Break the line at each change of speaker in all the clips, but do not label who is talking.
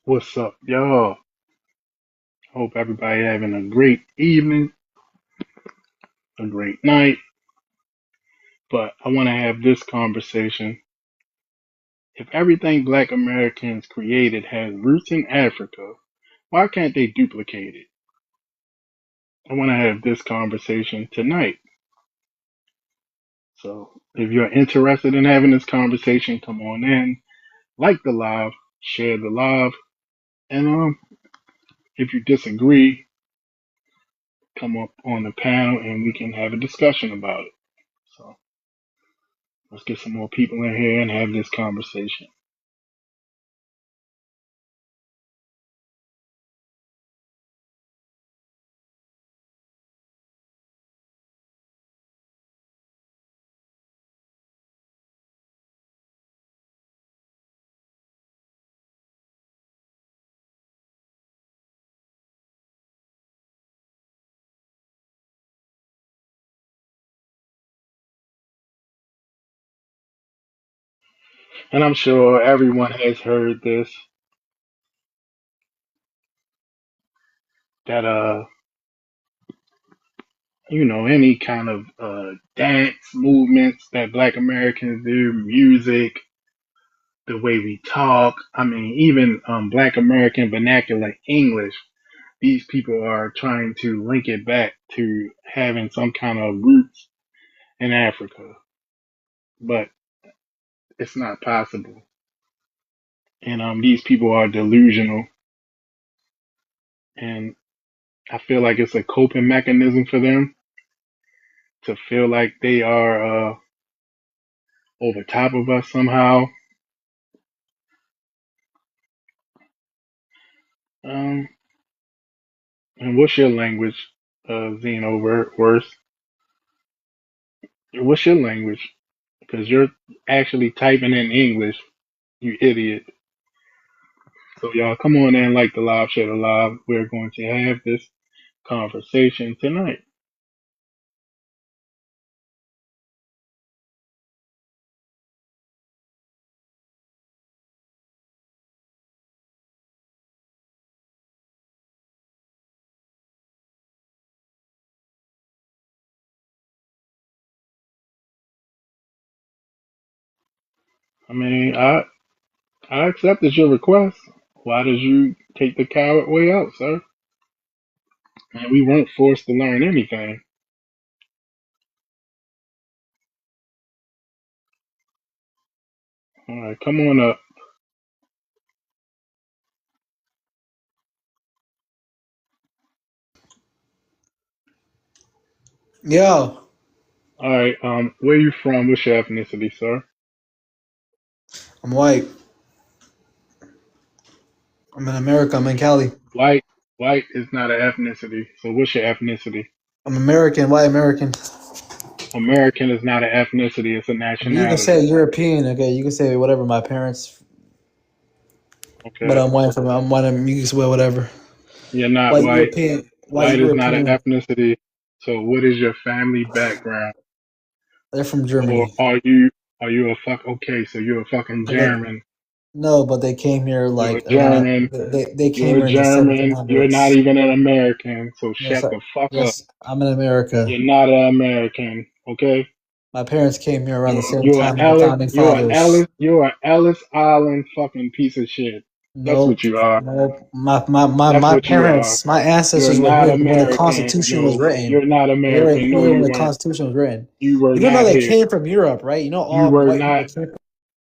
What's up, y'all? Hope everybody having a great evening, a great night. But I want to have this conversation. If everything Black Americans created has roots in Africa, why can't they duplicate it? I want to have this conversation tonight. So if you're interested in having this conversation, come on in, like the live, share the live, and if you disagree, come up on the panel and we can have a discussion about it. So let's get some more people in here and have this conversation. And I'm sure everyone has heard this that any kind of dance movements that Black Americans do, music, the way we talk. I mean, even Black American vernacular English. These people are trying to link it back to having some kind of roots in Africa, but it's not possible. And these people are delusional, and I feel like it's a coping mechanism for them to feel like they are over top of us somehow. Um, and what's your language, Zeno worse? What's your language? Because you're actually typing in English, you idiot. So y'all come on in like the live, share the live. We're going to have this conversation tonight. I mean, I accepted your request. Why did you take the coward way out, sir? And we weren't forced to learn anything. All right, come on up.
Yo,
All right, where you from? What's your ethnicity, sir?
I'm white. I'm in America. I'm in Cali.
White. White is not an ethnicity. So what's your ethnicity?
I'm American, white American.
American is not an ethnicity. It's a
I mean, you can say
nationality.
European, okay? You can say whatever. My parents, but
Okay.
I'm white from. I'm white. You can say whatever.
You're not
White
white.
European. White
White is not an
European.
ethnicity. So what is your family background?
They're from
Or
Germany.
are you a fuck? Okay, so you're a fucking
Okay.
German.
No, but they came here
You're a
like around.
German.
They
You're
came
a
here in the
German. You're not
1700s.
even an American. So
Yes,
shut the fuck up.
yes. I'm in America.
You're not an American. Okay.
My parents came here around the same
You're an
time as the
Ellis.
founding
You're an
fathers.
Ellis. You're an Ellis Island fucking piece of shit. That's what
Nope.
you are.
Nope. My
That's what you are.
parents, my
You're
ancestors were
not
here when the
American.
Constitution was
No,
written.
you're not
They were
American. No,
here when
you
the
weren't.
Constitution was written.
You were
You do know
not
they
here.
came from Europe, right? You know
You
all
were
white
not.
people came from,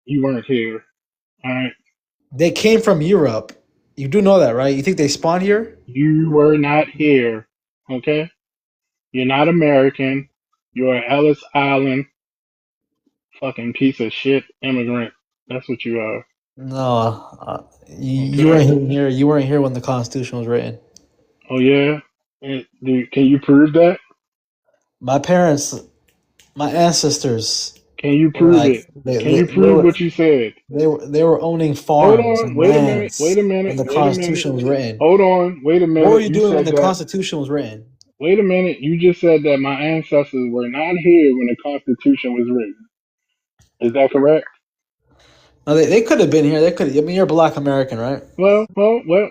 You weren't here. All right.
they came from Europe. You do know that, right? You think they spawned here?
You were not here. Okay. You're not American. You're an Ellis Island fucking piece of shit immigrant. That's what you are.
No, you
Okay.
weren't here. You weren't here when the Constitution was written.
Oh yeah. Can you prove that?
My parents, my ancestors
Can you
were
prove
like
it? Can you
they
prove
were
what you said?
they were owning
Hold
farms
on.
and
Wait a minute.
lands
Wait a
when
minute.
the
Wait a minute.
Constitution was written.
Hold on. Wait a
What were
minute.
you
You
doing when
said
the
that.
Constitution was written?
Wait a minute. You just said that my ancestors were not here when the Constitution was written. Is that correct?
No, they could have been here. They could. I mean, you're Black American, right?
Well.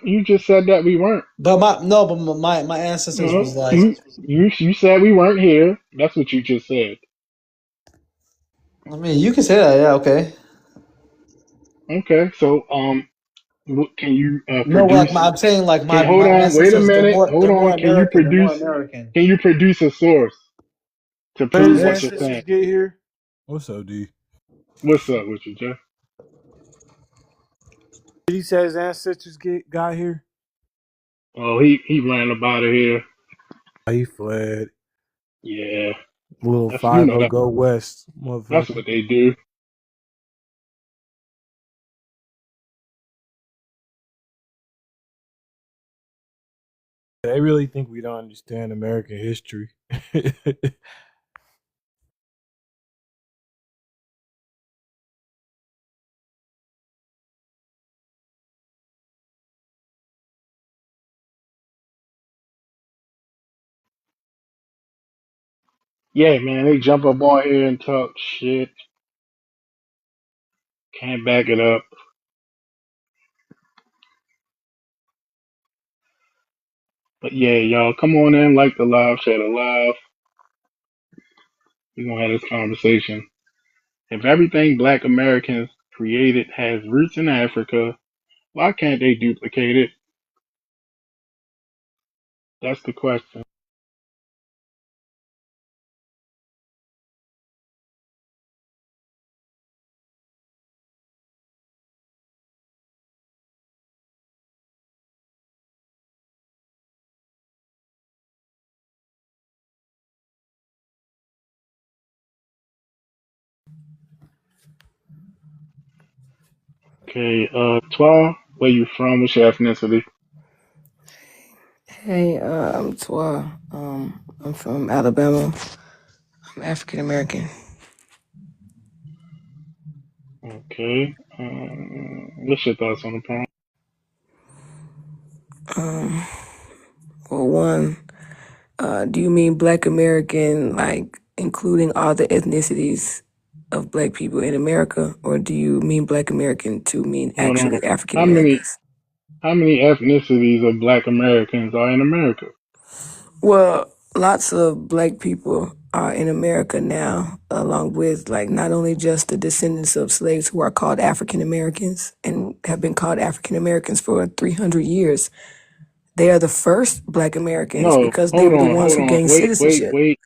You just said that we weren't.
But my no, but my ancestors
No,
was like.
you said we weren't here. That's what you just said.
I mean, you can say that. Yeah, okay.
Okay, so can you
No, like
produce?
I'm saying, like
Can hold
my
on? Wait a
ancestors,
minute.
they're
Hold
more
on. Can you
American. They're more
produce?
American.
Can you produce a source to
Did
prove
his
what you're
Yes.
ancestors
saying?
get here? What's up, D?
What's up with you, Jeff?
Did he say his ancestors got here?
Oh, he ran up out of here.
Oh, he fled.
Yeah,
Little
that's you
five
know
O
that
go west,
that's
motherfucker.
what they do.
They really think we don't understand American history.
Yeah, man, they jump up on here and talk shit. Can't back it up. But yeah, y'all, come on in, like the live, share the live. We're gonna have this conversation. If everything Black Americans created has roots in Africa, why can't they duplicate it? That's the question. Okay, Twa, where you from? What's your ethnicity?
Hey, I'm Twa. I'm from Alabama. I'm African American.
Okay. What's your thoughts on the poem?
Um, well, one, do you mean Black American, like including all the ethnicities of Black people in America, or do you mean Black American to mean
Hold on.
actually African
How many
Americans?
how many ethnicities of Black Americans are in America?
Well, lots of Black people are in America now, along with like not only just the descendants of slaves who are called African Americans and have been called African Americans for 300 years. They are the first Black Americans
No,
because they were the ones
hold
who
on,
gained citizenship.
wait.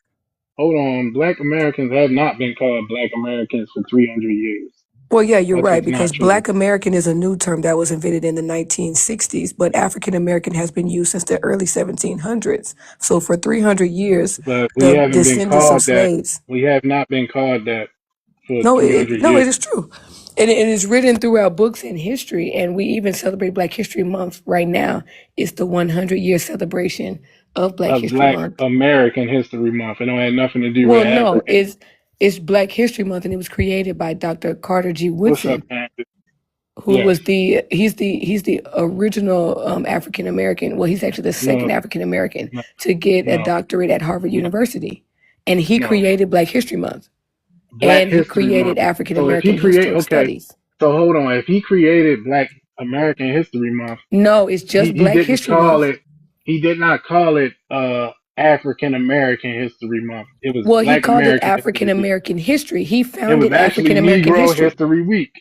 Hold on. Black Americans have not been called Black Americans for 300 years.
Well, yeah, you're
That's
right,
just not
because
true.
Black American is a new term that was invented in the 1960s, but African American has been used since the early 1700s. So for 300 years,
But we
the
haven't been
descendants of
called that.
slaves.
We have not been called that for
No,
300
no,
years.
it is true. And it is written throughout books and history. And we even celebrate Black History Month right now. It's the 100-year celebration of Black
Of
History
Black
Month.
American History Month. It don't have nothing to do
Well,
with
no,
African.
it's Black History Month, and it was created by Dr. Carter G.
What's up,
Woodson,
Candace?
who
Yes.
was he's the original African American. Well, he's actually the
No,
second African American
no,
to get a
no,
doctorate at Harvard
no,
University, and he
no.
created Black History Month,
Black
and he
History Month.
created African
So if he
American
create,
historic
okay.
studies.
So hold on. If he created Black American History Month,
No, it's just
he
Black
didn't
History
call
Month.
it. He did not call it African American History Month. It was
Well, he
Black
called it
American
African
History Week.
American history. He
It was
founded
actually
African American
Negro
history.
History Week.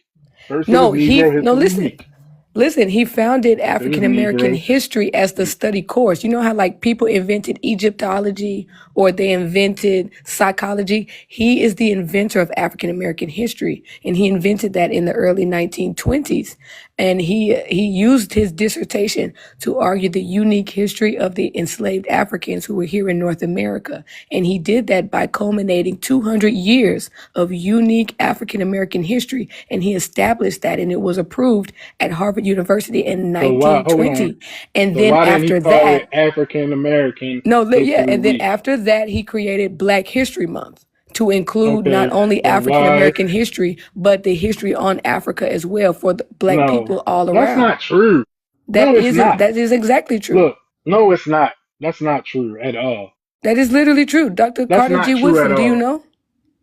First, it was
No,
Negro
no,
History
listen.
Week.
Listen, he founded
It was
African American
Negro.
history as the study course. You know how like people invented Egyptology or they invented psychology? He is the inventor of African American history, and he invented that in the early 1920s. And he used his dissertation to argue the unique history of the enslaved Africans who were here in North America. And he did that by culminating 200 years of unique African American history. And he established that, and it was approved at Harvard University in
So why? Hold on.
1920. And
So
then
why didn't he
after
call it
that,
African American
no, yeah,
History
and then
Week?
after that, he created Black History Month to include not
Okay.
only
So
African
why?
American history, but the history on Africa as well for the Black
No,
people all
that's
around.
not true. No,
That
it's
is
not.
that is exactly true.
Look, no, it's not. That's not true at all.
That is literally true. Dr.
That's
Carter G.
not true at
Woodson, do you
all.
know?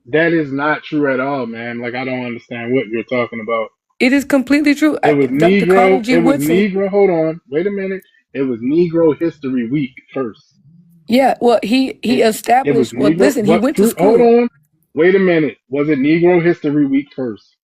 That is not true at all, man. Like I don't understand what you're talking about.
It is completely true.
It was
Dr. Carter
Negro.
G.
It was
Woodson.
Negro. Hold on. Wait a minute. It was Negro History Week first.
Yeah, well, he
It was
established. Well,
Negro.
listen, he
What?
went to
Hold
school.
on. Wait a minute. Was it Negro History Week first?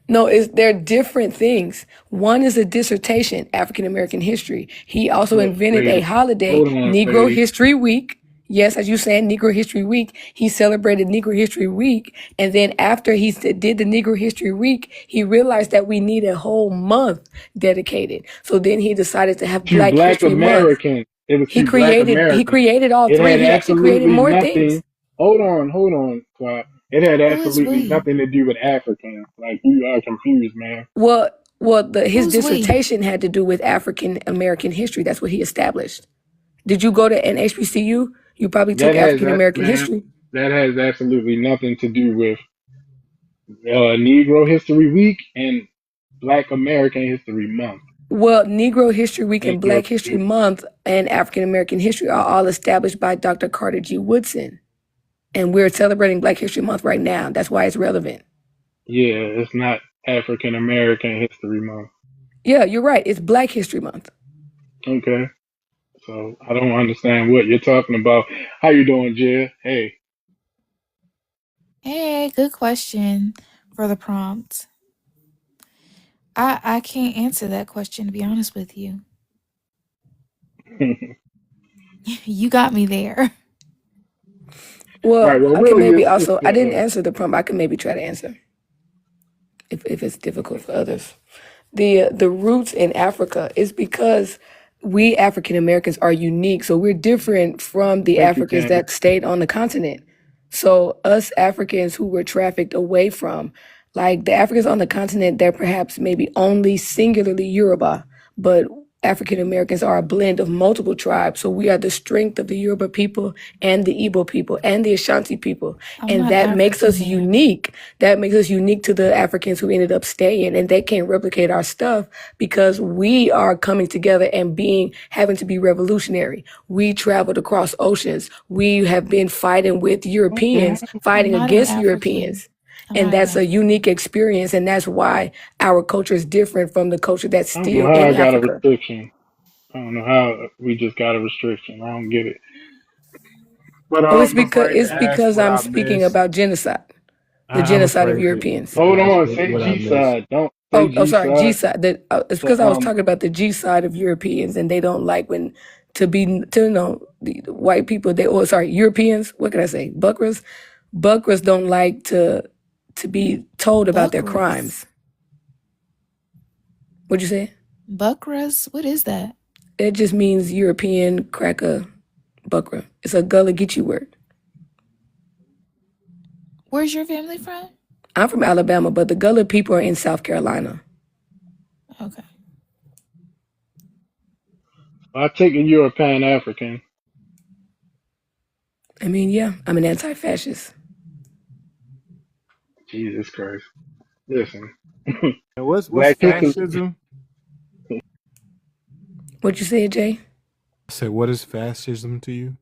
No, they're different things. One is a dissertation, African American history. He also invented a
Wait.
holiday,
Hold on,
Negro
Sadie.
History Week. Yes, as you said, Negro History Week. He celebrated Negro History Week, and then after he did the Negro History Week, he realized that we need a whole month dedicated. So then he decided to have
To
Black
Black
History Month.
Americans. It was
He
to Black
he
Americans.
created all
It
three.
had
He actually created
absolutely
more
nothing.
things.
Hold on, Clark. It had
Who is
absolutely
we?
nothing to do with Africans. Like, you are confused, man.
Well, his
Who's we?
dissertation had to do with African American history. That's what he established. Did you go to an HBCU? You probably took
That has
African American history.
that has absolutely nothing to do with Negro History Week and Black American History Month.
Well, Negro History Week and
Thank you.
Black History Month and African American history are all established by Dr. Carter G. Woodson. And we're celebrating Black History Month right now. That's why it's relevant.
Yeah, it's not African American History Month.
Yeah, you're right. It's Black History Month.
Okay. So I don't understand what you're talking about. How you doing, Jill? Hey.
Hey, good question for the prompt. I can't answer that question, to be honest with you. You got me there.
Well,
Right, well,
I can
really,
maybe
it's
also, I didn't
just
answer the prompt. I can maybe try to answer if it's difficult for others. The roots in Africa is because we African Americans are unique. So we're different from the
thank you,
Africans
Candace.
that stayed on the continent. So us Africans who were trafficked away from, like the Africans on the continent, they're perhaps maybe only singularly Yoruba, but African Americans are a blend of multiple tribes. So we are the strength of the Yoruba people and the Igbo people and the Ashanti people.
I'm
And
not
that makes us
African, ma'am.
unique. That makes us unique to the Africans who ended up staying, and they can't replicate our stuff because we are coming together and having to be revolutionary. We traveled across oceans. We have been fighting with Europeans,
I'm
fighting
not an
against
African.
Europeans.
I'm
And
not an
that's a
African.
unique experience, and that's why our culture is different from the culture that's
I don't know
still
how
in
I got a
Africa.
restriction. I don't know how we just got a restriction. I don't get it. But
Oh,
I'm afraid to
it's
ask
because
what
I'm
I
speaking
missed.
about genocide, the
I'm
genocide of
afraid
Europeans.
to
hold
ask
on, say
what I
G
missed.
side. Don't say G
Sorry, G
side.
side. It's
The
because I was talking about the G side of Europeans, and they don't like the white people. Europeans. What can I say? Buckras don't like to be told about their
Buckras.
crimes. What'd you say?
Buckras? What is that?
It just means European cracker buckra. It's a Gullah Geechee word.
Where's your family from?
I'm from Alabama, but the Gullah people are in South Carolina.
Okay.
I take it you're a Pan African.
I mean, yeah, I'm an anti-fascist.
Jesus Christ. Listen.
And what's
Black history.
fascism?
What'd you say, Jay?
I said, what is fascism to you?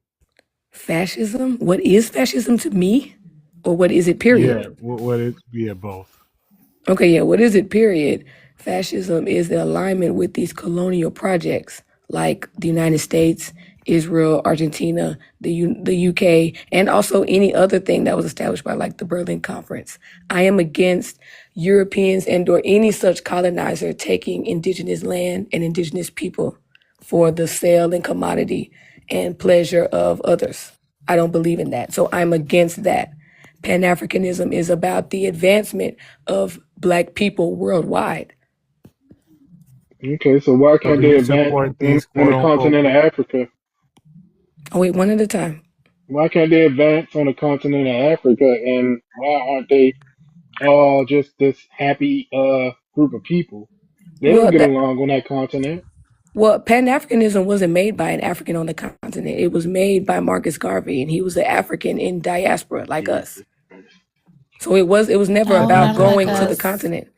Fascism? What is fascism to me? Or what is it, period?
Yeah, what is? Yeah, both.
Okay, yeah, what is it, period? Fascism is the alignment with these colonial projects like the United States, Israel, Argentina, the UK, and also any other thing that was established by like the Berlin Conference. I am against Europeans and or any such colonizer taking indigenous land and indigenous people for the sale and commodity and pleasure of others. I don't believe in that. So I'm against that. Pan-Africanism is about the advancement of Black people worldwide.
Okay, so why
So
can't
do
they
you
advance
support
on
these
the
quote unquote?
continent of Africa?
Oh, wait, one at a time.
Why can't they advance on the continent of Africa, and why aren't they all just this happy group of people? They don't
Well,
get along on that continent.
Pan-Africanism wasn't made by an African on the continent. It was made by Marcus Garvey, and he was an African in diaspora like us. So it was never
No,
about
not like
going to the
us.
continent.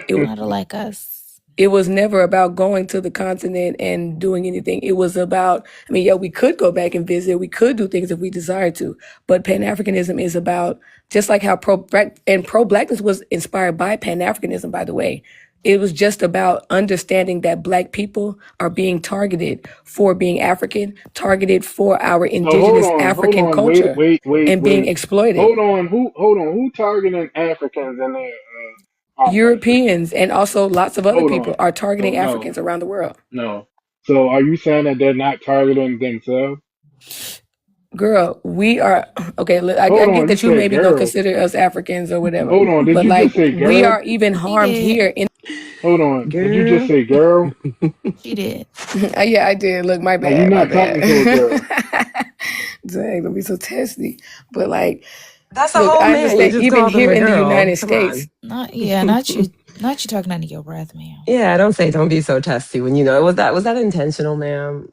Not like us.
It was never about going to the continent and doing anything. It was about, I mean, yeah, we could go back and visit. We could do things if we desired to. But Pan-Africanism is about, just like how pro-blackness was inspired by Pan-Africanism, by the way. It was just about understanding that Black people are being targeted for being African, targeted for our
So
indigenous
hold
African
on,
culture and being
wait.
exploited.
Hold on, who targeting Africans in their operation?
Europeans and also lots of other
Hold
people
on.
are
So
targeting Africans around the world.
no. So are you saying that they're not targeting themselves?
Girl, we are okay. Look, I
Hold
get
on, you
that you
said
maybe don't
girl.
consider us Africans or whatever,
Hold on, did
but
you
like
just say
we
girl?
are even
She
harmed
did.
here. In
Hold on, did you just
Girl.
say girl?
She did.
yeah, I did. Look, my
Now you're
bad, my
not talking to a girl.
bad. Dang, don't be so testy. But like,
That's a
look,
whole
I
man. You
understand.
just
Even
called him
here
a
in the
girl.
United
Come
States,
on.
Not not you. Not you talking under your breath, ma'am.
Yeah, don't say don't be so testy when you know was that intentional, ma'am?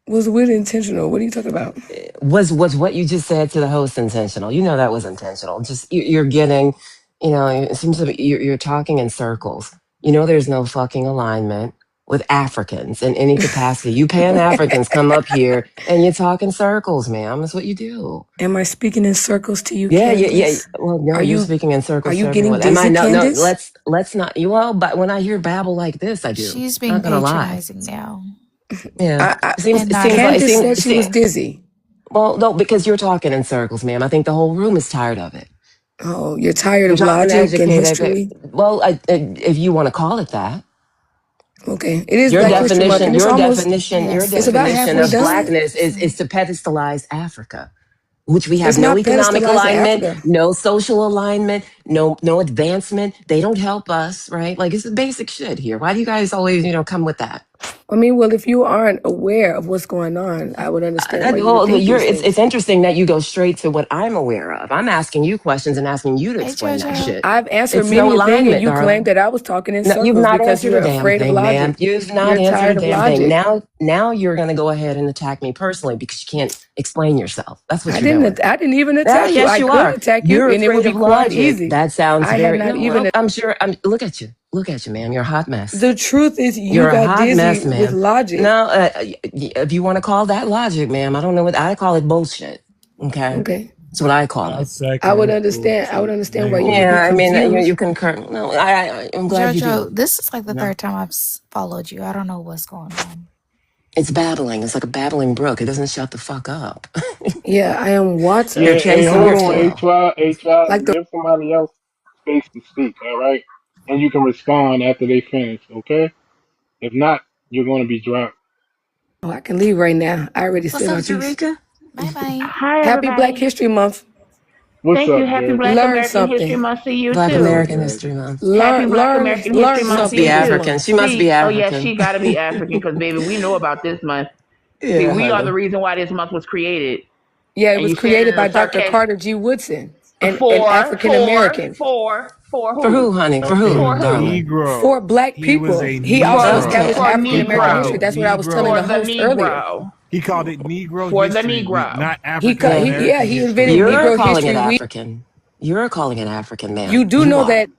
was with intentional. What are you talking about?
Was what you just said to the host intentional? You know that was intentional. Just you're getting, it seems to be you're talking in circles. You know, there's no fucking alignment with Africans in any capacity. You Pan Africans come up here and you talk in circles, ma'am. That's what you do.
Am I speaking in circles to you,
Yeah, yeah, yeah.
Candace?
Well, no,
Are
you're
you
speaking in circles to
getting
everyone. Am I?
dizzy,
No, no.
Candace?
Let's not. Well, but when I hear babble like this, I do.
She's
Not
being
gonna lie.
patronizing now.
Yeah,
I,
And
it
not
seems like it
Candace
seems.
said she was
African.
dizzy.
Well, no, because you're talking in circles, ma'am. I think the whole room is tired of it.
Oh, you're tired
You're
of
talking
logic and
educated.
history?
Well, if you want to call it that,
Okay. It is
your
Black History Month,
definition,
and it's
your
almost,
definition, your
Yes,
it's
it
about
definition
halfway
of
is.
done.
blackness
Yes,
is to pedestalize Africa, which we have
It's
no
not
economic
pedestalizing
alignment,
Africa.
no social alignment, no advancement. They don't help us, right? Like it's the basic shit here. Why do you guys always, come with that?
I mean, well, if you aren't aware of what's going on, I would understand why you would think these
It's
things.
interesting that you go straight to what I'm aware of. I'm asking you questions and asking you to
Hey,
explain that
JoJo.
shit.
I've answered
It's no
many a thing, and
alignment,
you claimed
darling.
that I was talking in
No, you've
circles
not
because
answered
you're
a damn
afraid of
thing, ma'am.
logic.
You've not
You're
answered a
tired of
damn thing.
logic.
Now you're gonna go ahead and attack me personally because you can't explain yourself. That's what
I
you're doing.
didn't. I didn't even
Yeah,
attack you.
yes,
I
you
could
are.
attack you,
You're
and it would
afraid
be
of
quite
logic.
easy.
That sounds
I had
very
not
no.
even.
I'm sure. Look at you. Look at you, ma'am. You're a hot mess.
The truth is, you
You're a
got
hot
dizzy
mess,
with
ma'am.
logic.
No, if you want to call that logic, ma'am, I don't know what I call it. Bullshit. Okay,
Okay.
that's what I call
I
it.
second
I would
his
understand. I would
bullshit.
understand why
Thank
you
you.
would be
Yeah, I mean, you
confused.
concur. No, I'm glad you do.
JoJo, this is like the
No.
third time I've followed you. I don't know what's going on.
It's babbling. It's like a babbling brook. It doesn't shut the fuck up.
Yeah, I am Watson.
You're
Yeah, hey,
chasing
hold
your
on,
tail.
H12,
Like the.
give somebody else space to speak, all right? And you can respond after they finish, okay? If not, you're going to be dropped.
Oh, I can leave right now. I already
What's
said
up,
my piece.
Tarika?
Bye bye.
Hi,
Happy Black
everybody.
History Month.
What's
Thank you.
up,
Happy
Derek?
Black
Learn
American History
something.
Month to you,
Black
What's
too.
up,
American
Derek?
History Month.
Happy Black American
Learn
History
She
Month
must
to
be
you,
something.
too.
African. She must be
Oh, yeah,
African.
she got to be African because, baby, we know about this month. See,
Yeah,
we are the
honey.
reason why this month was created.
Yeah, it
And
was
you said it
created
in
by
a
Dr.
sarcastic
Carter G. Woodson, and
for,
African American.
for
For
who?
who, honey? For
A
who,
For who?
darling?
For
Negro.
Black
He was
people.
a
He also established
Negro.
For
African
He
American
called
history.
it
Negro.
That's what I was telling
For
the
Negro.
the
host earlier.
Negro.
He called it Negro
For the
History Week,
Negro.
not African
Yeah.
American
He
History
invented
Week.
You're
Negro
calling it
History Week.
African. You're calling it African,
You
ma'am.
do
You
know
are.
that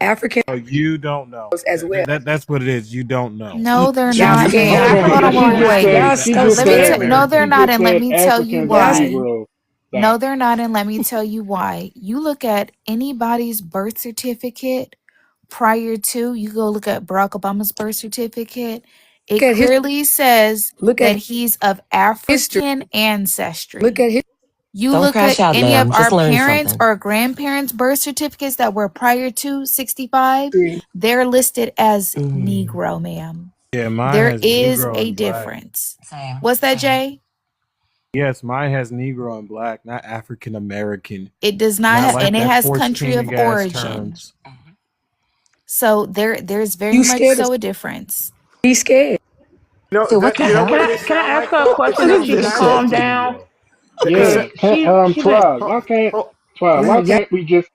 African
Oh, you don't know.
as well.
That's what it is. You don't know.
No, they're
Y'all
not,
You
scared.
ma'am.
claim
Hold
Hold
on,
on,
that
she
wait,
you're
just
wait.
said,
saying
Y'all
that
she
so
just
Let me
African
said,
tell.
scared.
No, they're
she
not,
just
and let
said
me tell you
Africans are
why.
Negro.
No, they're not, and let me tell you why. You look at anybody's birth certificate prior to, you go look at Barack Obama's birth certificate.
Look
It
at his
clearly says
look
that
at
he's of
history.
African
Look
ancestry.
at his
You
Don't
look
crash
at
out,
any of
ma'am. Just
our
learn
parents
something.
or grandparents' birth certificates that were prior to 65,
history.
they're listed as
Mm.
Negro, ma'am.
Yeah, mine
There
has
is
Negro
a
and black.
difference.
Same.
What's that,
Same.
Jay?
Yes, mine has Negro and black, not African American.
It does not,
Not
and
like
it
that
has
Fort
country of
Koenig ass
origin.
terms.
So there's very
You
much
scared to
so a difference.
be scared.
So what the
You know
hell?
what
Can
it
I
sound
ask
like
her a
though? It
question
What
if
is
sounds
she
this
can
exactly
shit?
calm
to me
down?
though.
Because
Yeah,
It,
she's been.
Twab, why
Y'all
can't we just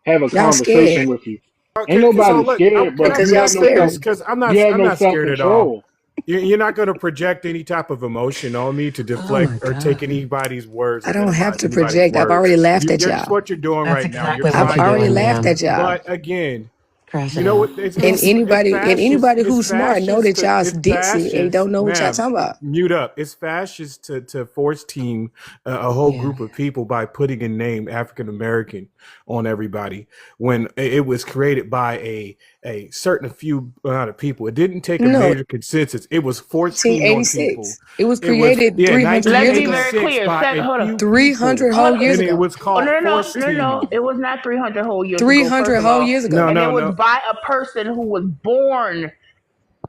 have a
y'all
conversation
scared
with you? Ain't
okay, so
nobody
look,
scared,
can
but
I
because
you
y'all
have
finish
no
with
self,
this?
scared.
Because
you have
I'm
no
not
self
scared at all.
control.
You're not going to project any type of emotion on me to
Oh my
deflect or take
god.
anybody's words
I
or
don't have
minimize
to
anybody's
project. I've
words.
already laughed at
That's
y'all.
what you're doing
That's
right now. You're
exactly
I've
what
trying
you're
to.
already
doing,
laughed
ma'am.
at y'all.
But again,
Crash
You
it
know
out.
what? It's
And
it's it's
anybody
it's
who's smart know
fascist
that
to
y'all's
it's
ditzy and
fascist,
don't know what y'all
ma'am.
talking about.
Mute up. It's fascist to force team a whole
Yeah.
group of people by putting a name African American on everybody when it was created by a certain few amount of people. It didn't take a
No,
major consensus. It was force teamed on people.
1986. It was
It was
created
yeah,
300
Let's
years
be
ago.
very
1986
clear.
by a
Hold on.
few people,
300
Hold
whole
on.
years
and it
ago.
was called force teaming.
It was not 300 whole years ago, first
300
of
whole
all.
years
No,
ago.
And it
no,
was
no.
by a person who was born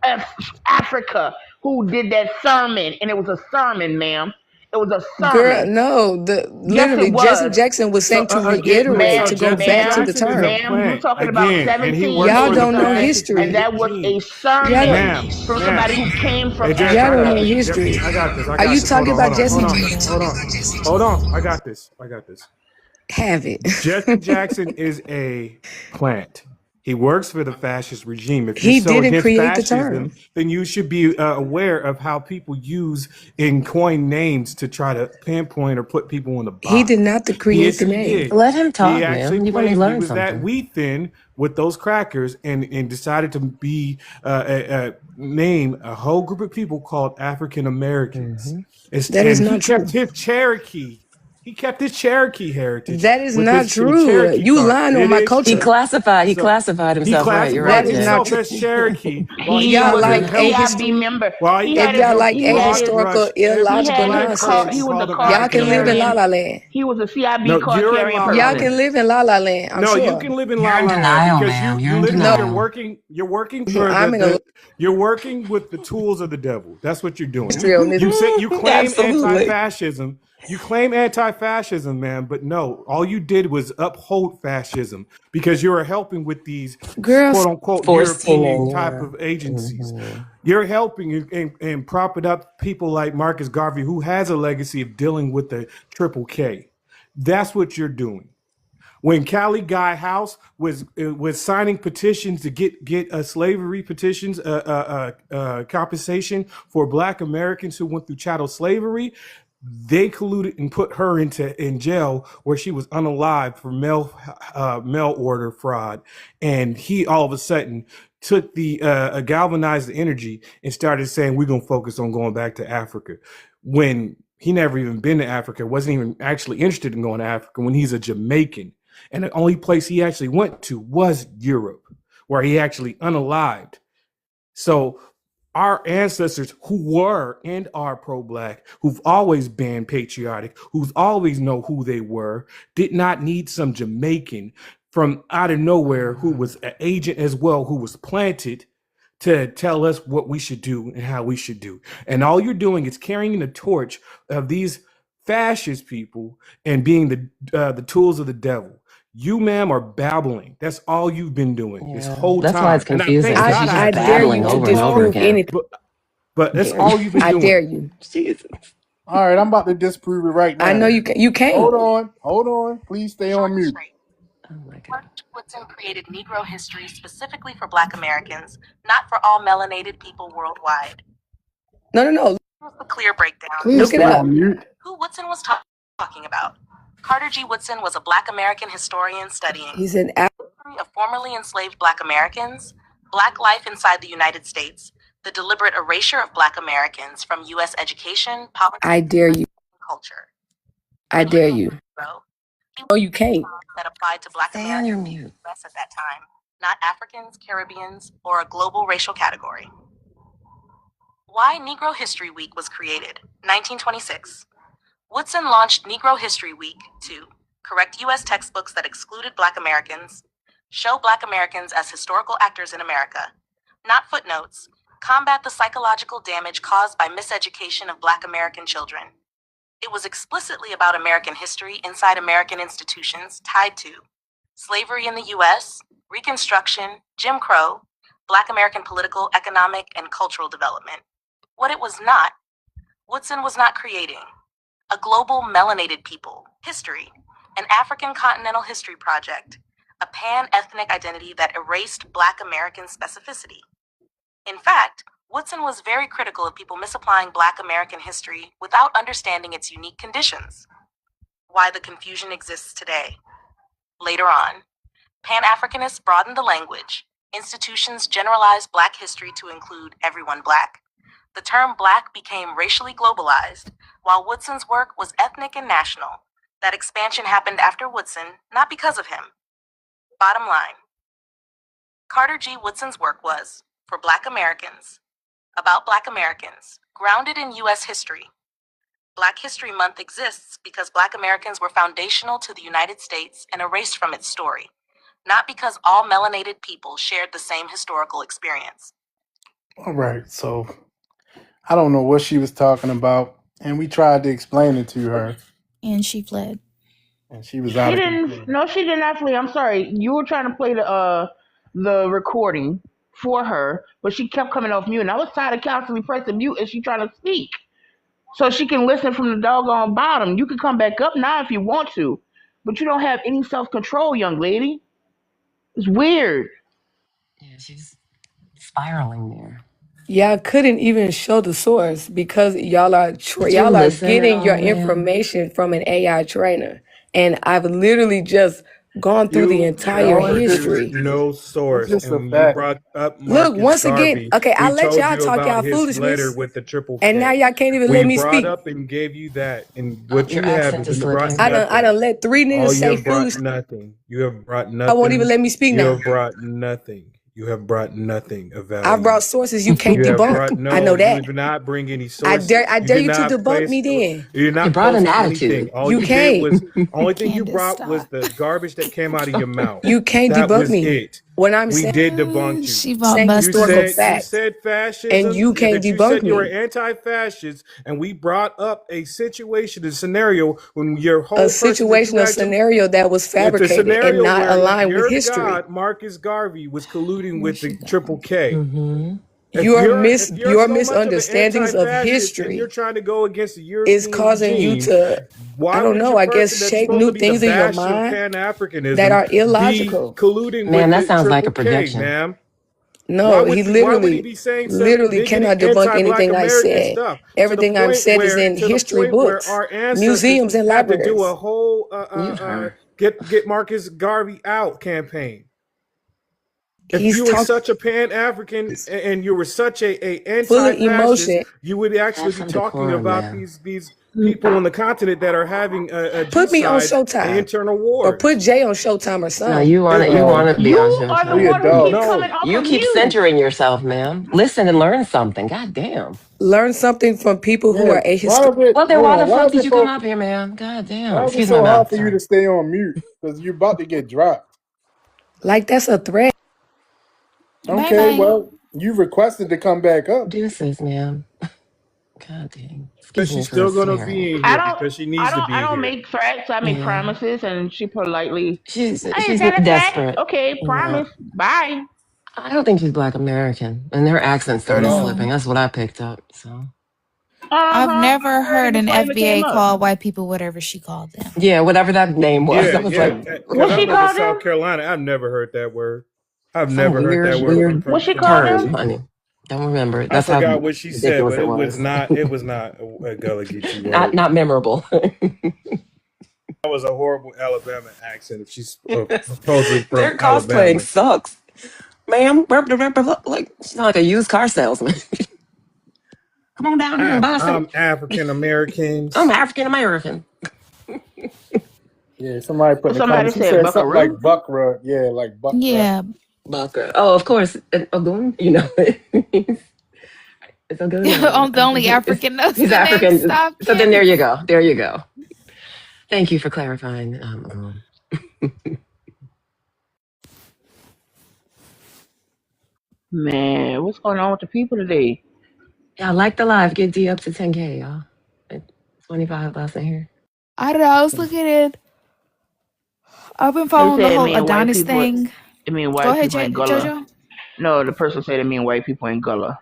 in Africa who did that sermon. And it was a sermon, ma'am. It was a
Girl,
sermon.
no,
Yes, it
literally Jesse
was.
Jackson was
So
saying to
again,
reiterate,
Ma'am,
to go
Jesse
back to the
Jackson is a
term.
ma'am, you
plant
talking about
again, and he works
Y'all
for the
don't know
1747,
fascist
and
history.
that was
regime.
a
Y'all
sermon
don't,
from
Ma'am.
somebody who came from
Hey, Jesse,
y'all
I
don't
got
know
this. Yep,
history.
I got this. I
Are
got
you
this. Hold
talking
on, hold
about
on,
Jesse?
hold on. I got this.
Have it.
Jesse Jackson is a plant. He works for the fascist regime. If you're
He
so
didn't
against
create the
fascism,
term.
then you should be aware of how people use and coin names to try to pinpoint or put people in a
He did
box.
not create
Yes,
the
he
name.
did.
Let him
He
talk,
actually
man. You've only
claimed he
learned
was that
something.
wheat thin with those crackers and decided to be name a whole group of people called African Americans.
That is
And he
not
kept
true.
his Cherokee. He kept his Cherokee heritage
That is
with
not
his
true.
Cherokee
You
card.
lying on
It
my
is
He
true.
culture.
So
classified
he
himself right. You're right,
classified
That is
Jay.
not
himself
true.
as Cherokee while
He
he
Y'all
was
was
a
like a
helping
CIB
history.
member.
while he
He
If
had
helped
his
y'all
help
like
he had his
crush
ahistorical,
every
he had
illogical
his
black
car.
person
He
nonsense,
was a
called an
car
y'all
African
can live in La
carrying.
American.
La Land.
He was a CIB
No,
car
you're in
carrying
La La
Y'all
person.
can
Land.
live in La La Land, I'm
No, you
sure.
can live in La
You're in
La Land
denial,
because
ma'am. You're in
literally
No,
denial.
you're working for
I'm in a
you're working with the tools of the devil. That's what you're doing.
history on this.
You say you claim
Absolutely.
anti-fascism. You claim anti-fascism, man, but no, all you did was uphold fascism because you were helping with these
Girls,
quote unquote
Forced
European
teaming,
type
yeah.
of agencies.
hmm
You're helping and propping up people like Marcus Garvey, who has a legacy of dealing with the triple K. That's what you're doing. When Cali Guy House was signing petitions to get slavery petitions, compensation for Black Americans who went through chattel slavery, they colluded and put her in jail where she was unalived for mail order fraud, and he all of a sudden took the galvanized the energy and started saying we're gonna focus on going back to Africa when he never even been to Africa, wasn't even actually interested in going to Africa when he's a Jamaican. And the only place he actually went to was Europe, where he actually unalived. So our ancestors who were and are pro-black, who've always been patriotic, who's always know who they were, did not need some Jamaican from out of nowhere who was an agent as well, who was planted to tell us what we should do and how we should do. And all you're doing is carrying the torch of these fascist people and being the tools of the devil. You, ma'am, are babbling. That's all you've been doing this
Yeah.
whole
That's why it's
time. And I
confusing
thank
because
God
she's
I
just
I
have to
dare
tell
you
babbling
you
to
over
this.
and over
disprove
again.
anything.
But that's
Dare you.
all you've been
I
doing.
dare you.
Jesus.
All right, I'm about to disprove it right
I know
now.
you can't.
Hold on. Please stay on mute.
Oh my God.
Woodson created Negro history specifically for Black Americans, not for all melanated people worldwide.
No.
Here's the clear breakdown.
Please
Look it
stay
up.
on mute.
Who Woodson was talking about. Carter G. Woodson was a Black American historian studying
He said,
the history of formerly enslaved Black Americans, Black life inside the United States, the deliberate erasure of Black Americans from U.S. education, politics,
I dare you.
and culture.
I dare you. No, you can't.
That applied to Black
Stay on your
Americans
mute.
at that time, not Africans, Caribbeans, or a global racial category. Why Negro History Week was created. 1926. Woodson launched Negro History Week to correct U.S. textbooks that excluded Black Americans, show Black Americans as historical actors in America, not footnotes, combat the psychological damage caused by miseducation of Black American children. It was explicitly about American history inside American institutions tied to slavery in the U.S., Reconstruction, Jim Crow, Black American political, economic, and cultural development. What it was not, Woodson was not creating a global melanated people history, an African continental history project, a pan-ethnic identity that erased Black American specificity. In fact, Woodson was very critical of people misapplying Black American history without understanding its unique conditions. Why the confusion exists today. Later on, Pan-Africanists broadened the language, institutions generalized Black history to include everyone Black. The term Black became racially globalized, while Woodson's work was ethnic and national. That expansion happened after Woodson, not because of him. Bottom line, Carter G. Woodson's work was, for Black Americans, about Black Americans, grounded in U.S. history. Black History Month exists because Black Americans were foundational to the United States and erased from its story, not because all melanated people shared the same historical experience.
All right, so I don't know what she was talking about, and we tried to explain it to her,
And she fled.
and she was
She
out of
didn't.
control.
No, she did not flee. I'm sorry. You were trying to play the recording for her, but she kept coming off mute, and I was tired of constantly pressing mute and she trying to speak, so she can listen from the doggone bottom. You can come back up now if you want to, but you don't have any self control, young lady. It's weird.
Yeah, she's spiraling there.
Y'all couldn't even show the source because y'all are
Did you
y'all are
listen at
getting your
all, ma'am?
information from an AI trainer, and I've literally just gone through the
You
entire
offered
history.
no
It's
source,
just a
and you
fact.
brought up
Look,
Marcus
once again,
Garvey.
okay, I
We
let
told
y'all
you
talk
about
y'all
his letter
foolishness,
with the triple
and now
K.
y'all can't even
We
let me
brought
speak.
up and gave you that, and
Oh,
what
your
you have
accent
is
is
brought
slipping.
I
nothing.
done let 3 niggas
All you
say
have brought
foolish.
nothing. You have brought
I won't even
nothing.
let me speak
You
now.
have brought nothing. You have brought nothing of
I
value.
brought sources you can't
You have
debunk.
brought
I know
no. You
that.
did not bring any
I
sources.
dare
You
you
did
to
not
debunk
place.
me then.
You did
You
not
brought an
post anything.
attitude.
All
You
you did
can't.
was only thing you
Candace,
brought was
stop.
the garbage that came out of your mouth.
You can't
That
debunk
was
me.
it.
When I'm
We did debunk you.
She bought
saying
You
historical
Muslims.
said
facts, and
fascism.
you can't
That you
debunk
said you were
me.
anti-fascist, and we brought up a situation, a scenario when your
A
whole person that you
situational
actually.
scenario that was
It's a
fabricated and
scenario
not
where
aligned with
your
history.
god Marcus Garvey was colluding
Where
with
she
the
go?
triple K.
Mm-hmm.
If
Your
you're so much of an
misunderstandings of
anti-fascist and you're
history
trying to go against the
is
European
causing you
regime,
to, I
why
don't
would
know,
your
I guess
person that's
shape
supposed to
new
be the
things in your
bastion of
mind that
Pan-Africanism
are
be
illogical.
colluding
Man,
with
that
the
sounds like a
triple K,
projection.
ma'am? Why
No,
would
he
why would he
literally,
be saying some
literally
bigoted
cannot debunk
anti-Black
anything I
American
said.
stuff
Everything I've said is in history books,
our ancestors
museums, and
had to do a
libraries.
whole
Mute her.
get Marcus Garvey out campaign? If
He's
you were
talking
such a pan-African and you were such a
full of
anti-fascist,
emotion.
you would actually
Have
be
some
talking
decorum,
about
man.
these people on the continent that are having a
Put me on
genocide and
Showtime
internal
or put
wars.
Jay on Showtime or
No,
something.
you want to. You want to be
You
on
are the
We
Showtime.
one who keep
adults.
coming
No,
off
You
of
keep
mute.
centering yourself, ma'am. Listen and learn something. God damn.
Learn something from people who
Yeah,
are
why is it?
Well, then
Hold
why the
on. Why
fuck
is
did
it
you come
so?
up here, ma'am? God damn.
Why is it
Excuse my
so hard
mouth.
for you
Sorry.
to stay on mute? Because you're about to get dropped.
like that's a threat.
Bang
Okay,
bang.
well, you requested to come back up.
Deuces, ma'am. God dang.
but
Excuse me
she's
for
still gonna
swearing.
be in
I
here
don't.
because she needs to
I
be
don't
here.
make threats. I make
Yeah.
promises, and she politely.
She's
Is that a threat?
desperate.
Okay,
Yeah.
promise. Bye.
I don't think she's Black American, and her accent started
No.
slipping. That's what I picked up. So
I've
I
never
heard it
heard an
before I even came
FBA
up.
call white people whatever she called them.
yeah, whatever that name was,
Yeah,
I was
yeah.
like,
Because
What
I
she
live in
called
South
them?
Carolina, I've never heard that word. I've
some
never heard that
weird,
word
weird
What she
from
called
black
term,
them?
people.
honey. Don't remember it.
I
That's how
forgot what she said,
ridiculous
but
it
it
was.
was not. It was not a Gullah Geechee
not
word.
memorable.
That was a horrible Alabama accent. If she's supposedly from
Their cosplaying
Alabama.
sucks, ma'am. Like she's not like a used car salesman. Come on down here and buy some.
I'm African
I'm
Americans.
African American.
Yeah, somebody put in
Well,
the
somebody
comments. She
said
said something like
Buckaroo.
Buckra. Yeah, like Buckra.
Yeah.
Baka. Oh, of course, Ogun. You know, it's Ogun.
I'm the only African knows
He's
the name.
African.
Stop,
So then there
Candace.
you go. There you go. Thank you for clarifying, Ogun.
Man, what's going on with the people today?
Yeah, like the live. Get D up to 10K, y'all. 25 less in here.
I don't know. I was looking at. I've been
They
following the
said it
whole
mean white
Adonis
people.
thing.
It mean
Go
white
ahead,
people ain't Gullah.
Jojo.
No, the person said it mean white people ain't Gullah.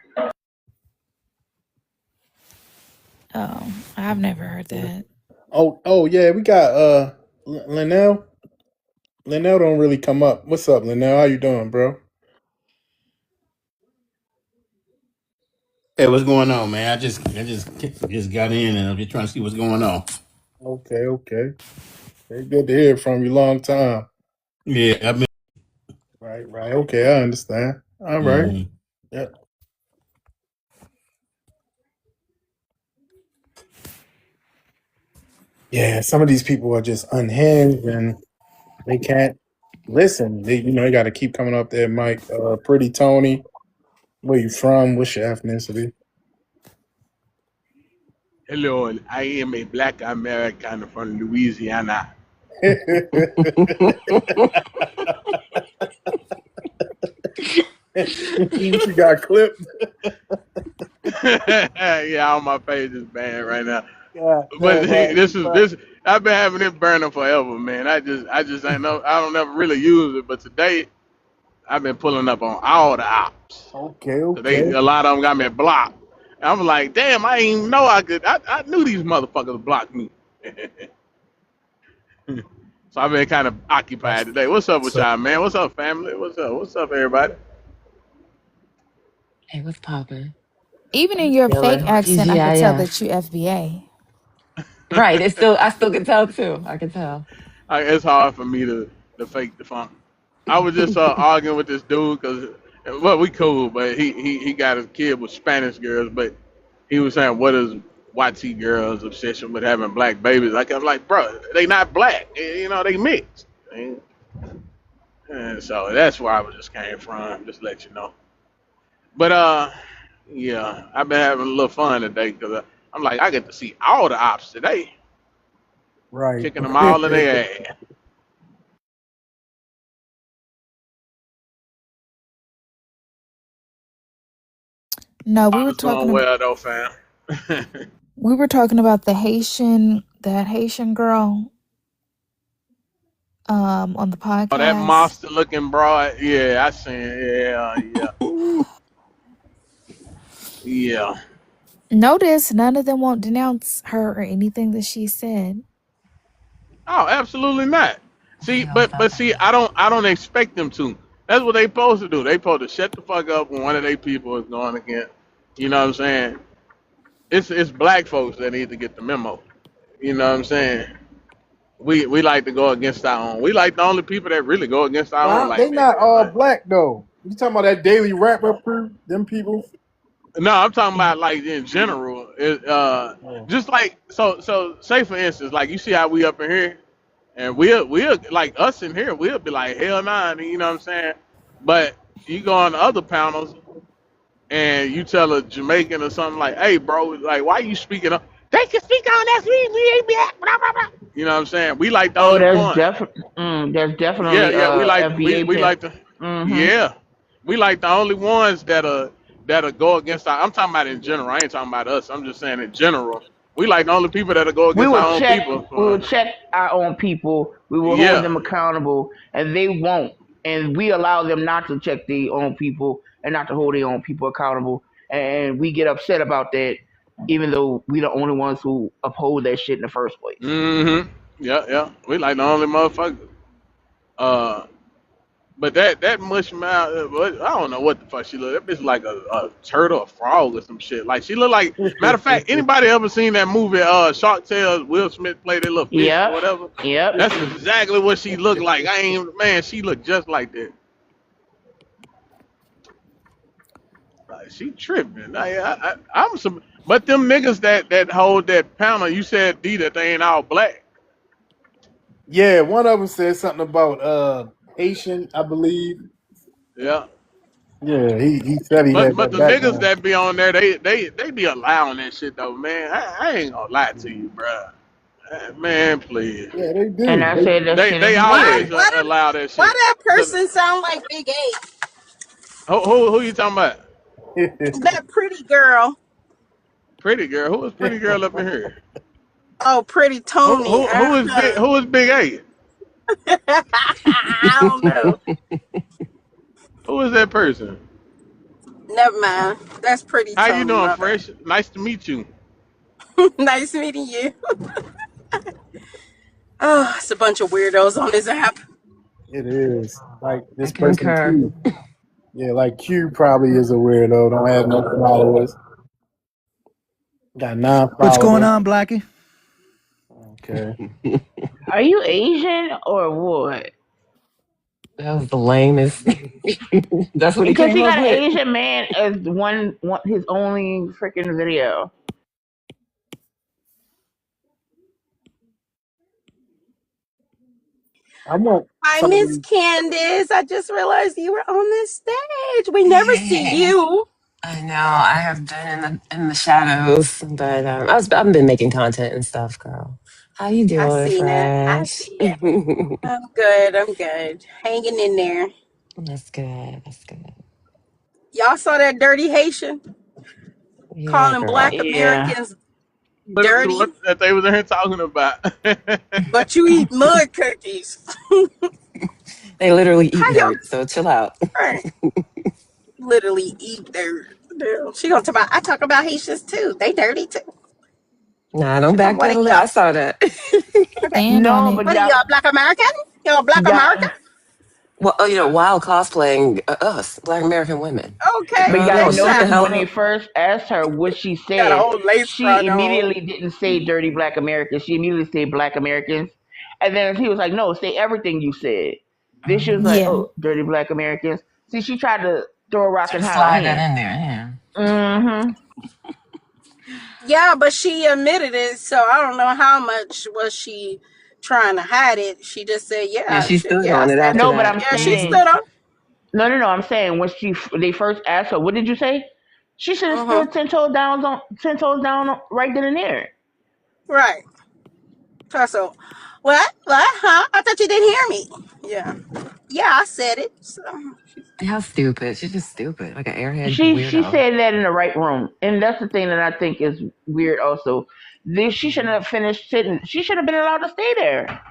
Oh, I've never heard that.
Oh yeah, we got Linnell. Linnell don't really come up. What's up, Linnell? How you doing, bro?
Hey, what's going on, man? I just got in and I'm just trying to see what's going on.
Okay. Very good to hear from you. Long time.
Yeah,
Right. Okay, I understand. All right.
Mm-hmm.
Yeah. Yeah, some of these people are just unhinged and they can't listen. They got to keep coming up there, Mike. Pretty Tony, where you from? What's your ethnicity?
Hello, I am a black American from Louisiana.
You got clipped.
Yeah, all my page is banned right now.
God
But
damn, man.
this. I've been having it burning forever, man. I just ain't know. I don't ever really use it, but today I've been pulling up on all the ops.
Okay,
So
okay.
a lot of them got me blocked. And I'm like, damn, I ain't even know I could. I knew these motherfuckers blocked me. So I've been kind of occupied today. What's up with
So
y'all, man? What's up, family? What's up? What's up, everybody?
Hey, what's poppin'?
Even in your fake
Chilling.
accent, I could tell
TGIF.
that you FBA.
Right. I still can tell too. I can tell.
It's hard for me to fake the funk. I was just arguing with this dude because, well, we cool, but he got his kid with Spanish girls, but he was saying, what is YT girls' obsession with having black babies? Like, I'm like, bro, they not black. They mixed. And so that's where I was just came from, just let you know. But, yeah, I've been having a little fun today because I'm like, I get to see all the ops today,
Right.
kicking them all in their ass.
No,
I was doing well, though, fam.
we were talking about that Haitian girl on the
Oh, that
podcast.
monster looking broad. Yeah, I seen it. Yeah.
Notice none of them won't denounce her or anything that she said.
Oh, absolutely not. See,
Hell
but
no.
see, I don't expect them to. That's what they supposed to do. They supposed to shut the fuck up when one of their people is going against. You know what I'm saying? It's black folks that need to get the memo. You know what I'm saying? We like to go against our own. We like the only people that really go against our own
Nah, they
like that,
not
bro.
all
Like,
black though. You talking about that daily rap up crew? Them people?
no, I'm talking about like in general.
Oh.
Just like so. Say for instance, like you see how we up in here, and we'll like us in here. We'll be like hell nah, you know what I'm saying? But you go on the other panels and you tell a Jamaican or something like, hey bro, like why you speaking up? They can speak on that. We ain't be blah blah blah. You know what I'm saying? We like the
Oh,
only
that's
one.
that's
Yeah,
definitely
yeah, we like
FBA
we
pimp.
like the
Mhm.
yeah, we like the only ones that'll go against our. I'm talking about in general. I ain't talking about us. I'm just saying in general. We like the only people that'll go
We
against
will
our own
check.
people.
We will check our own people. We will hold
Yeah.
them accountable, and they won't. And we allow them not to check their own people and not to hold their own people accountable. And we get upset about that, even though we the only ones who uphold that shit in the first place.
Mm-hmm. Yeah, yeah. We like the only motherfuckers. Uh, but that mush mouth, I don't know what the fuck she look. That bitch like a turtle, a frog, or some shit. Like she look like. Matter of fact, anybody ever seen that movie Shark Tale? Will Smith played that little fish or
Yep.
whatever.
Yep.
That's exactly what she looked like. I ain't man. She looked just like that. Like, she tripping. I'm some. But them niggas that hold that panel, you said D that they ain't all black.
Yeah, one of them said something about Haitian, I believe.
Yeah.
Yeah, he said he had
But
that
the niggas
background.
that be on there, they be allowing that shit though, man. I ain't gonna lie to you, bro. Man, please.
Yeah, they
And
do.
I said that shit
They
is
Why
always
weird.
why that
allow that
why
shit.
that
So,
person sound like Big A?
who you talking about?
That pretty girl.
Pretty girl. Who is pretty girl up in here?
Oh, pretty
Who
Tony.
who who is big? Who is Big A?
I don't know.
Who is that person?
Never mind. That's pretty
How you
Tony,
doing,
my bad.
Fresh? Nice to meet you.
Nice meeting you. Oh, it's a bunch of weirdos on this app.
It is. Like
I
this person
concur.
Q. Yeah, like Q probably is a weirdo. Don't have no followers. Got 9
what's going
followers.
on, Blackie?
Okay.
Are you Asian or what?
That was the lamest. That's what he
Because
came
he
up
got an
with.
Asian man as one his only freaking video.
I want
Hi,
some of
Miss
these.
Candace. I just realized you were on this stage. We never see
Yeah.
you.
I know. I have been in the shadows, but I've been making content and stuff, girl. How you
I
doing,
seen it. I
Fresh?
see it. I'm good. I'm good. Hanging in there.
That's good. That's good.
Y'all saw that dirty Haitian
Yeah,
calling
girl.
black
Yeah.
Americans
What
dirty,
that they was in here talking about?
but you eat mud cookies.
They literally eat
How y'all
dirt, so chill out.
right? Literally eat dirt. Damn. She gonna talk about. I talk about Haitians too. They dirty too.
Nah, don't
She talking. What are
backpedal it.
y'all?
I saw that.
Okay.
Stand on
No,
it.
but
What are y'all? Black American? Y'all black American?
y'all
Well, while cosplaying us, Black American women.
Okay.
but you
Girl,
gotta
no,
Listen.
shut the
notice
hell
when they
up.
first asked her what she
Got a
said,
whole lace
she
front on.
immediately didn't say dirty black Americans. She immediately said black Americans. And then he was like, no, say everything you said. Then she was like,
Yeah.
oh, dirty black Americans. See, she tried to throw a rock and
Just
hide her
slide that
hand.
in there, yeah.
Mm-hmm.
Yeah, but she admitted it, so I don't know how much was she trying to hide it. She just said,
Yeah,
"Yeah,
she
shit,
stood
yeah, I
on it
said it."
after
No, but
that.
I'm
Yeah, she
Hmm.
saying,
stood on.
no. I'm saying when they first asked her, what did you say? She should have
Mhm.
stood 10 toes down right then and there.
Right. So, what? What? Huh? I thought you didn't hear me. Yeah. Yeah, I said it. So,
How stupid. She's just stupid. Like an airhead
She
weirdo.
said that in the right room, and that's the thing that I think is weird. Also, she shouldn't have finished sitting. She should have been allowed to stay there.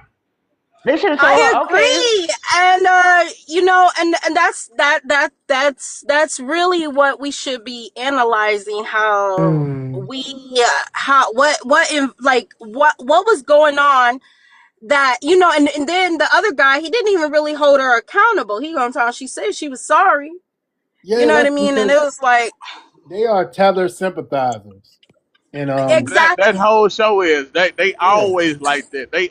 They should have told
I
her, okay,
agree, and and that's really what we should be analyzing. How
Mm.
we, how what in like what was going on, that and then the other guy, he didn't even really hold her accountable. He gonna talk, she said she was sorry, you
Yeah,
know what I
that's
mean, and
because
it was like,
they are Tether sympathizers, and
That
exactly.
whole show is they
yeah,
always like that. They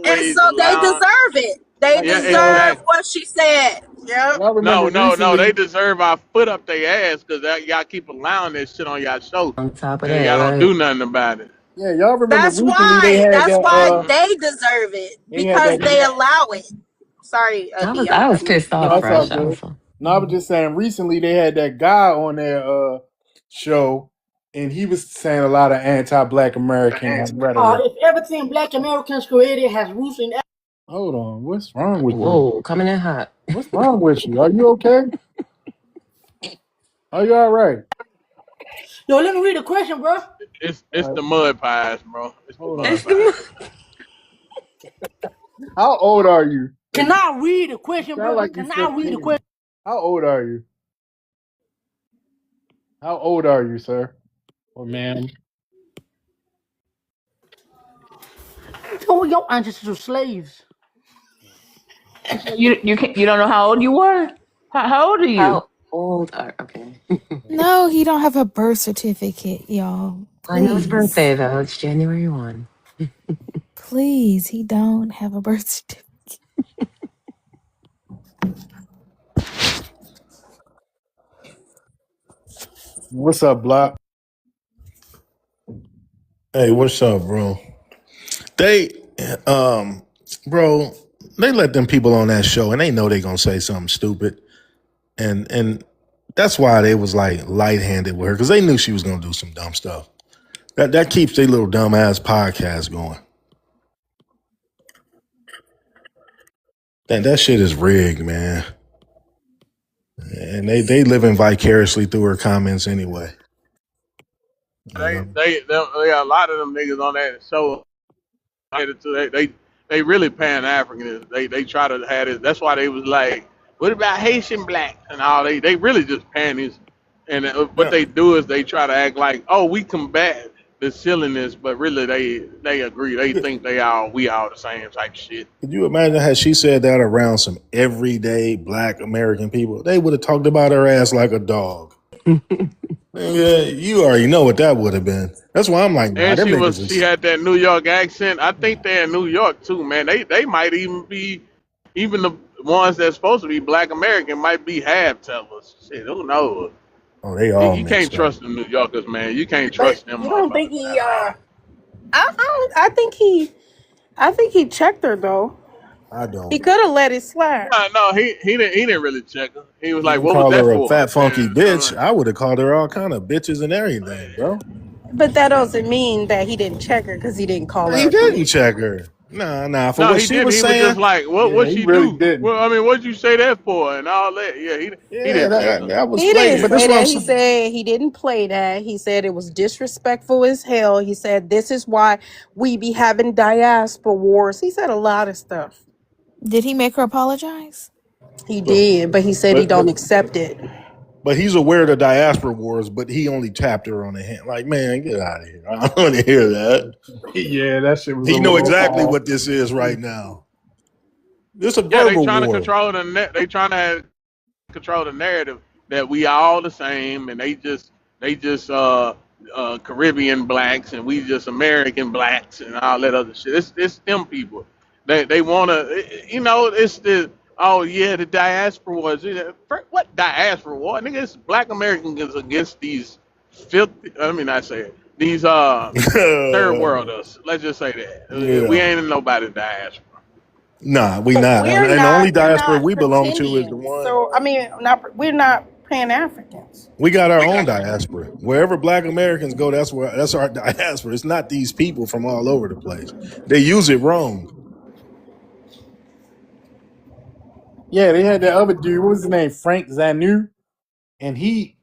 And
always
so they
allow.
deserve it. They
like
Yeah,
deserve
exactly.
what she said. Yep.
y'all remember
No. They
recently.
deserve our foot up their ass because y'all keep allowing this shit on y'all show,
On top of
and
that,
y'all don't do
right?
nothing about it.
Yeah, y'all remember
That's
recently they
why.
had
That's
that.
why
Hmm.
they deserve it,
They had
because
that.
they allow it. Sorry, D, I'm
I was
cutting you.
pissed
No,
off,
it's all
Fresh. I
good.
was
No, I was just saying. Recently they had that guy on their show, and he was saying a lot of anti-Black American rhetoric.
If everything Black Americans created has roots in
Hold on, what's wrong with you?
whoa, coming in hot.
What's wrong with you? Are you okay? Are you all right?
yo, let me read the question, bro.
It's
All
the
right,
mud pies, bro. It's the
hold
mud
It's
on.
pies.
the
How old are you?
Can I read the
You
question,
sound
bro?
like you're
Can I read the
15.
question?
How old are you? How old are you, sir or ma'am?
Oh, your ancestors were slaves.
you don't know how old you were. How old are you?
how old are okay.
No, he don't have a birth certificate, y'all.
I know his
Please.
birthday though. It's January 1.
Please, he don't have a birth certificate.
What's up, Block?
Hey, what's up, bro? They, um, bro, they let them people on that show, and they know they gonna say something stupid, and that's why they was like light-handed with her because they knew she was gonna do some dumb stuff. That keeps their little dumb ass podcast going. That shit is rigged, man, and they living vicariously through her comments anyway. You know?
They got a lot of them niggas on that show. They really pan African. They try to have it. That's why they was like, what about Haitian black and all? They really just pan this. And what
Yeah.
they do is they try to act like, oh, we combat the silliness, but really they agree. They think we all the same type shit.
Could you imagine how she said that around some everyday Black American people? They would have talked about her ass like a dog. Yeah, you already know what that would have been. That's why I'm like, nah,
And
them niggas
she
is.
had that New York accent. I think they're in New York too, man. They might even be even the the ones that's supposed to be Black American might be half tellers. Shit, who knows?
Oh, they all
You can't
mixed up.
trust the New Yorkers, man. You can't
But
trust them
you don't think
motherfuckers,
he?
man.
I think he checked her though.
I
He
don't.
could have let it slide.
No, he didn't really check her. He was
He
like,
didn't
"What was
call
that
her a
for?"
fat, funky
And
bitch. I would have called her all kind of bitches and everything, bro.
But that doesn't mean that he didn't check her because he didn't call her
He
a
didn't
bitch.
check her. Nah. For
no,
what
he
she
didn't.
was
He was
saying,
just like, "What
Yeah,
she
he really
do?"
didn't.
Well, I mean, what'd you say that for? And all that. Yeah, he
yeah,
didn't check her.
that was
He
flagrant.
didn't
But that's
say
what I'm
that. He
saying.
said he didn't play that. He said it was disrespectful as hell. He said this is why we be having diaspora wars. He said a lot of stuff.
Did he make her apologize?
He did, but he said he
But
don't accept it.
but he's aware of the diaspora wars. But he only tapped her on the hand. Like, man, get out of here. I don't want to hear that.
Yeah, that shit was a
He know
little
exactly
off.
what this is right now. This a
Yeah, they
verbal
trying to
war.
control the net. They trying to control the narrative that we all the same, and they just Caribbean blacks, and we just American blacks, and all that other shit. It's them people. They want to, it's the the diaspora wars. What diaspora war? Nigga, it's Black Americans against these filthy. Let me not say it. These third worlders. Let's just say that we
Yeah.
ain't in nobody diaspora.
Nah, we
But
not. And the only
we're
diaspora
not
we belong to is the
pretending.
one.
So I mean, we're not Pan Africans.
We got our own diaspora. Wherever Black Americans go, that's our diaspora. It's not these people from all over the place. They use it wrong.
Yeah, they had that other dude. What was his name? Frank Zanu, and he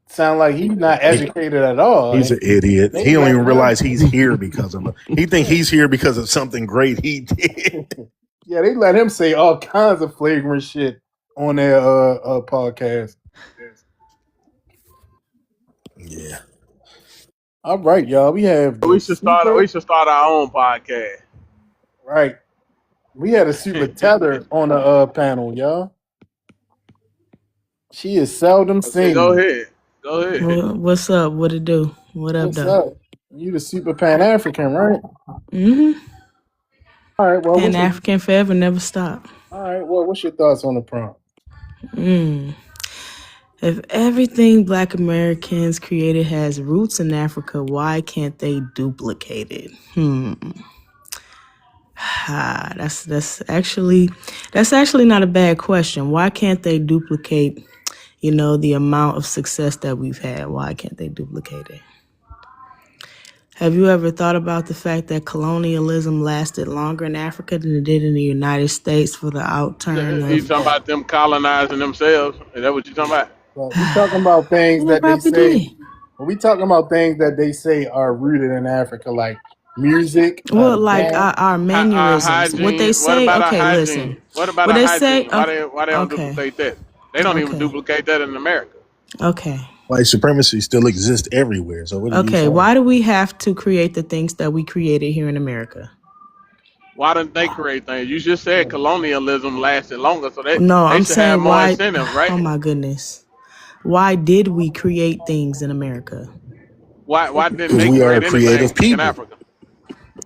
sound like he's not
He-
educated at all.
he's
And
an idiot.
they
He don't
let
even
him.
realize he's here because of it. He think he's here because of something great he did.
Yeah, they let him say all kinds of flagrant shit on their podcast.
Yeah.
All right, y'all. We have the
We should start.
super.
We should start our own podcast.
Right. We had a super tether on the panel, y'all. She is seldom
Okay, go
seen.
ahead. Go ahead.
What's up? What it do? What up,
What's
though?
up? You the super Pan African, right?
Mm-hmm.
All right. Well,
Pan African forever, never stop.
all right. Well, what's your thoughts on the prompt?
If everything Black Americans created has roots in Africa, why can't they duplicate it? That's actually not a bad question. Why can't they duplicate, the amount of success that we've had? Why can't they duplicate it? Have you ever thought about the fact that colonialism lasted longer in Africa than it did in the United States for the outturn
You
of...
talking about them colonizing themselves? Is that what you talking about?
Well, we talking about things
Well,
that they
probably
say.
did.
Well, we talking about things that they say are rooted in Africa, like music,
Well, like
dance.
our mannerisms. What they
Hygiene. What
say,
about our
okay,
hygiene?
listen.
What about
What
our
they say,
hygiene? Why they don't
okay,
duplicate that? They don't even
okay,
duplicate that in America.
okay.
White supremacy still exists everywhere. So what are you
Okay,
saying?
why do we have to create the things that we created here in America?
Why didn't they create things? You just said colonialism lasted longer, so
No,
they
I'm
should have
saying
more
why,
incentive, right?
oh my goodness. Why did we create things in America?
Why didn't
Because
they
we are
create
creative
anything in
people.
Africa?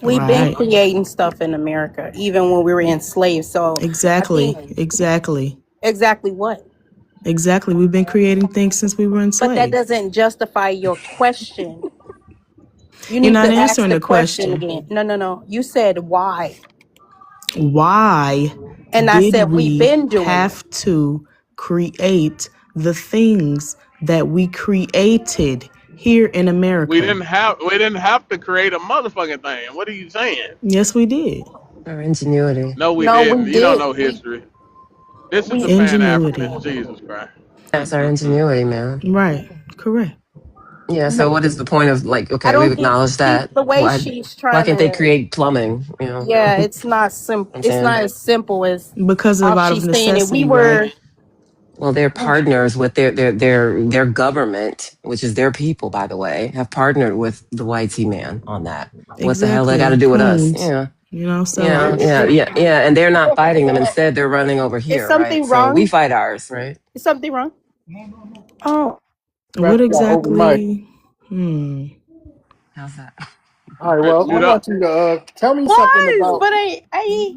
We've been
Right.
creating stuff in America, even when we were enslaved. So I
Exactly,
think
exactly,
exactly what.
exactly. We've been creating things since we were
But that
enslaved.
doesn't justify your question. You
You're
need
not
to ask
answering
the
the
question
question.
again. No. You said why.
Why
And I
did
said we've
we
been doing it.
have to create the things that we created here in
We
America?
didn't have to create a motherfucking thing. What are you saying?
Yes, we did.
Our ingenuity.
No, we
No, we
didn't. You don't know
did.
history. This is
We
the Pan
Ingenuity.
Africans. Jesus Christ.
That's our ingenuity, man.
Right. Correct.
Yeah, so
no.
what is the point of, like,
I
okay, we've
don't think
acknowledged that.
the way
Why
she's
why
trying
can't they
to.
create plumbing?
Yeah, it's not simple.
I'm
It's not
saying,
as simple as
Because of
how
out of
she's saying it. We
necessity,
were.
right?
well, they're partners with their government, which is their people, by the way, have partnered with the white T man on that. What the hell they got to
Exactly.
do with us?
Coons. So
Yeah. And they're not fighting them. Instead, they're running over
Is
here, right?
something
So we
wrong?
fight ours, right?
Is something wrong? Oh,
what
Rest got open mic.
exactly?
How's that?
All right. Well, I
Mute
want
up.
you to tell me something
was,
about.
but I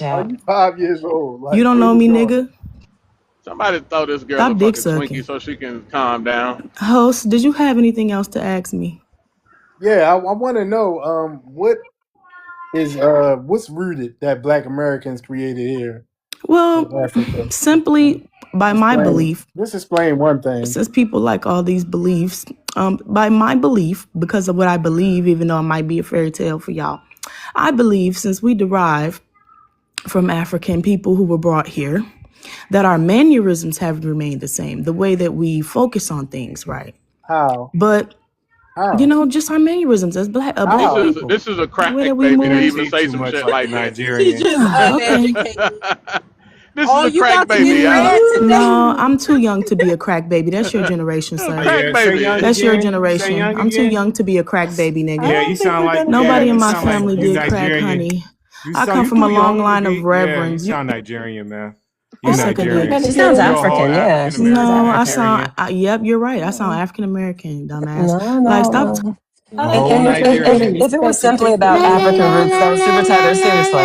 Crash
Are
out.
you 5 years old?
You
Like,
don't
what
know
is
me,
going on?
nigga.
Somebody throw this girl a
Stop dick
fucking Twinkie
sucking.
so she can calm down.
Host, did you have anything else to ask me?
Yeah, I want to know what is what's rooted that Black Americans created here
Well,
in Africa.
simply by my
Explain.
belief,
Just explain one thing.
since people like all these beliefs, by my belief, because of what I believe, even though it might be a fairy tale for y'all, I believe since we derive from African people who were brought here, that our mannerisms have remained the same, the way that we focus on things, right?
How?
But
How?
just our mannerisms as black
This
How?
is
people,
this is a
the way that
crack
we
baby to
You
move.
even
speak
say
too
some
much
shit
like a
like that.
She
Okay.
just uneducated.
This
Oh,
is a
you
crack
about to
baby,
get
y'all.
red today?
No, I'm too young to be a crack baby. That's your generation,
This is a
sir.
crack
Yeah,
baby.
That's your
say
generation.
young
I'm too
again.
young to be a crack baby,
Yeah,
nigga.
you sound like
Nobody in
you
my
sound like
family
you
did crack,
Nigerian.
honey. I come
You
from a
too
long
young to
line of
be. Yeah, you
reverends.
sound Nigerian, man.
You
You
suck a dick.
Nigerian.
She sounds
You're a whole
African, yeah.
African
She sounds
American
No, I
African.
sound.
Nigerian.
Yep, you're right. I sound African American, dumbass.
No,
Like,
no,
stop.
no.
A
And,
whole
and
Nigerian.
if it was simply about African roots, though, Super Tether, seriously.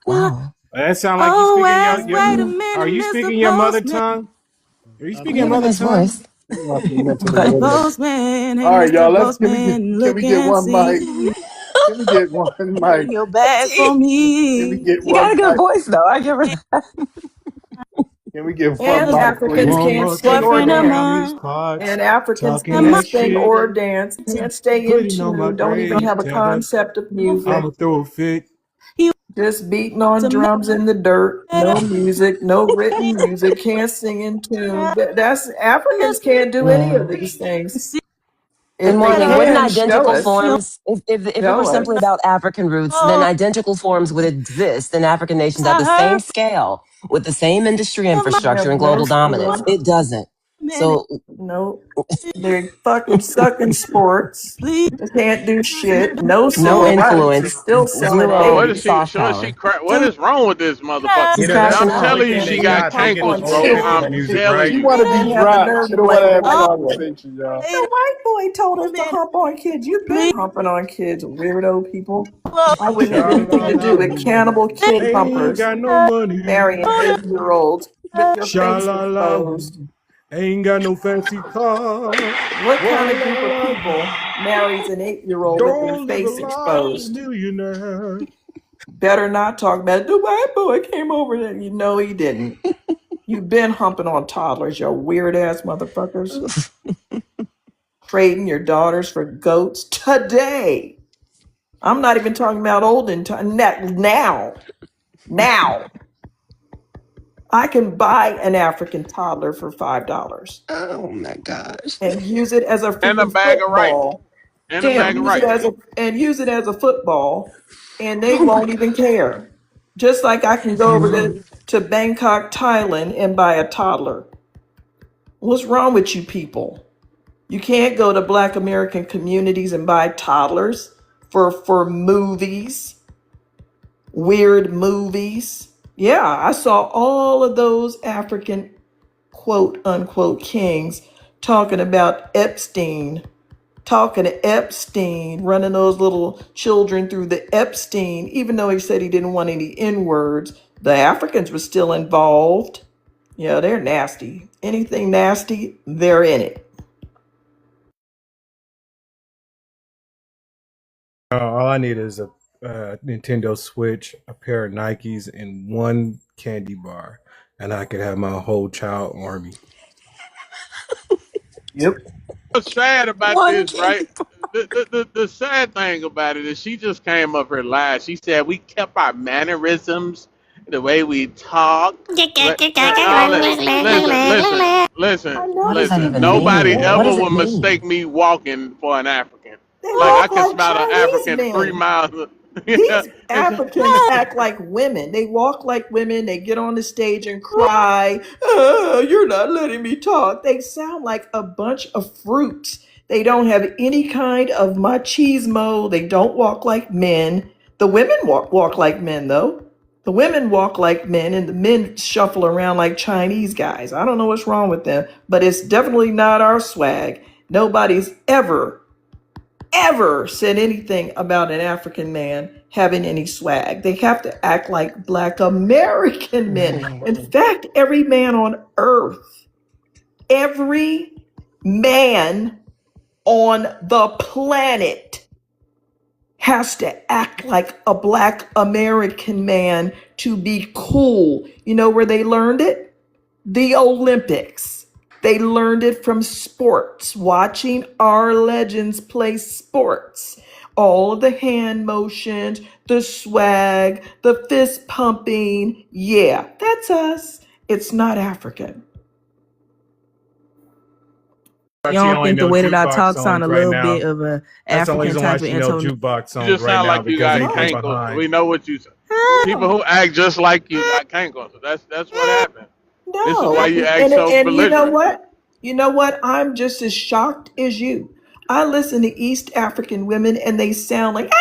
Wow.
That sound like you
Oh,
speaking
wait a
your. Are
minute,
you
Mr.
speaking your mother
Postman.
tongue? Are you
You
speaking
have a
mother
nice
tongue?
voice.
You want to mental
But
illness.
Postman, hey,
All right, y'all.
Mr.
Can
Postman,
we
look
get
and
one mic?
see.
Can we get one mic?
Bring your bag for
Can we
me.
get
you got
one
a good
mic?
voice, though. I give her that.
Can we get one
And
There's
mic,
Africans
please?
One
can't
more
sing
time
or
boyfriend of
around these
dance.
mine.
parts,
And Africans
talking
I'm
can't
a
that
sing
shit,
or dance, can't stay in
putting on my
tune, don't even
braids,
have a
tether.
concept of
boyfriend.
I'ma
music.
throw a fit.
He
Just beating
was
on
a man.
drums in the dirt, no music, no written music, can't sing in tune. That's Africans can't do any of these things.
And
If they
Marty, wouldn't
can, show
identical
us.
forms, if it were
Show us.
simply about African roots, then identical forms would exist in African nations at the
I
same
heard
scale with the same industry
from my
I
infrastructure
have
and
no
global dominance.
clue.
It doesn't.
man.
So
No, they fucking suck in sports.
Please,
They can't do shit. No
no
civil rights. They're
influence,
still selling
Bro, what
zero
is
AIDS.
she?
soft
What is she?
power.
What is wrong with this motherfucker?
She's
You know, that's
crashing
I'm
the
out.
only
telling you,
thing
she
they
African
got
got. They
hump
get the
cankles,
on
bro.
okay for the
I'm
children.
music,
telling
right? She
you.
want to
And
be
have the
dropped.
nerve
She
to
don't want to
blame a
have a
white boy.
conversation, y'all.
The white boy told us to hump on kids. You've been
please,
humping on kids, weirdo people.
love.
I wouldn't have
Sha
anything
la
to do
la
with
ooh.
cannibal kid
They ain't
humpers
got no money.
marrying 8-year-olds with your
Sha
face
la la
exposed.
ooh. Ain't got no fancy car.
What kind of group
Walla
of
la
people marries an 8-year-old with their
don't live a
face
life
exposed?
millionaire.
Better not talk about the white boy came over there. You know he didn't. You've been humping on toddlers, you weird ass motherfuckers. Trading your daughters for goats today. I'm not even talking about olden time. Now, I can buy an African toddler for $5
Oh my gosh.
and use it as a
And a
freaking
bag of rice.
football.
And a
Damn,
bag of rice.
use it as a football, and they
Oh my
won't even care. Just like I can go over to Bangkok, Thailand, and buy a toddler. What's wrong with you people? You can't go to Black American communities and buy toddlers for movies, weird movies. Yeah, I saw all of those African quote unquote kings talking about Epstein, running those little children through the Epstein, even though he said he didn't want any N words. The Africans were still involved. Yeah, they're nasty. Anything nasty, they're in it.
All I need is a Nintendo Switch, a pair of Nikes, and one candy bar, and I could have my whole child army.
Yep.
What's sad about
one
this,
candy
right? The sad thing about it is she just came up here live. She said we kept our mannerisms, the way we talk, all that.
I
What does that
noticed
even
Nobody
mean? What
ever
does it
would mistake
mean?
me walking for an African.
they
Like I
walk
can
like
smell an
Chinese
African 3
men.
miles. Yeah.
These Africans act like women. They walk like women. They get on the stage and cry. You're not letting me talk. They sound like a bunch of fruits. They don't have any kind of machismo. They don't walk like men. The women walk like men, though. The women walk like men, and the men shuffle around like Chinese guys. I don't know what's wrong with them, but it's definitely not our swag. Nobody's ever said anything about an African man having any swag. They have to act like Black American men. In fact, every man on earth, every man on the planet has to act like a Black American man to be cool. You know where they learned it? The Olympics. They learned it from sports, watching our legends play sports. All of the hand motions, the swag, the fist pumping. Yeah, that's us. It's not African.
You
She
don't
only
think the
know
way that I
jukebox
talk sound
songs
a
right
little
now.
bit of a
That's the only
African
reason why
type of
she know
intonation?
jukebox
You
songs
just
right
sound
now
like you
because
got
they
No.
play
cankles.
behind.
We know what you said. People who act just like you got cankles. That's what happened. This is
No.
why you act
And
so
you know
belligerent.
what? You know what? I'm just as shocked as you. I listen to East African women and they sound like,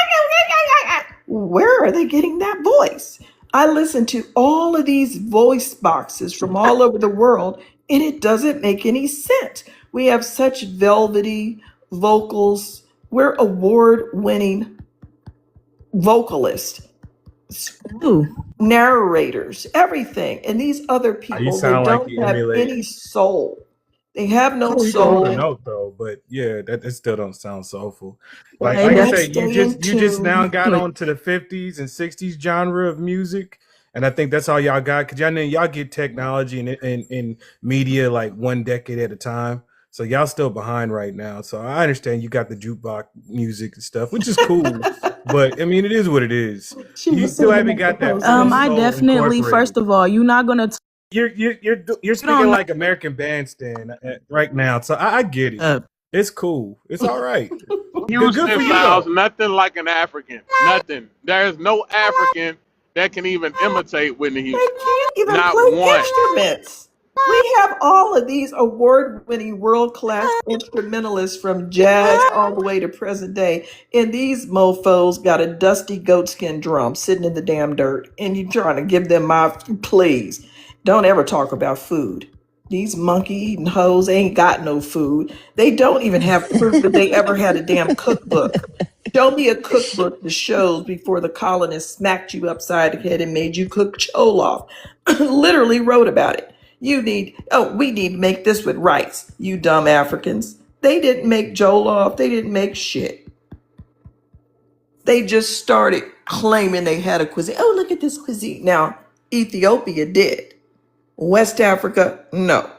where are they getting that voice? I listen to all of these voice boxes from all over the world and it doesn't make any sense. We have such velvety vocals. We're award-winning vocalists,
Ooh,
narrators, everything. And these other
You
people, they
sound like
don't
you
have
emulate.
any soul. They have no
Cool, you can hold a
soul.
note though, but yeah, that still don't sound soulful.
Well,
Like
they
I
not
said, you
staying
just now
tuned.
got onto the 50s and 60s genre of music, and I think that's all y'all got because y'all get technology and media like one decade at a time. So y'all still behind right now. So I understand you got the jukebox music and stuff, which is cool. But I mean, it is what it is.
She
You
was
still
singing
haven't
at the
got that
post.
real
I
soul
definitely.
incorporated.
First of all, you're not gonna.
You're speaking like American Bandstand right now, so I get it. It's cool. It's all right. Good
Houston
for you
sounds
though.
nothing like an African. Nothing. There's no African that can even imitate Whitney
They
Houston.
can't even
Not
play
one.
instruments. We have all of these award-winning world-class instrumentalists from jazz all the way to present day, and these mofos got a dusty goatskin drum sitting in the damn dirt, and you trying to give them my please. Don't ever talk about food. These monkey-eating hoes ain't got no food. They don't even have proof that they ever had a damn cookbook. Show me a cookbook that shows before the colonists smacked you upside the head and made you cook choloff. Literally wrote about it. We need to make this with rice, you dumb Africans. They didn't make jollof. They didn't make shit. They just started claiming they had a cuisine. Oh, look at this cuisine. Now, Ethiopia did. West Africa, no.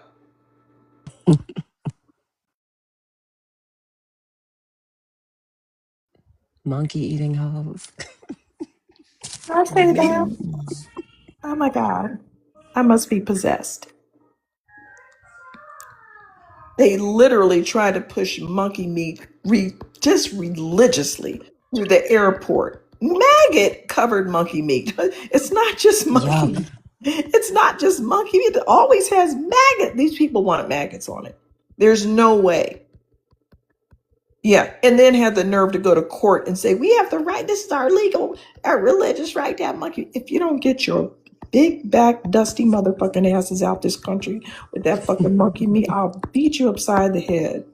Monkey eating hoes.
I say that. Oh my God. I must be possessed. They literally try to push monkey meat just religiously through the airport. Maggot covered monkey meat. It's not just monkey.
Yuck.
It's not just monkey meat. It always has maggot. These people wanted maggots on it. There's no way. Yeah, and then had the nerve to go to court and say, we have the right, this is our religious right to have monkey. If you don't get your big back, dusty motherfucking asses out this country with that fucking monkey meat, I'll beat you upside the head.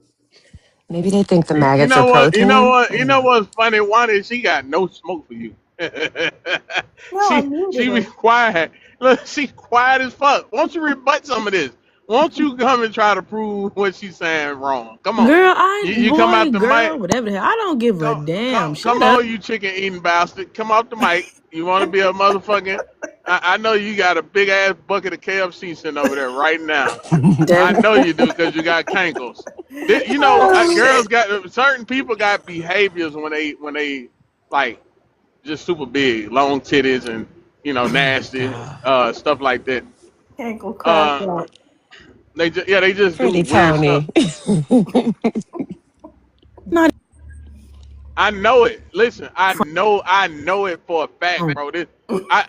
Maybe they think the
You
maggots
know
are
what? You know
protein.
what? You know what's funny? Wanda, she got no smoke for you.
No, I
she
muted
be
her.
quiet. Look, she quiet as fuck. Won't you rebut some of this? Won't you come and try to prove what she's saying wrong? Come on.
Girl,
You come out the mic.
whatever the hell. I don't give a damn. Shut
Come
up.
on, you chicken eating bastard. Come off the mic. You want to be a motherfucking. I know you got a big ass bucket of KFC sitting over there right now. I know you do because you got cankles. You know, girls got certain people got behaviors when they like just super big, long titties and nasty stuff like that.
Ankle crack out.
They just do
Pretty
weird
Tony.
stuff.
Not
I know it. Listen, I know it for a fact, bro.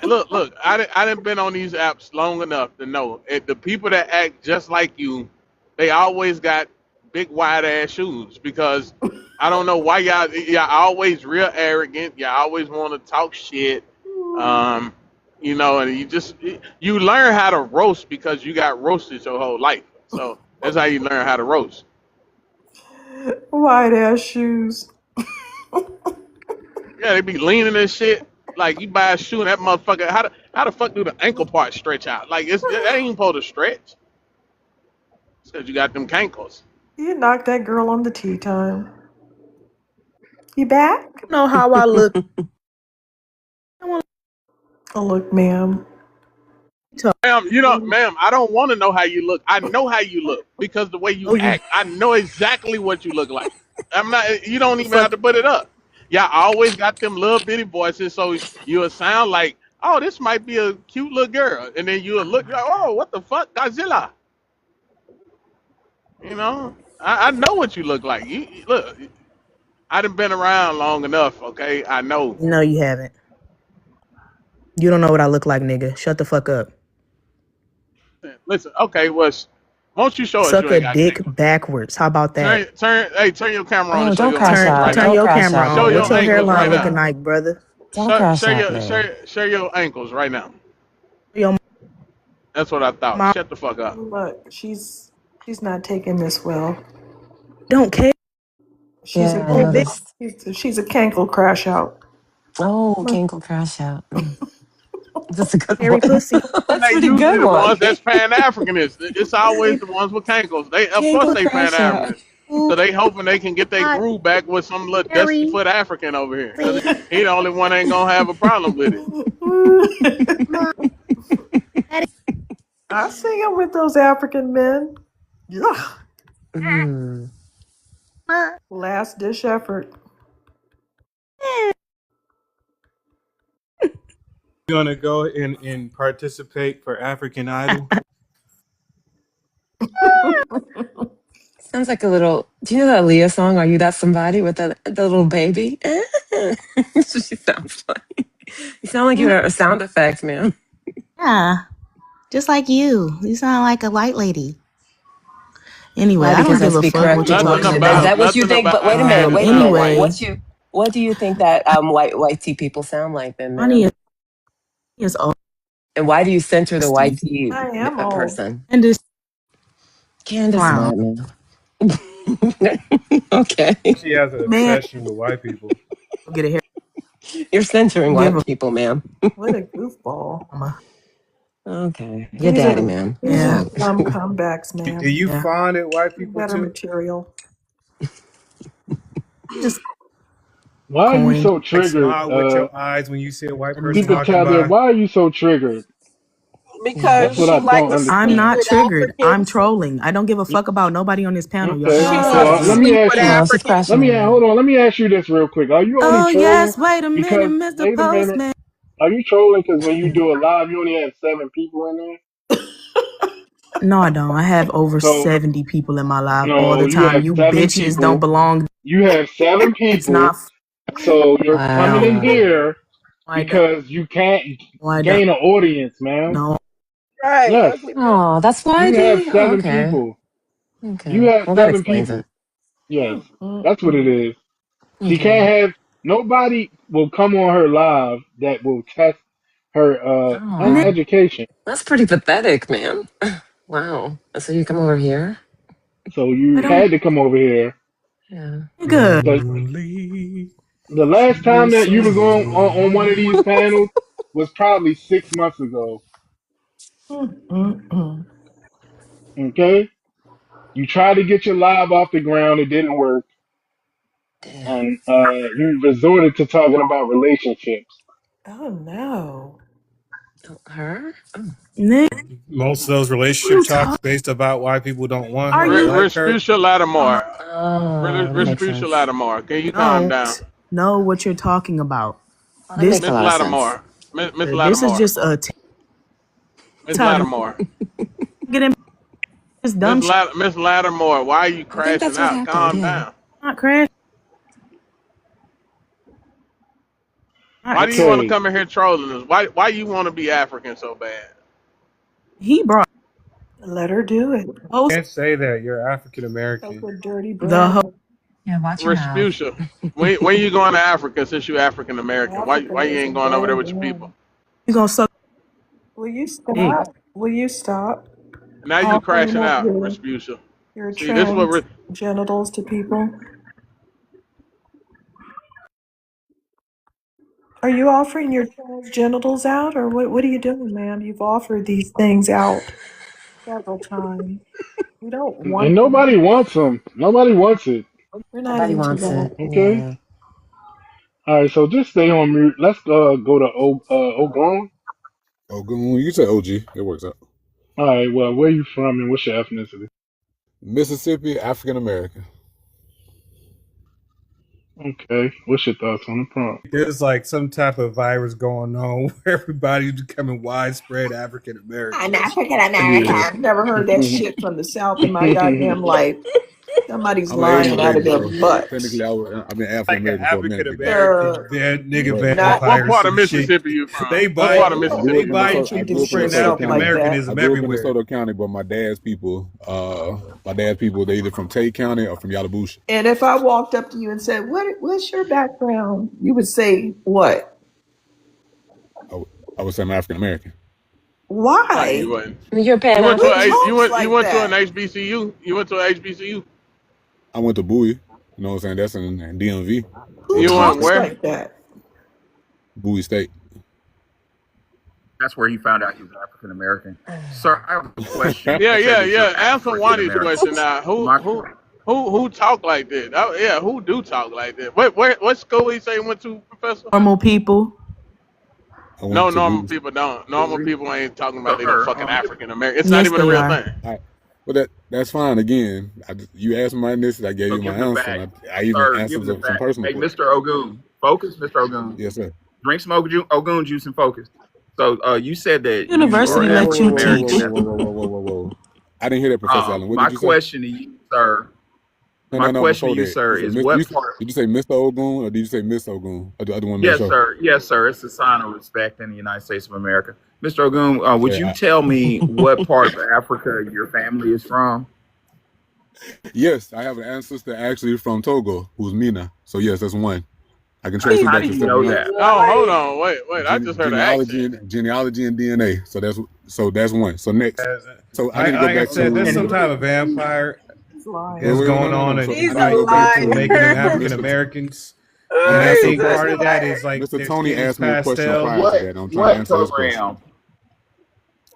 Look. I done been on these apps long enough to know the people that act just like you, they always got big wide ass shoes because I don't know why y'all always real arrogant. Y'all always want to talk shit. And you learn how to roast because you got roasted your whole life. So that's how you learn how to roast.
Wide ass shoes.
Yeah, they be leaning and shit. Like you buy a shoe and that motherfucker, how the fuck do the ankle part stretch out? Like that ain't supposed to stretch. It's because you got them cankles.
You knocked that girl on the tea time. You back?
know how I look.
Oh, look, ma'am.
Ma'am, I don't want to know how you look. I know how you look because the way you act. I know exactly what you look like. You don't even have to put it up. Y'all always got them little bitty voices, so you'll sound like, oh, this might be a cute little girl. And then you'll look like, oh, what the fuck, Godzilla? I know what you look like. Look, I done been around long enough, okay? I know.
No, you haven't. You don't know what I look like, nigga. Shut the fuck up.
Listen, okay, won't you show us
Suck
you
a
ain't got
dick
cankles?
backwards. How about that?
Turn your camera on and show
Don't
your
crash
ankles
out.
right
Turn
now.
your
Don't crash
camera
out,
on.
Show
man.
What's your
your ankles
hairline
right
looking
now.
like, brother?
Don't crash out, man.
Share your ankles right now.
Your
That's what I thought.
mom
Shut the fuck up.
Look, she's not taking this well.
don't care.
She's
Yeah, I noticed.
she's a cankle crash out.
Oh, Kinkle crash out. That's a good
Hairy
one.
pussy.
And
That's a
they
pretty
usually
good
the
one.
ones that's Pan-Africanist. It's always the ones with cankles. They, of course,
Cankle
they
crusher.
Pan-Africanist. So they hoping they can get their groove back with some little dusty
Harry,
foot African over here. Cause he the only one ain't gonna have a problem with it.
I see him with those African men. Yeah.
Mm.
Last dish effort.
You want to go and participate for African Idol?
Sounds like a little. Do you know that Leah song? Are you that somebody with the little baby? That's what she sounds like. You sound like you're a sound effect, man.
Yeah, just like you. You sound like a white lady. Anyway,
Why?
I don't
Because I
give a
speak
fuck what you're
correctly.
Nothing
talking
Is
about.
that what you think? But wait a minute. Wait a minute.
Anyway,
What do you think that white tea people sound like then,
Ronnie
man?
is old.
And why do you center the white tea
I am old.
person?
And this
Candace,
clown.
man. Okay.
She has an
Man,
obsession with white people.
get a hair.
You're centering
Give
white
a
people, ma'am.
What a goofball.
Okay. Your
These
daddy,
are
man.
Yeah.
dumb comebacks, man.
Do you
Yeah.
find it white people
Better
too?
material.
Just
Why are you
coin.
so
Like
triggered?
smile with your eyes when you see a white person
Super
walking
Cowboy,
by.
why are you so triggered?
Because
That's what
she
I don't
likes
understand.
I'm not
with
triggered. I'm
Africans.
trolling. I don't give a fuck about nobody on this panel. Y'all
Okay,
know
She
I
so
said
likes to
that.
let me
sleep
ask
with
you.
Oh, she's
Africans.
crashing on
Hold
you.
on. Let me ask you this real quick. Are you only
Oh
trolling
yes, wait a
because?
minute, Mr.
Wait a minute.
Postman.
Are you trolling because when you do a live, you only have 7 people in there?
No, I don't. I have over
So
70 people in my live all
no,
the
you
time.
have
You
7
bitches don't
people.
belong.
You have 7
It's
people.
not.
So you're coming in
Wow.
here
I don't.
because you can't
No, I don't.
gain an audience, man.
No.
Right,
Yes,
ugly bitch.
Oh, that's why,
you have
D? Oh,
7
okay.
people. You
Okay.
have
Well, that
7
explains
people.
it.
Yes, that's what it is. She
Okay.
can't have nobody will come on her live that will test her
Oh,
uneducation.
that's pretty pathetic, man. Wow. So you come over here?
So
I
you
don't.
had to come over here.
Yeah.
Good.
The,
Lonely,
the
she
last time
is
that you
so
was on one of these
lonely.
panels was probably 6 months ago. Okay, you tried to get your live off the ground, it didn't work,
Damn.
and you resorted to talking about relationships.
Oh no.
Her? Oh.
Nick,
Most of those
what are you
relationship talks
talking?
based about why people don't want
Are
her or
you?
like her.
Respucia Lattimore.
Oh, that makes
Respucia
sense.
Lattimore. Can you calm down?
Don't know what you're talking about.
Well, that
This
makes a
Miss
lot of sense.
Lattimore. Miss
this is
Lattimore.
just a
Miss
title.
Lattimore.
Get in this dumb shit.
Miss Lattimore, why are you
I think
crashing
that's what
out?
happened.
Calm
Yeah.
down.
Not crash.
Why do you want to
Okay,
come in here trolling us? Why you want to be African so bad?
He brought
Let her do it.
host
Can't say that you're African
Take
American.
her dirty
the
breath.
host.
Yeah, watch your mouth.
Respucia. When you going to Africa since you African American?
Africa
Why you
is a
ain't going over there
bad
with your
man.
people?
You gonna suck
Will you
dick?
stop? Will you stop
Now you
offering
crashing
up
out, Respucia.
your
See, this is what
trans genitals to people? Are you offering your trans genitals out, or what are you doing, ma'am? You've offered these things out several times. We don't
and
want them.
nobody wants them. Nobody wants it.
We're not
Nobody
into
wants
that.
it.
Okay.
Yeah.
All right, so just stay on mute. Let's go to Ogun.
Oh, good. You say OG. It works out.
All right, well, where you from and what's your ethnicity?
Mississippi, African American.
Okay, what's your thoughts on the prompt?
There's like some type of virus going on where everybody's becoming widespread African American.
I'm African
Yeah.
American. Never heard that shit from the South in my goddamn life. Somebody's
I'm an Asian
lying out of
baby,
their
so
butt.
technically I've been African
Like an
American for a minute.
African
Big dog.
American nigga
But
Not
What
vampires
part of
and shit.
Mississippi you from?
They
What part of
buy
I grew
Mississippi
they
up in
you
buy
from?
Minnesota. I
into
grew up in
spreading
DeSoto
yourself
African
like
County.
that.
I
Americanism
grew up in
everywhere.
DeSoto County, but my dad's people, they're either from Tate County or from Yalobusha.
And if I walked up to you and said, what's your background? You would say, what?
I would say I'm African American.
Right, you
Why?
wasn't.
You're Pan
You went to
Who
African?
a you
talks
went you
like
went to an
that?
HBCU. You went to an HBCU.
I went to Bowie. You know what I'm saying? That's in DMV,
Who
You
Richmond,
went
talks
Virginia.
where?
like that?
Bowie State.
That's where he found out he was African American. Sir, I have a question.
Yeah,
You said
yeah,
that
yeah.
you're
Answer
African
Wani's
American.
question now.
My
Who talk like that? Oh, yeah, who do talk like that? What school he say he went to, Professor?
Normal people.
I
No,
went to
normal
Reed.
people don't. Normal people ain't talking about they no
Sir,
fucking African American. It's not
Yes,
even a
they
real
are.
thing.
All right. Well, that's fine. Again, you asked me my initiative. I gave
so
you my
give them
answer.
back.
And I even
Sir,
answered
give them
some
back.
personal
Hey,
questions.
Mr. Ogun, focus, Mr. Ogun.
Yes, sir.
Drink some Ogun juice and focus. So you said that you
University
are
let
African
you
American.
teach.
Whoa. I didn't hear that, Professor Allen. What
My
did you say?
question to you, sir. My
No.
question to
Before
you,
that,
sir,
you
is
said
what part?
did you say Mr. Ogun or did you say Miss Ogun? I do want to make
Yes,
sure.
sir. Yes, sir. It's a sign of respect in the United States of America. Mr. Ogun, would
Okay.
you tell me what part of Africa your family is from?
Yes, I have an ancestor actually from Togo, who's Mina. So yes, that's one. I can trace it
How
back
do
to
you know
79.
that?
Oh, hold on, wait. I just heard an
Genealogy,
accent.
genealogy and DNA. So that's one. So next, so I need to go
Like I
back
said, there's some
to
type of vampire
wait,
that's going
no.
on, and
So I
He's
need
a
to go back to
making them
liar.
African
Mr.
Americans.
I'm
And I
answering
think part of that
questions.
is like
Mr.
their
Tony
skin is
asked me a question
pastel.
prior to that, and I'm trying to answer his question.
Program?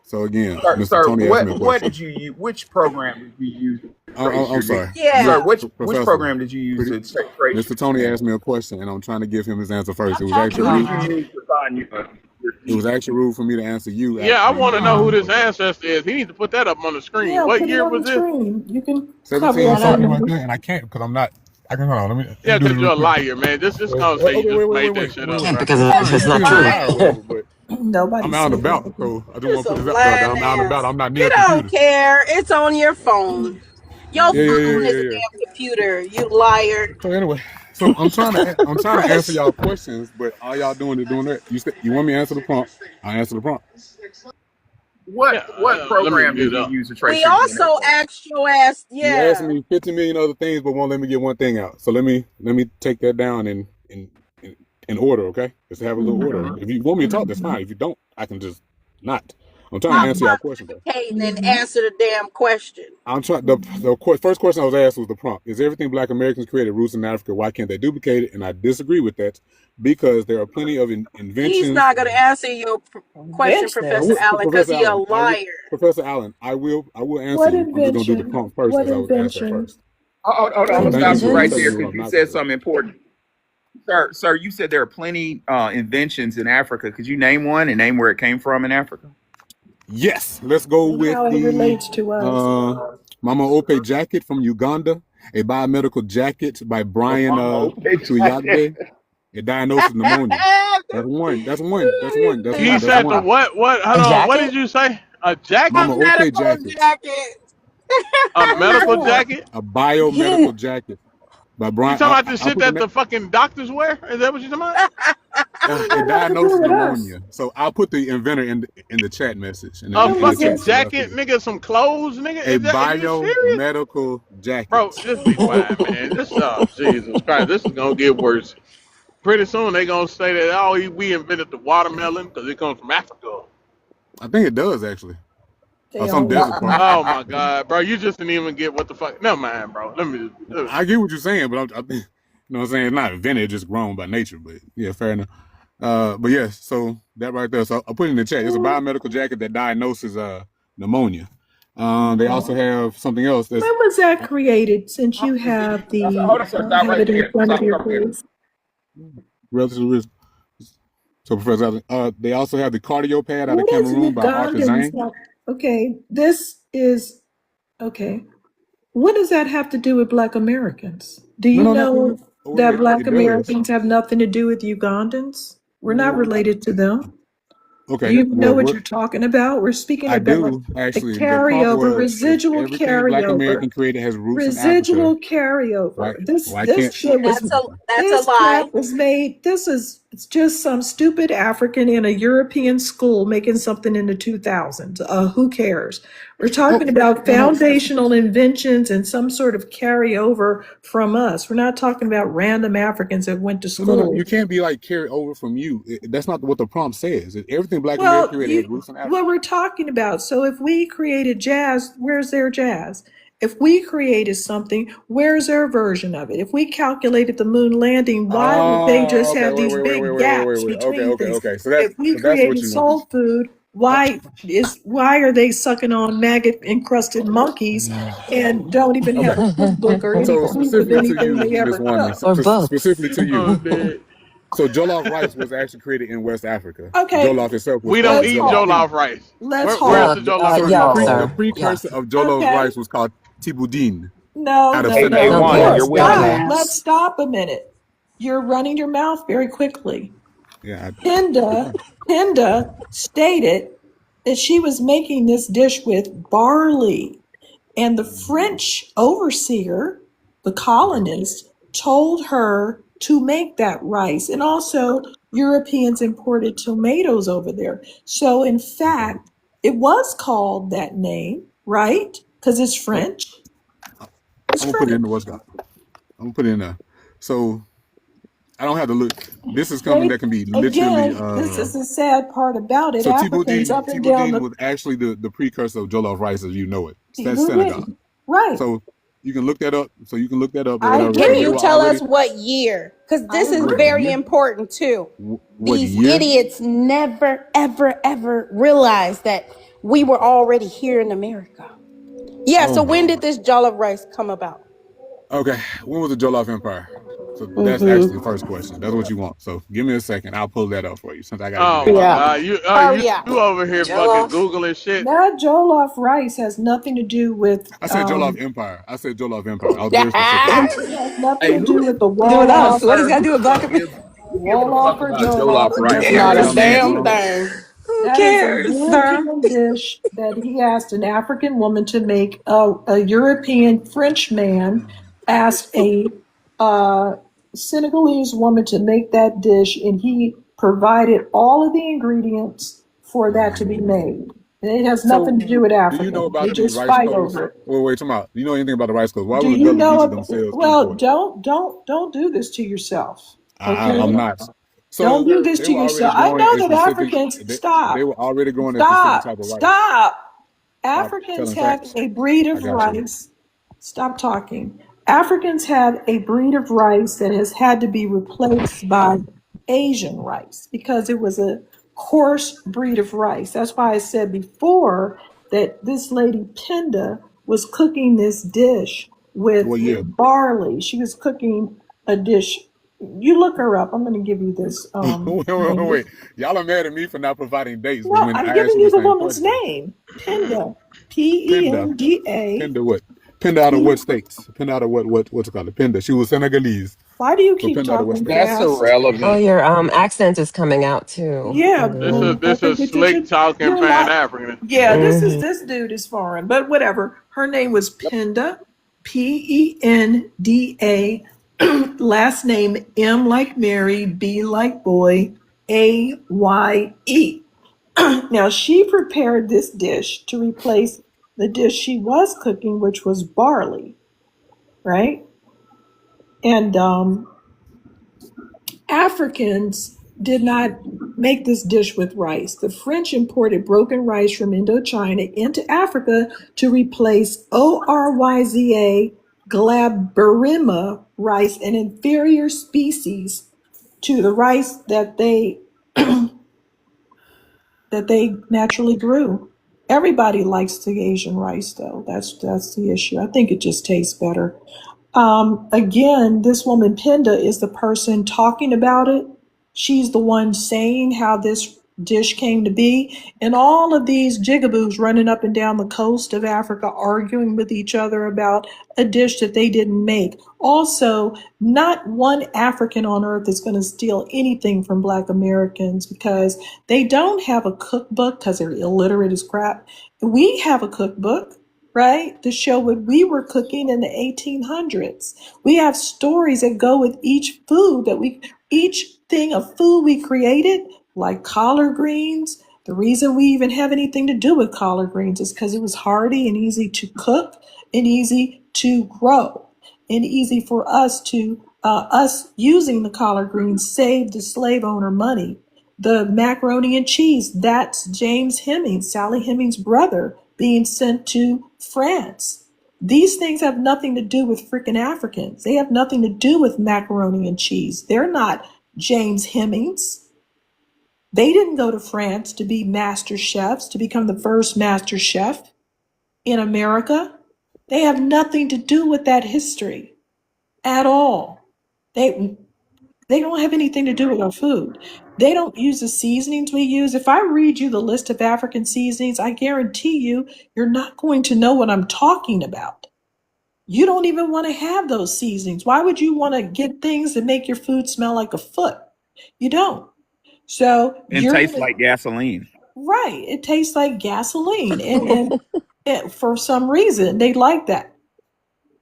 So again,
Sir,
Mr. Tony asked me a
what
question.
did you use? Which program did you use to trace
I'm
your
sorry.
DNA?
Yeah.
Sir, which
Professor,
program did you use
pretty,
to trace
Mr.
your
Tony
DNA?
asked me a question, and I'm trying to give him his answer first. It was
Who
actually
did you use to find your
it was
DNA?
actually rude for me to answer you
Yeah,
after
I
you
want to know who
asked me a
this
question.
ancestor is. He needs to put that up on the screen.
Yeah,
What
put it
year
on
was
the
this?
screen. You can cover
17
up
something
the
right
numbers.
there, and I can't because I'm not. I can hold on. Let me
Yeah,
do this
because
real
you're a
quick.
liar, man. Just gonna say you
Okay,
just made that
wait.
shit up,
Yeah,
bro.
because
I'm not
it's
saying
not
you're a
true.
liar or whatever, but
Nobody
I'm out and
said
about,
that.
so I just want
Just
to
a
put this out there that
lying
I'm out and about.
ass.
I'm not near
You
a
don't
computer.
care. It's on your phone. Your phone is a
Yeah.
damn computer. You liar.
So anyway, so I'm trying to answer y'all questions, but all y'all doing is doing that. You want me to answer the prompt? I answer the prompt.
Yeah,
What
let me
program
mute
did you
up.
use to trace
We
your DNA,
also
sir?
asked your ass,
You asked
yeah.
me 50 million other things, but won't let me get one thing out. So let me take that down in order, okay? Just have a little order. If you want me to talk, that's fine. If you don't, I can just not. I'm trying to
Stop
answer y'all question though.
pontificating and answer the damn question.
I'm trying. The first question I was asked was the prompt: is everything Black Americans created roots in Africa? Why can't they duplicate it? And I disagree with that because there are plenty of
He's
inventions.
not going to answer your question, Professor Allen, because
Professor
he a
Allen,
liar.
Professor Allen, I will answer
What
you. I'm just gonna do the
invention?
prompt first,
What
as I was asked that
invention?
first.
Hold on,
What
I'm gonna
Thank you
stop you
for
right
cutting
there
me
because
off.
you
Not
said something important. Sir, you said there are plenty inventions in Africa. Could you name one and name where it came from in Africa?
yes. Let's go
And
with
how it
the
relates to us.
Mama Ope jacket from Uganda, a biomedical jacket by Brian Tuyagbe, a diagnosis of pneumonia. That's one.
He said the what? What? Hold
A
on. What did
jacket?
you say? A jacket?
Mama
A
Ope
medical
jacket,
jacket.
A
What is
medical
that?
jacket?
a biomedical jacket by
You
Brian.
talking about the
I'll
shit
put the
that the fucking doctors wear? Is that what you talking about?
What
a
does that have to
diagnosis
do
of
with us?
pneumonia. So I'll put the inventor in the chat message in
A
What
the
was
fucking
chat.
it?
So y'all
jacket,
see
nigga, some clothes, nigga.
a
Are you serious?
biomedical
Bro,
jacket.
just be quiet, man. This Jesus Christ, this is gonna get worse. Pretty soon they gonna say that we invented the watermelon because it comes from Africa.
I think it does actually,
They
or some
always
desert part.
Oh my god, bro, you just didn't even get what the fuck. Never mind, bro.
I get what you're saying, but I think you know what I'm saying. It's not invented, it's just grown by nature. But yeah, fair enough. But yes, so that right there. So I'll put it in the chat. It's a biomedical jacket that diagnoses pneumonia. They also have something else that's
When was that created? Since you have
Hold on, sir. Stop
have
right
it in
there.
front of your
Stop there.
face.
relatively recent. So Professor, they also have the cardio pad out of
What is
Cameroon by Arthur
Ugandans?
Zhang.
Okay, this is okay. What does that have to do with Black Americans? Do you know that Black
it does.
Americans have nothing to do with Ugandans? We're not related to them. Do
Okay,
you know what
well,
you're talking about? We're speaking
I
about
do
the
actually. The prompt
carryover,
was
residual
everything Black
carryover,
American created has roots in Africa.
residual carryover.
Why
This
can't?
shit was
That's a
this
lie.
crap was made. It's just some stupid African in a European school making something in the 2000s. Who cares? We're talking about foundational inventions and some sort of carryover from us. We're not talking about random Africans that went to
No,
school.
you can't be like carried over from you. That's not what the prompt says. Everything Black
Well,
American created has roots in Africa.
what we're talking about. So if we created jazz, where's their jazz?
If we created something, where's their version of it? If we calculated the moon landing, why would they just
Okay.
have these big gaps
Wait.
between things?
Okay. So
If we
that's what
created
you want.
soul food, why are they sucking on maggot encrusted monkeys and don't even have a cookbook or any
So
proof of
specifically to
anything
you,
they
Miss
ever
Wanda,
cooked?
Or books.
specifically to
Oh,
you.
man.
So jollof rice was actually created in West Africa.
Okay,
Jollof itself was
We don't
called
let's
eat
jollof
halt.
tea.
jollof rice.
Let's
Where's
halt.
the
Yuck,
jollof
So
rice?
yuck,
the
sir.
precursor
Yuck.
of jollof
Okay.
rice was called tiboudin
No,
out of
no,
Hey,
no.
hey,
Senegal.
No
Wanda, you're
kids. No
willing to.
Stop.
kids.
Let's stop a minute. You're running your mouth very quickly.
Yeah.
Pinda stated that she was making this dish with barley, and the French overseer, the colonist, told her to make that rice. And also, Europeans imported tomatoes over there. So, in fact, it was called that name, right? Because it's
Well,
French.
I'm
It's
gonna put it in
French.
the what's called. I'm gonna put it in there. So I don't have to look. This is something that can be literally.
Again, this is the sad part about it.
So
Africans up and down
tiboudin
the
was actually the precursor of jollof rice as you know it. That's Senegal.
Djibouti. Right.
So you can look that up. So you can look that up or
I
whatever.
Can
So
agree.
they
you
were
tell us
already.
what year? Because
I
this is
What
agree.
very
year?
important too.
What
These
year?
idiots never, ever, ever realized that we were already here in America. Yeah,
Oh
so
my.
when did this jollof rice come about?
Okay. When was the Jollof Empire? So that's
Mm-hmm.
actually the first question. That's what you want. So give me a second. I'll pull that up for you since I got to
Oh
do
my
that.
Yeah.
God,
Hurry up.
you over here fucking
Jollof.
googling shit.
That jollof rice has nothing to do with
I said Jollof Empire. I said Jollof Empire. I was very specific.
it has nothing
Hey,
to do with the
Doing us.
Waldorf
What does it got to
sir,
do with Black America?
who gives a fuck
or
about
jollof
jollof
or
rice?
nothing
Not
of
a
You're
that
damn
nasty.
nature.
thing.
Who
That is a
cares, sir?
European dish that he asked an African woman to make. A European French man asked a Senegalese woman to make that dish, and he provided all of the ingredients for that to be made. And it has nothing
So
to do with
do you know
Africa. They
about the
just
rice
fight
codes?
over it.
Wait, come out. Do you know anything about the rice codes? Why
Do
was the
you
Gullah
know?
Geechee themselves
Well,
imported?
don't do this to yourself.
I'm
Okay,
not.
don't
So
do this
they
to
were already
yourself. I
growing
know
a
that
specific.
Africans.
They were already growing a specific type
Stop,
of rice.
stop.
Stop
Africans
telling
have
facts.
a breed
I
of
got you.
rice. Stop talking. Africans have a breed of rice that has had to be replaced by Asian rice because it was a coarse breed of rice. That's why I said before that this lady Pinda was cooking this dish with
What year?
barley. She was cooking a dish. You look her up. I'm going to give you this name.
Wait. Y'all are mad at me for not providing dates
No,
when
I'm
I asked
giving
you
you
the
the
same
woman's
question.
name. Pinda.
Pinda.
Penda.
Pinda what? Pinda out of what states? Pinda out of what's it called? Pinda. She was Senegalese.
Why do you
So
keep
Pinda out of what
talking
state?
That's
fast?
Oh,
irrelevant.
your accent is coming out too.
Yeah,
Mm-hmm.
I
This
think
is
that you
slick
should.
talking
You're
Pan
not.
African.
Yeah,
Mm-hmm.
this dude is foreign, but whatever. Her name was Penda, Penda. Last name M like Mary, B like boy, Aye. Now she prepared this dish to replace the dish she was cooking, which was barley, right? And Africans did not make this dish with rice. The French imported broken rice from Indochina into Africa to replace Oryza glaberrima rice, an inferior species to the rice that they naturally grew. Everybody likes the Asian rice, though. That's the issue. I think it just tastes better. Again, this woman Pinda is the person talking about it. She's the one saying how this dish came to be, and all of these jigaboos running up and down the coast of Africa arguing with each other about a dish that they didn't make. Also, not one African on earth is going to steal anything from Black Americans because they don't have a cookbook because they're illiterate as crap. We have a cookbook, right? To show what we were cooking in the 1800s. We have stories that go with each food each thing of food we created, like collard greens. The reason we even have anything to do with collard greens is because it was hardy and easy to cook and easy to grow and easy for us to, us using the collard greens saved the slave owner money. The macaroni and cheese, that's James Hemings, Sally Hemings' brother, being sent to France. These things have nothing to do with freaking Africans. They have nothing to do with macaroni and cheese. They're not James Hemings. They didn't go to France to be master chefs, to become the first master chef in America. They have nothing to do with that history at all. They don't have anything to do with our food. They don't use the seasonings we use. If I read you the list of African seasonings, I guarantee you're not going to know what I'm talking about. You don't even want to have those seasonings. Why would you want to get things that make your food smell like a foot? You don't. So
And
you're
tastes
gonna,
like gasoline.
right. It tastes like gasoline. And for some reason, they like that.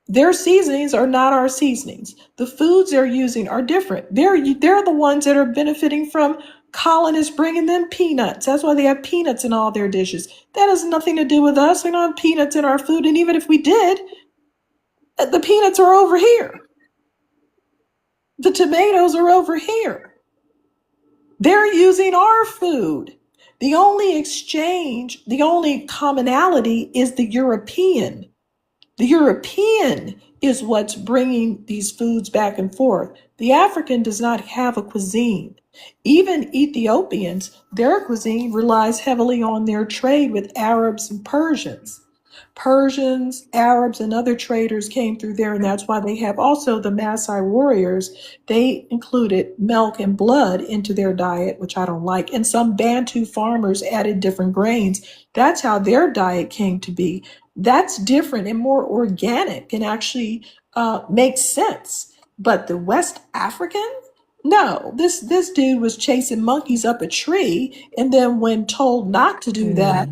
Their seasonings are not our seasonings. The foods they're using are different. They're the ones that are benefiting from colonists bringing them peanuts. That's why they have peanuts in all their dishes. That has nothing to do with us. We don't have peanuts in our food. And even if we did, the peanuts are over here. The tomatoes are over here. They're using our food. The only exchange, the only commonality is the European. The European is what's bringing these foods back and forth. The African does not have a cuisine. Even Ethiopians, their cuisine relies heavily on their trade with Arabs and Persians. Persians, Arabs, and other traders came through there, and that's why they have also the Maasai warriors. They included milk and blood into their diet, which I don't like, and some Bantu farmers added different grains. That's how their diet came to be. That's different and more organic and actually makes sense. But the West African, no, this dude was chasing monkeys up a tree, and then when told not to do that,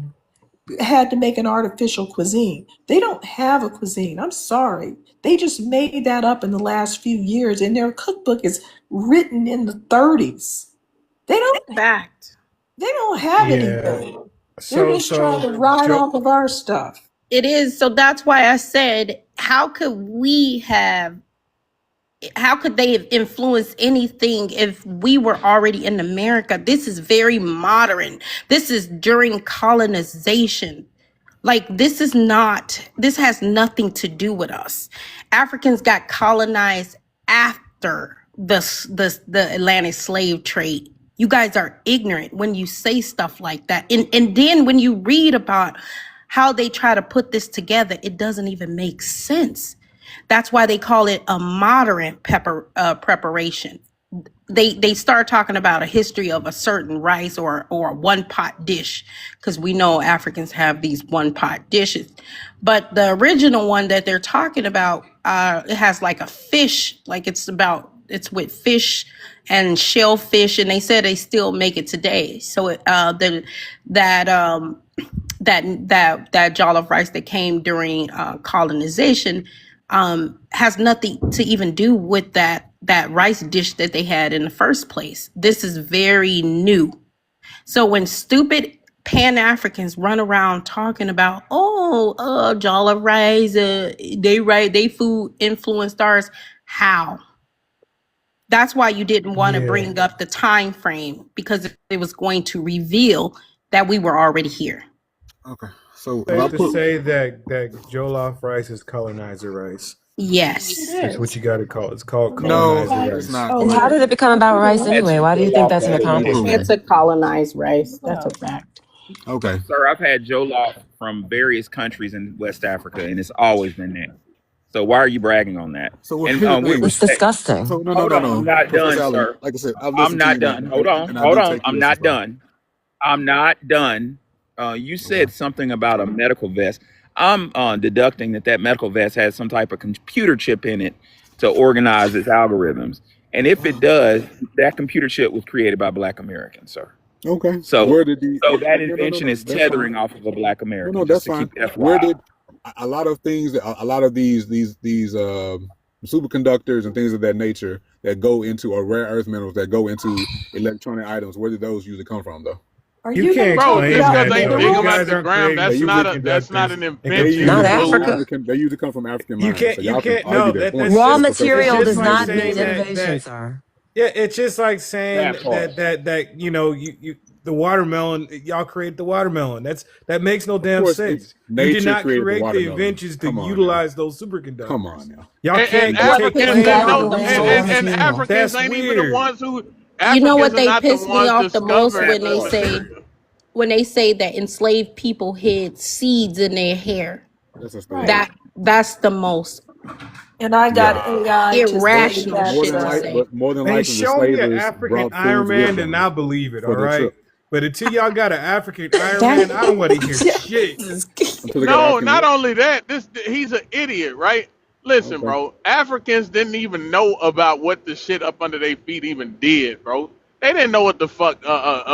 had to make an artificial cuisine. They don't have a cuisine. I'm sorry. They just made that up in the last few years, and their cookbook is written in the 30s. They don't
Fact.
they don't have
Yeah.
anything. They're just trying to ride off of our stuff.
It is. So that's why I said, how could they have influenced anything if we were already in America? This is very modern. This is during colonization. Like, this has nothing to do with us. Africans got colonized after the Atlantic slave trade. You guys are ignorant when you say stuff like that. And then when you read about how they try to put this together, it doesn't even make sense. That's why they call it a modern preparation. They start talking about a history of a certain rice or a one pot dish, because we know Africans have these one pot dishes. But the original one that they're talking about, it has like a fish, like it's with fish and shellfish, and they said they still make it today. So that jollof rice that came during colonization has nothing to even do with that rice dish that they had in the first place. This is very new. So when stupid Pan-Africans run around talking about, jollof rice, they food influenced ours, how? That's why you didn't want to bring up the time frame, because it was going to reveal that we were already here.
Okay. So
Safe to say that jollof rice is colonizer rice.
Yes.
That's what you got to call it. It's called
No,
colonizer
it's
rice.
not.
And how did it become about rice anyway? Why do you think that's an accomplishment?
It's a colonized rice. That's a fact.
Okay.
Sir, I've had jollof from various countries in West Africa, and it's always been there. So why are you bragging on that?
So
And,
here's the thing.
It's disgusting.
So no.
I'm not
Professor
done,
Allen,
sir.
like I said, I've
I'm
listened to
not
you,
done.
and
Hold
I
on.
do take
I'm
you
not
as well.
done. I'm not done. You said something about a medical vest. I'm deducting that medical vest has some type of computer chip in it to organize its algorithms. And if it does, that computer chip was created by Black Americans, sir.
Okay.
So
Where did the
that invention is
that's
tethering
fine.
off of a Black American.
No,
just
that's
to
fine.
keep it
Where
FYI.
did a lot of things, a lot of these superconductors and things of that nature that go into, or rare earth minerals that go into electronic items, where did those usually come from, though?
Are
You can't
Bro,
claim
just
that,
because they
though.
dig
You
them out
guys
the
aren't
ground,
creating
that's not an
superconductors.
invention.
Not
fool.
Africa.
They usually come from African
You
minds.
can't.
So
You
y'all can
can't.
argue
No,
that point.
that's
Raw
just.
material
It's
does
just like
not
saying
need
that.
innovation, sir.
Yeah, it's just like saying
That part.
that you the watermelon. Y'all create the watermelon. That makes no
Of
damn
course,
sense.
it's
You did
nature
not
created the
create the
watermelon.
inventions to
Come on now.
utilize those
Come
superconductors.
on now.
Y'all
And
can't take
Africans
pissed me
didn't
off
know,
the
and
most.
Africans
That's
ain't even the
weird.
ones who.
You know
Africans
what
are
they
not the
piss me
ones
off the most
discovering
when
the
they say
material.
that enslaved people hid seeds in their hair.
That's a
Right.
stereotype.
That's the most
And I got
Yeah.
AI to
But
say
irrational
that.
more than
Hey,
likely, the
show me an
slavers
African
brought
Iron
foods with
Man, and
them
I'll believe it.
for
All
their
right.
trip.
But until y'all got an African Iron
that
Man, I don't want to hear shit.
Until they got
No,
African
not
what?
only that, he's an idiot, right? Listen,
Okay.
bro. Africans didn't even know about what the shit up under their feet even did, bro. They didn't know what the fuck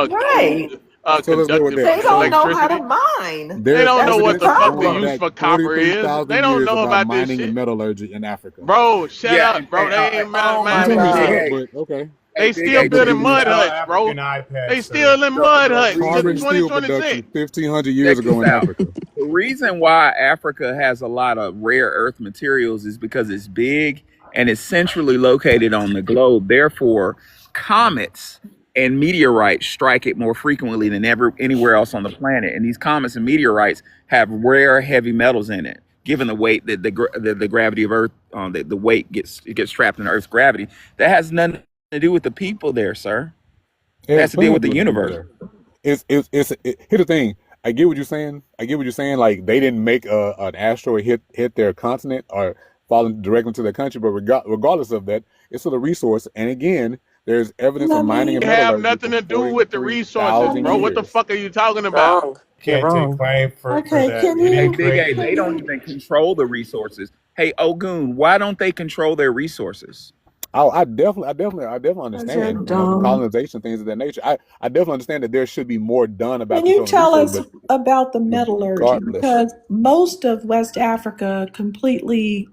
Right.
gold
So let's go with
conducted
that.
They don't
So
know how to
electricity.
mine.
They
there's
don't know
That's the
what the
evidence
fuck the
going
use
problem.
back
for copper is.
43,000
They don't
years
know
about
about this
mining and
shit,
metallurgy in Africa.
bro. Shut
Yeah,
up, bro. They ain't
Oh
man.
my
You
Big
shut
God.
up,
A.
but okay.
Hey,
They
Big
still
A.
But
building
you
mud
Sell
huts, bro.
African iPads,
They
sir.
still in
So,
mud
so
huts.
the
It's
carbon
reason,
steel
2026.
production 1,500 years
check this
ago in
out.
Africa.
The reason why Africa has a lot of rare earth materials is because it's big and it's centrally located on the globe. Therefore, comets and meteorites strike it more frequently than anywhere else on the planet. And these comets and meteorites have rare heavy metals in it. Given the weight that the gravity of Earth, the weight gets trapped in Earth's gravity, that has nothing to do with the people there, sir.
It
It
has
has to deal
plenty to
with
do
the
with the people
universe.
there. Here's the thing. I get what you're saying. Like they didn't make an asteroid hit their continent or fall directly into their country, but regardless of that, it's still a resource. And again, there's evidence of
I
mining and
They
mean,
have
metallurgy
nothing
for
to do with the
I
resources,
43,000
bro.
mean,
What the
years.
fuck are you talking about?
Wrong. You're
Can't take
wrong.
claim for
okay,
that.
can
They
Hey,
didn't
you,
Big
create.
A,
can
they don't
you,
even control the resources. Hey, Ogun, why don't they control their resources?
Oh, I definitely
guys are
understand,
dumb.
colonization, things of that nature. I definitely understand that there should be more done about
Can you
controlling the
tell
resource,
us
but
about the metallurgy?
regardless,
Because most of West Africa completely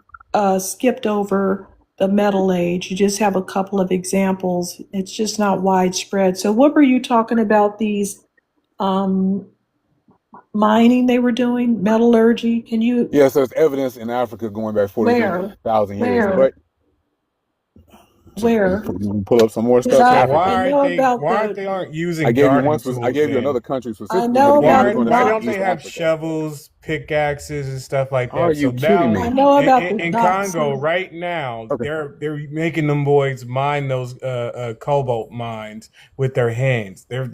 skipped over the Metal Age. You just have a couple of examples. It's just not widespread. So what were you talking about these um, mining they were doing, metallurgy? Can you,
yes, there's evidence in Africa going back
where,
43,000 years.
where,
But
where?
pull up some more
Because
stuff in
So
I
Africa.
know about
why aren't
the,
they aren't
I
using
gave you
garden
I
tools
gave you
then?
another country
I
specifically
know
that began
about
Why
the
doing it
why
from
don't
Knox.
they
East
have
Africa.
shovels, pickaxes, and stuff like
Are
that? So
you kidding
now
I
me?
know about the
in
Knox.
Congo right now,
Okay.
they're making them boys mine those cobalt mines with their hands. They're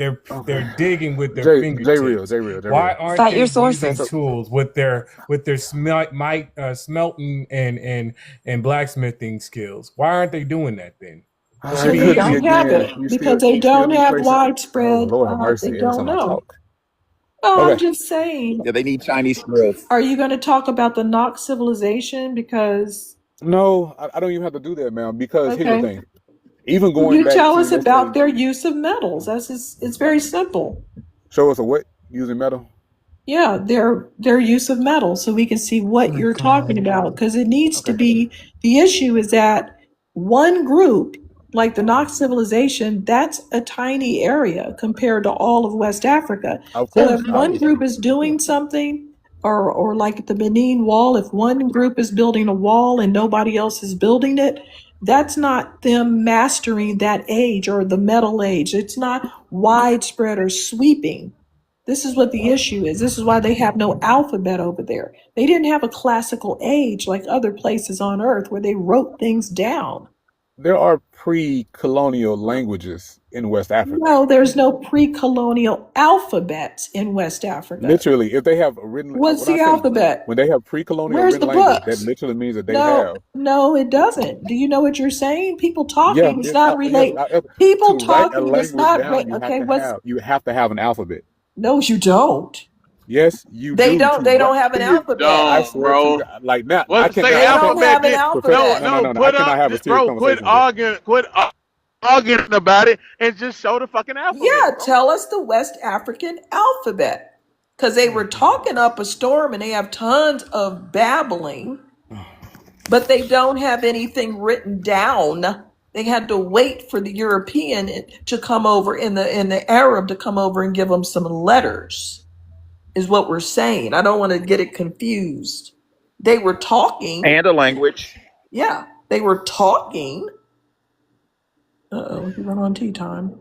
digging with their fingertips.
J Real.
Why aren't
Cite
they
your
using
sources.
So
tools with their smelting and blacksmithing skills? Why aren't they doing that then? It should
Because
be
they
could be
easy.
don't have
again.
it. Because they
You still
don't
be
have
placing. Oh
widespread.
Lord have
They
mercy! Every
don't
time I
know.
talk.
Oh, I'm
Okay.
just saying.
Yeah, they need Chinese skills.
Are you going to talk about the Knox civilization? Because,
No, I don't even have to do that, man. Because here's the
okay,
thing. Even going
you
back
tell
to,
us
let's say,
about their use of metals. It's very simple.
show us a what using metal.
Yeah, their use of metals, so we can see
Oh
what
my
you're talking
God.
about. Because it needs to
Okay.
be, the issue is that one group, like the Knox civilization, that's a tiny area compared to all of West Africa.
Of
So if
course, I
one group
understand.
is doing something, or like the Benin Wall, if one group is building a wall and nobody else is building it, that's not them mastering that age or the Metal Age. It's not widespread or sweeping. This is what the issue is. This is why they have no alphabet over there. They didn't have a classical age like other places on earth where they wrote things down.
There are pre-colonial languages in West Africa.
No, there's no pre-colonial alphabets in West Africa.
Literally, if they have a written,
What's
when I
the
say
alphabet?
when they have pre-colonial
Where's the
written language, that
books?
literally means that they
No,
have.
no, it doesn't. Do you know what you're saying? People
Yeah,
talking is not relate. People
to write a
talking is
language
not
down, you have
okay.
to
What's
have an alphabet.
no? You don't.
Yes, you
They
do.
don't. They don't have an
No, you
alphabet.
I
don't,
swear to
bro.
God, like now, I
What say
cannot.
They
I
don't
can't.
alphabet?
have an
Did
Professor,
alphabet.
no. I
put
cannot
up,
have a serious
bro. Quit
conversation with this.
arguing. Quit arguing about it, and just show the fucking alphabet,
Yeah,
bro.
tell us the West African alphabet. Because they were talking up a storm and they have tons of babbling, but they don't have anything written down. They had to wait for the European to come over and the Arab to come over and give them some letters, is what we're saying. I don't want to get it confused. They were talking.
And a language.
Yeah, they were talking. Uh-oh, he went on tea time.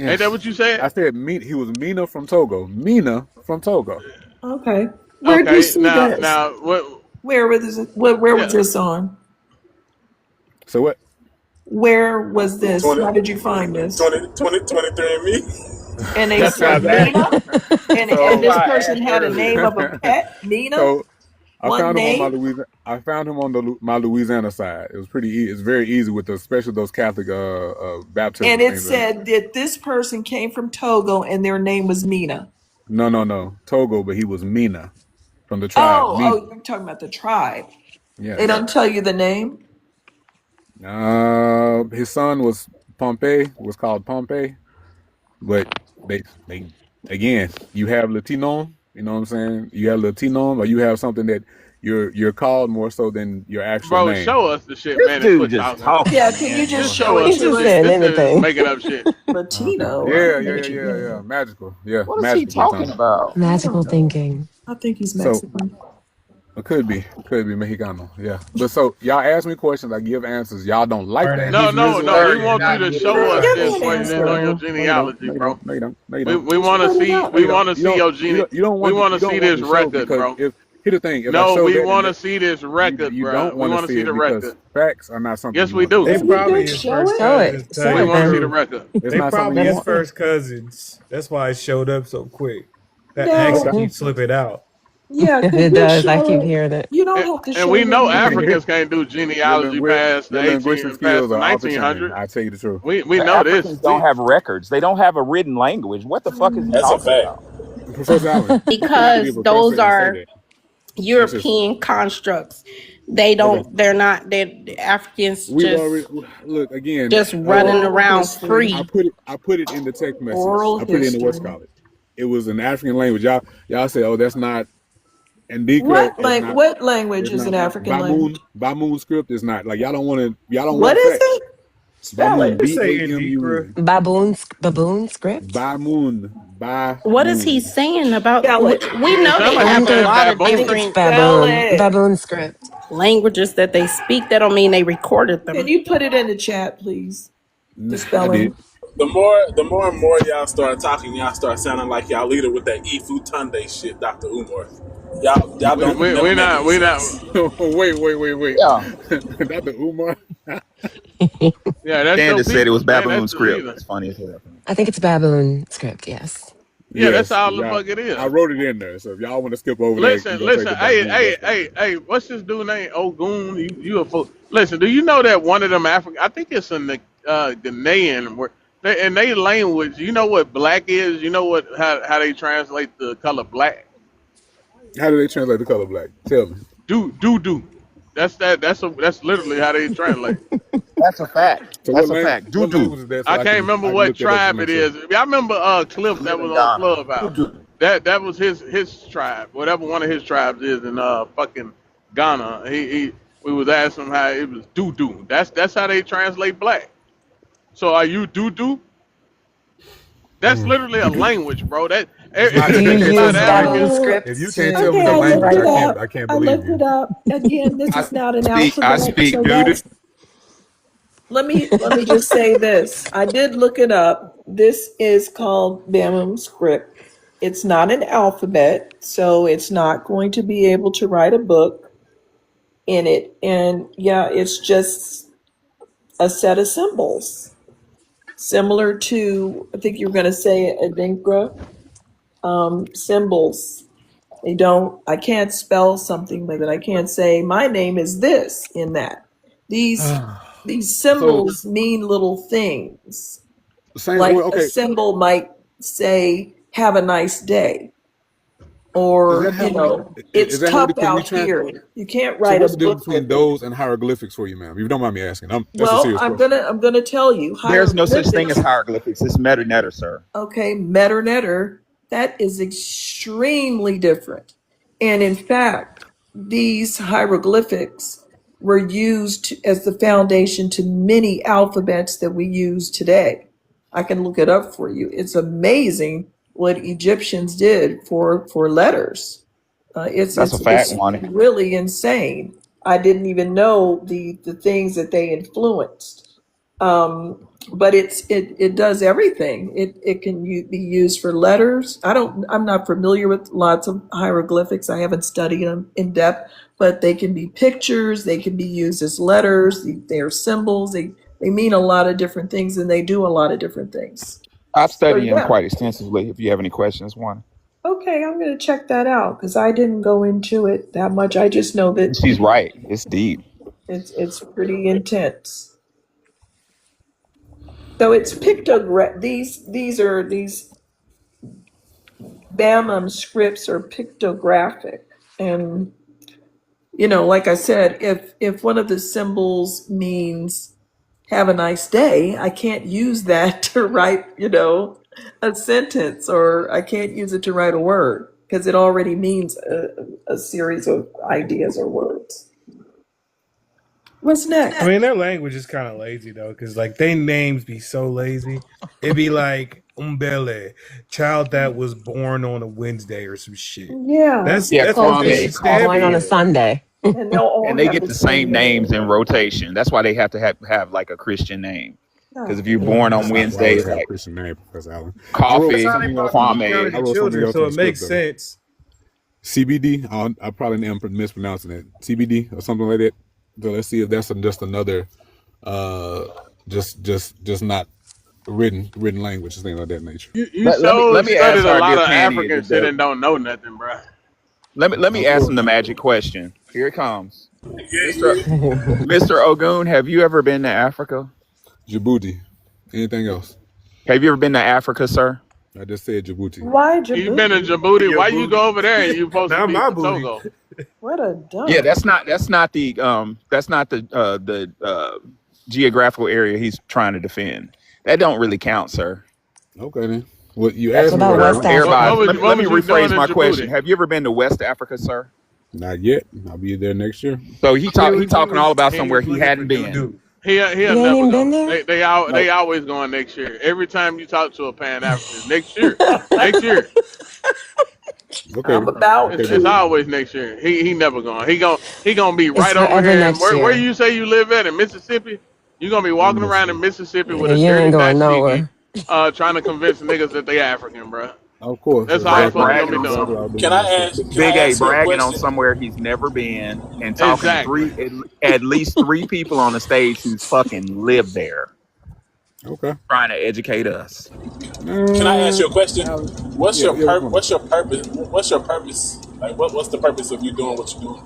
Yeah.
Ain't that what you said?
I said he was Mina from Togo. Mina from Togo.
Okay. Where do you
Okay.
see this?
Now what?
Where was this? Where was
Yeah.
this on?
So what?
Where was this? How did you find this?
23andMe.
And they
That's
said
not
Mina, and
So
this
why I
person
asked
had a
earlier.
name of a pet, Mina,
so I
one
found him on my
name,
Louisiana. I found him on my Louisiana side. It was pretty easy. It's very easy with especially those Catholic baptism
and it
things.
said that this person came from Togo and their name was Mina.
No, Togo, but he was Mina from the tribe. Mina.
Oh, you're talking about the tribe.
Yeah.
They don't tell you the name.
His son was called Pompey, but they again, you have Latino, you know what I'm saying? You have Latino, or you have something that you're called more so than your actual
Bro,
name.
show us the shit,
This
man. And
dude
quit
just
talking.
talking,
Yeah, can you
man.
just
Just
show
show
it
us
He's
the
to
just
us?
shit.
saying
This is
anything.
making up shit.
Latino. I
Yeah,
don't know what you mean.
yeah. Magical. Yeah,
What is he
magical
talking
tongue.
about?
I
Magical
don't know.
thinking.
I think he's
So
Mexican.
it could be Mexicano. Yeah. But so y'all ask me questions, I give answers. Y'all don't like that.
No,
He's
no, no. We
Missouri,
want you
not
to
Missouri.
show us
Give me
this
an
where you didn't know
answer.
your
No, you
genealogy,
don't.
bro.
No, you don't.
We
Just
want to
put it
see
out.
we want to see your
You don't
we
want
want to
you don't
see
want
this
the show
record,
because
bro.
here's the thing. If I
No,
show
we
that
want to see this record,
you
bro.
don't
We
want
want
to
to
see
see
it
the
because
record.
facts are not something
Yes,
you
we
want to
do.
They
listen
probably
to.
his
Show
first
it.
Show
cousins.
it.
Tell
Show
We
you
it,
the
want to see
then.
the
truth,
record.
It's
they
not something
probably
you
his
want.
first cousins. That's why it showed up so quick. That
No.
accent keeps slipping out.
Yeah, could
It
you
does. I
show
keep
it?
hearing it.
You don't
And,
have to
and
show
we
your
know
name.
Africans can't do genealogy past the
Your
18
linguistic
and past
skills
the
are off the chain.
1900s.
I tell you the truth.
We
The
know this.
Africans don't have records. They don't have a written language. What the fuck is he
That's a
talking
fact.
about?
Professor Allen, you can't be a
Because those
professor and say
are
that. That's just
European constructs. They
okay.
don't. They're not. They're Africans.
We've already look again.
Just running
Oral
around
history.
I
free.
put it in the text message.
Oral
I put it in the what's
history.
called it. It was an African language. Y'all say, oh, that's not Indika.
What language
It's
is an
not
African language?
Bamoon script is not like y'all don't want
What is
facts.
it? Spell
Bamoon,
it.
Just say
Bamun,
Baboon script?
Bamoon.
What is he saying about?
Spell
We,
it.
we know
Sound
they
like
have
he's
a
saying
lot of
baboon.
I think it's
different
Spell
baboon.
it.
Baboon script.
languages that they speak. That don't mean they recorded
Can
them.
you put it in the chat, please? The
I
spelling.
did.
The more and more y'all start talking, y'all start sounding like y'all leader with that Ifu Tunde shit, Dr. Umar. Y'all don't never
We
make
not
any
we not.
sense.
Wait.
Yeah.
Dr. Umar.
Yeah, that's your
Candace said it
people,
was
man.
baboon
That's the
script.
leader.
That's funny as hell.
I think it's baboon script, yes.
Yeah, that's
Yes,
all the
y'all.
fuck it is.
I wrote it in there. So if y'all want to skip over
Listen,
that, you
listen.
take the
Hey,
baboon.
hey,
That's fine.
hey. What's this dude name? Ogun. You a fool. Listen, do you know that one of them African? I think it's in the Ghanaian where in their language. You know what black is? You know what how they translate the color black?
How do they translate the color black? Tell me.
Do. That's literally how they translate.
That's a fact.
So
That's a fact.
what
Doo
language
doo.
is that? So
I can't
can
remember
look
what
that up to
tribe
make
it
sure.
is. I remember Cliff that
Live
was
in
on
Ghana.
Clubhouse.
Doo doo.
That was his tribe, whatever one of his tribes is in fucking Ghana. We was asking him how it was do. That's how they translate black. So are you do? That's literally a
Doo doo.
language, bro. That
It's not.
Do you
It's not
use
a
baboon
language.
Oh,
script
If you can't tell me
to
the
okay, I looked
language,
it up.
I can't
I
believe
looked
you.
it up. Again, this is not an
I
alphabet,
speak
so
doo doo.
that's let me just say this. I did look it up. This is called Bamum script. It's not an alphabet, so it's not going to be able to write a book in it. And yeah, it's just a set of symbols, similar to I think you're going to say Adinkra symbols. I can't spell something with it. I can't say my name is this in that. These
So
symbols mean little things.
same.
Like
Well,
a
okay.
symbol might say have a nice day,
Is
or
that how
you know,
is
it's
that how?
tough
Because we
out
trying.
here. You can't
So
write a
what's the difference
book
between
with it.
those and hieroglyphics for you, ma'am? If you don't mind me asking, that's a
Well,
serious
I'm
question.
gonna tell you
There's no such thing as
hieroglyphics.
hieroglyphics. It's metanetter, sir.
Okay, Meternetter, that is extremely different. And in fact, these hieroglyphics were used as the foundation to many alphabets that we use today. I can look it up for you. It's amazing what Egyptians did for letters.
That's a fact,
It's
Wani.
really insane. I didn't even know the things that they influenced. But it does everything. It can be used for letters. I'm not familiar with lots of hieroglyphics. I haven't studied them in depth, but they can be pictures. They can be used as letters. They're symbols. They mean a lot of different things, and they do a lot of different things.
I've
So
studied them
yeah.
quite extensively. If you have any questions, one.
Okay, I'm going to check that out because I didn't go into it that much. I just know that
She's right. It's deep.
it's pretty intense. So it's pictograph. These Bamum scripts are pictographic, and like I said, if one of the symbols means "have a nice day," I can't use that to write a sentence, or I can't use it to write a word because it already means a series of ideas or words. What's next?
I mean, their language is kind of lazy though, because like they names be so lazy. It'd be like Umbele, child that was born on a Wednesday or some shit.
Yeah.
That's
Yeah,
what they
Kwame.
should stand
Born on a
for.
Sunday.
And they'll all
And they
have
get the same names in rotation. That's why they have to have like a Christian name. Because if you're born on
That's not why
Wednesday,
we
it's
have
like
Christian name, Professor Allen.
coffee,
I wrote
Kwame.
I wrote something else
So
in
it
the
makes
script, though.
sense.
CBD. I probably am mispronouncing it. CBD or something like that. So let's see if that's just another, just not written language, things like that nature.
You
let me ask
studied a
our
lot
dear
of
Panny
African shit and don't know nothing, bro.
Let me ask him the magic question. Here it comes. Mr. Ogun, have you ever been to Africa?
Djibouti. Anything else?
Have you ever been to Africa, sir?
I just said Djibouti.
Why
You been to
Djibouti?
Djibouti? Why you go over there and you supposed to
Not
be
my
from
booty.
Togo?
What a dumb.
Yeah, that's not the geographical area he's trying to defend. That don't really count, sir.
Okay then. Well, you
That's
asked me
about
what I
West
wrote.
Everybody,
What
let me
was you
rephrase
doing
my
in
question.
Djibouti?
Have you ever been to West Africa, sir?
Not yet. I'll be there next year.
So he talking all about
He
somewhere he hadn't been.
he'll
You
never
ain't even been
go.
there?
They always going next year. Every time you talk to a Pan African, next year, next year.
Okay.
I'm about
It's
to.
always next year. He never going. He gonna be
It's
right over
forever
here.
next
Where
year.
you say you live at in Mississippi? You gonna be walking around in Mississippi with
Yeah,
a
you
dirty
ain't going
dashiki,
nowhere.
trying to convince niggas that they African, bro.
Of course.
That's all the fuck you
Bragging
gonna be
on
doing.
Can I ask?
Big A bragging on somewhere he's never been and talking to
Exactly.
at least three people on the stage who's fucking lived there,
Okay.
trying to educate us.
Can I ask you a question? What's
Yeah,
your
yeah, what's
What's your purpose? What's your purpose? Like, what's the purpose of you doing what you're doing?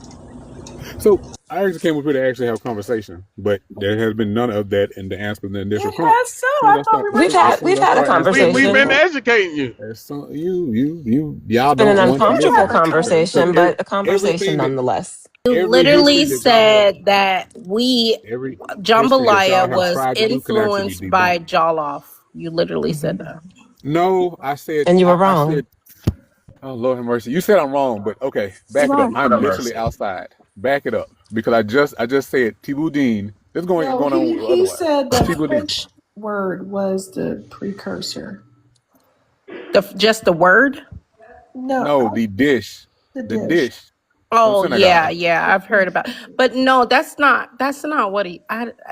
So I actually came up here to actually have a conversation, but there has been none of that in the answer in the initial
It
prompt.
has so. I thought we were
We've had a
We've
conversation.
been educating you.
So y'all
It's been an
don't want to
uncomfortable
listen.
conversation, but a conversation
Everything that
nonetheless.
You
every
literally
history that y'all have,
said that we
every history that
jambalaya
y'all have
was
tried to do can actually
influenced
be
by
debunked.
Jollof. You literally said that.
No, I said
And you were
I
wrong.
said, oh Lord have mercy. You said I'm wrong, but okay, back it up.
Wrong.
I'm
Lord have
literally
mercy.
outside. Back it up because I just said Tiboudin. This going
No,
on
he
otherwise.
said the
Tiboudin.
French word was the precursor.
Just the word?
No, the dish.
The
The
dish.
dish from
Oh
Senegal.
yeah, I've heard about. But no, that's not what he.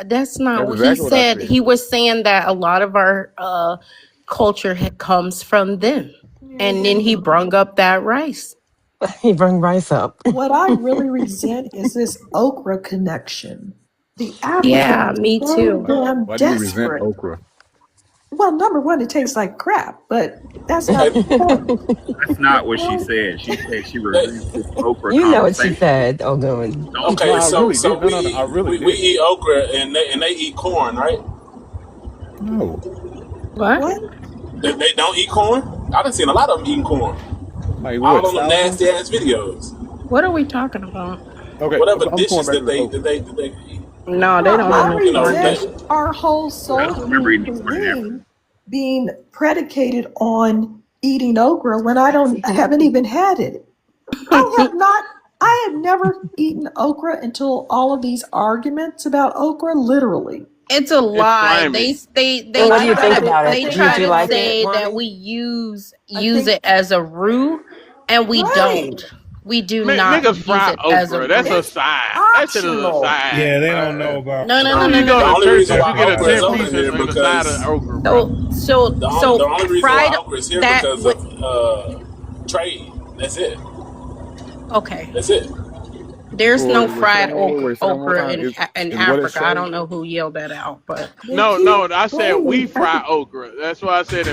That's not
That's
what he
exactly what I
said.
said.
He was saying that a lot of our culture comes from them, and then he brung up that rice.
He bring rice up.
What I really resent is this okra connection. The
Yeah,
Africans
me
are so
too.
damn
Why do you resent
desperate.
okra?
Well, number one, it tastes like crap, but that's not the point.
That's not what she said. She said she resents this okra
You know what she
conversation.
said, Ogun.
Don't
Okay,
No, I
so
really
so
did. No, I really
we
did.
eat okra and they eat corn, right?
No.
What?
What?
They don't eat corn. I done seen a lot of them eating corn.
Like
All
what?
on them
Thousands?
nasty ass videos.
What are we talking about?
Okay,
Whatever
I'm going
dishes
back to
that
the okra.
they eat.
No, they
Well,
don't
I
eat
You
no
know,
corn.
resent our whole soul
I don't remember
food
eating corn in Africa.
cuisine being predicated on eating okra when I haven't even had it. I have never eaten okra until all of these arguments about okra, literally.
It's a lie.
slimy.
They
And what do you think
try
about
to
it?
they
Did
try
you
to
like it,
say that
Wani?
we use
I
it
think
as a roux, and we
right.
don't. We do not
Niggas
use
fry
it as a
okra. That's a
root.
It's
side. That shit is a
optional.
side.
Yeah, they don't know about
No, no, no, no,
You
no,
go
The
no.
to
only reason
churches,
why
you get a
okra is
10
on
pieces
here
in the side of
because
okra, bro.
the only reason why
Fried
okra is here
that
because
with
of trade. That's it.
okay.
That's it.
There's no
Wait, say that
fried
one more. Wait, say that one more
okra
time.
in
Is what it
Africa. I
say?
don't know who yelled that out, but
They
No,
keep
I said we
blaming
fry okra. That's why I said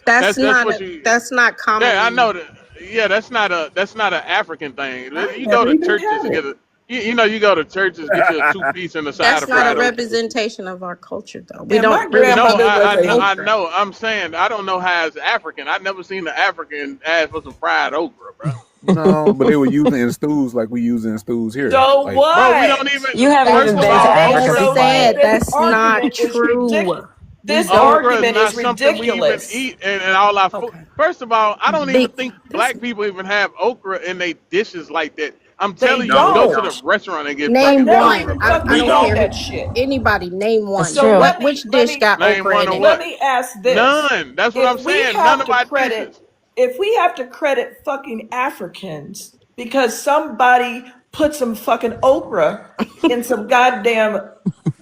that's
that's
not
what you.
that's not
Yeah, I
commonly.
know that. Yeah, that's not an African thing.
I
You go
never
to
even
churches
had
and get
it.
a. You go to churches, get you a 2-piece and a side
That's
of
not a
fried okra.
representation of our culture, though. We
And my
don't really
No,
use
grandmother was a
I
okra.
know. I'm saying I don't know how it's African. I never seen the African ask for some fried okra, bro.
No, but they were using it in stews like we use in stews here.
so
Like
Bro, we
what?
don't even.
You haven't
First
even
of
been to
all,
I
Africa.
just
Be
okra.
quiet.
said
This
that's not
argument is
true.
ridiculous.
We
This
don't.
Okra is
argument
not
is
something we even
ridiculous.
eat in all our food.
Okay.
First of all, I don't even
Big.
think
This
black people even have okra in their dishes like that. I'm
they
telling you,
No, we
go to the
don't.
don't.
restauant and get
I've
Name
fucking
never
one.
okra,
even
bro.
I
fucking
We
don't
tried
care
don't.
who.
that shit.
Anybody name
That's
one.
So
true.
Which
let
dish
me
got
Name
okra
one
in
of
it?
let
what?
me ask this.
None. That's what I'm
If we
saying. None
have
of
to
our
credit
dishes.
if we have to credit fucking Africans because somebody put some fucking okra in some goddamn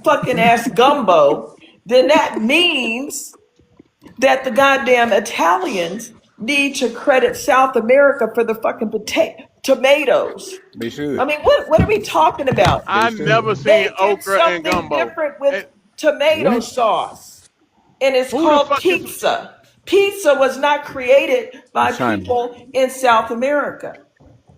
fucking ass gumbo, then that means that the goddamn Italians need to credit South America for the fucking tomatoes.
they
I
should.
mean, what are we talking about?
They
I
should.
never seen
They did
okra and
something
gumbo.
different with
And
tomato
What?
sauce, and it's
who the
called
fuck is
pizza. Pizza was not created by
It's China.
people in South America.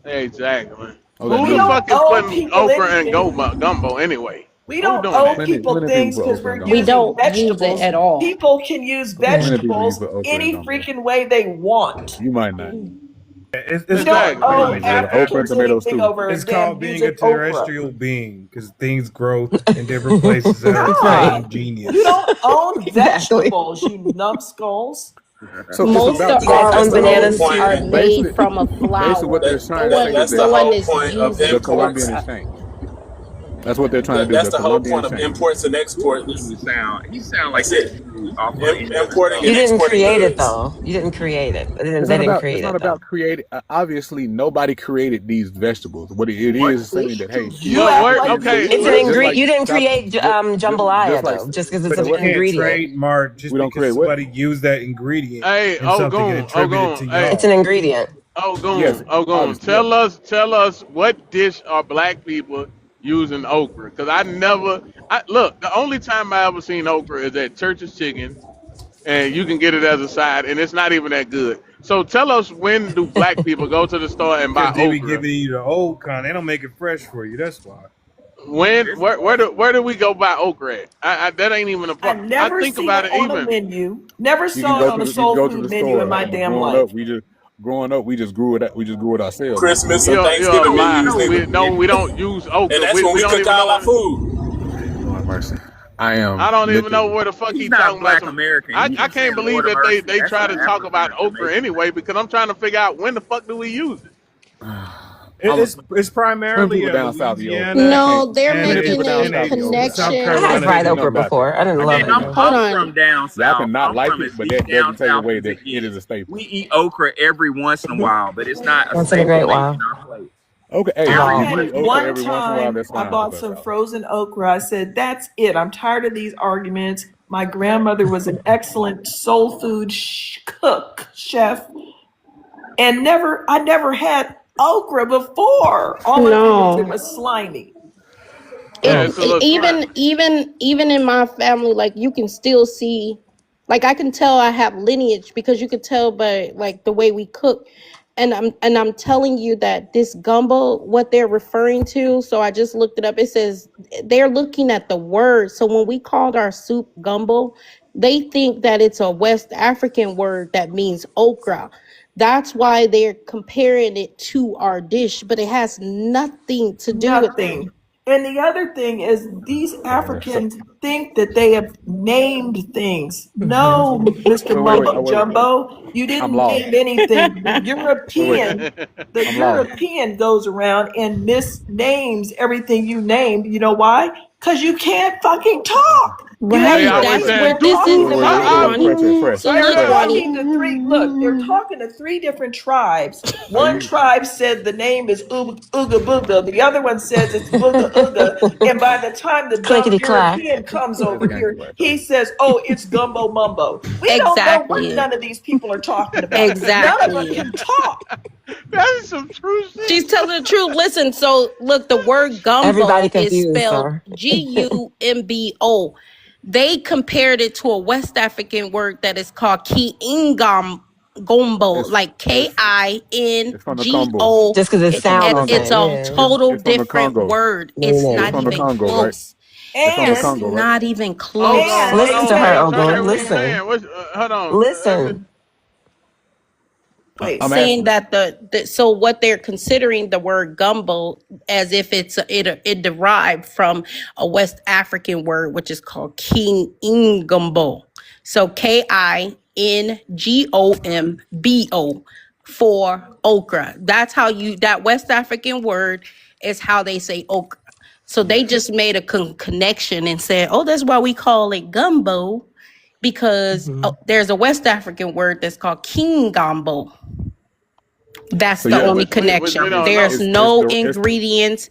exactly?
Oh, that
Who
We
the
means
don't
fuck is
owe
putting
people
okra and
anything.
gumbo anyway?
We
Who
don't
doing
owe
that?
people
plenty
things
people put
because
okra and
we're
We
gumbo.
using
don't use it
vegetables.
at all.
People can use
Plenty people
vegetables
put okra and
any
gumbo.
freaking way they want.
You might not.
It's
We don't
called
Exactly.
owe
anyways.
Yeah, okra and
Africans
tomatoes
anything
too.
over
It's
them
called being a
using okra.
terrestrial being because things grow in different places that are
Right.
God,
homogeneous.
you don't own
Exactly.
vegetables, you numbskulls.
So it's
Most
about
of
You guys
our
That's
own
the whole
bananas?
foods
point.
are made
basically
from a
what they're
flour.
trying to say is
That's
No
the
that
one
whole
is
point of
the
using
imports.
Colombian
okra.
exchange. That's what they're trying to do.
That's
The
the whole
Colombian
point of
exchange.
imports and
This
exports.
dude sound. He sound like
That's
that
it.
dude off of East
Importing
You
and
African.
didn't
exporting
create it
goods.
though. You didn't create it. They
It's
didn't
it's
create
not
it though.
about creating. Obviously, nobody created these vegetables. What it
What?
is saying that hey,
You
Well,
act
where?
like
Okay,
It's an
you
just
do.
ingredient.
like
You didn't
South,
create
just
jambalaya
like
though, just because it's
But
an
you
what
can't
ingredient.
trademark just
we don't
because
create what?
somebody used that ingredient
hey,
and something get attributed to
Hey,
It's an
y'all. Yeah.
ingredient.
Yes,
Ogun.
obviously, yes.
Tell us what dish are black people using okra? Cause I never. Look. The only time I ever seen okra is at Church's Chicken, and you can get it as a side, and it's not even that good. So tell us, when do black people go to the store and buy
Because they be
okra?
giving you the old kind. They don't make it fresh for you. That's why.
When?
This
Where do we go buy okra at? That ain't even a
I
part. I
never
think
seen
about
it
it
on the
even.
menu. Never
You can
saw it
go
on
to
a
you can
soul
go to
food
the
menu in
store.
my
And
damn
growing
life.
up, we just grew it. We just grew it ourselves. You know.
Christmas and
You're a
Thanksgiving
no,
lie.
menus,
no.
nigga.
We don't use
And
okra.
that's when
We
we
don't
cook
even know
all our
what.
food.
Lord mercy. I am
I don't even know
literally.
where the fuck
He's
he
not
talking about
Black
some.
American.
I
He
I
just saying
can't believe
Lord of
that
Mercy.
they
That's
try
an
to talk
African
about
or
okra
Jamaican.
anyway because I'm trying to figure out when the fuck do we use it.
I'm
It's
plenty
primarily
people down south, yo.
Louisiana,
I can't.
No, they're
and
Plenty
making
people down
a
south, yo.
South
connection.
I had
Carolina.
Don't
fried
They
say nothing
okra
do.
about that.
before. I didn't love
Again,
it
I'm
though.
Hold
I'm
on.
from down
Y'all
south.
can not
I'm
like
from
it,
as
but
deep
that
down
doesn't take
south
away
as
that
it
it
gets.
is a staple.
We eat okra every once in a while, but it's not a
Once in a
staple
great
making
while.
our plate.
Okay, hey, if
Out.
I
you
Evolve.
had
eat
it
okra
one
every once in a while,
time.
that's
I
fine with
bought
us.
some frozen okra. I said, that's it. I'm tired of these arguments. My grandmother was an excellent soul food chef, and I never had okra before. All I knew was it
No.
was slimy.
Yeah,
Mm.
it's a little slime.
Even in my family, like you can still see, like I can tell I have lineage because you could tell by like the way we cook. And I'm telling you that this gumbo, what they're referring to, so I just looked it up. It says they're looking at the word. So when we called our soup gumbo, they think that it's a West African word that means okra. That's why they're comparing it to our dish, but it has nothing to do with it.
Nothing. And the other thing is, these
So,
Africans think that they have named things. No, Mr.
wait,
Mumbo
oh, wait.
Jumbo, you
I'm
didn't
lost.
name anything.
Wait.
The
I'm lost.
European goes around and misnames everything you named. You know why? Because you can't fucking talk. You have
They
Right.
to
always
That's
understand.
saying
what
They're
this
doo
is
talking
doo.
about,
to
Ronnie.
Fresh.
So
they're
look, Ronnie.
talking to three. Look, they're talking to three different tribes. One tribe said the name is Ooga Booga. The other one says it's Booga Ooga. And by the time the dumb
Clickety clack.
European comes
It's
over
gangster
here,
right
he
though.
says, "Oh, it's Gumbo Mumbo." We don't know what
Exactly.
none of these people are talking about. None of them
Exactly.
can talk.
That is some true
She's
shit.
telling the truth. Listen, so look, the word
Everybody
gumbo is
confused,
spelled
sir.
Gumbo. They compared it to a West African word that is called Kiingam Gombo,
It's
like
it's it's from the Congo.
Kingo.
Just because it
It's from the
sounds the
It's
Congo.
same.
a
Yeah.
total
It's from the
different
Congo.
word. It's
Meaning
It's
not
from the
even
anything.
Congo, right?
close.
It's from the
It's
And
Congo, right?
not even
Hold on,
close.
hold
Listen
on.
to
Let
her,
her say
Ogun.
what she's
Listen.
saying. Hold on.
Listen.
wait,
I'm
Saying
asking.
that so what they're considering the word gumbo as if it derived from a West African word which is called King Ingumbo. So Kingombo for okra. That's how that West African word is how they say okra. So they just made a connection and said, "Oh, that's why we call it gumbo." Because there's a West African word that's called King Gumbo. That's
So
the
yeah,
only
Which we
connection.
don't
There's
know.
no ingredients.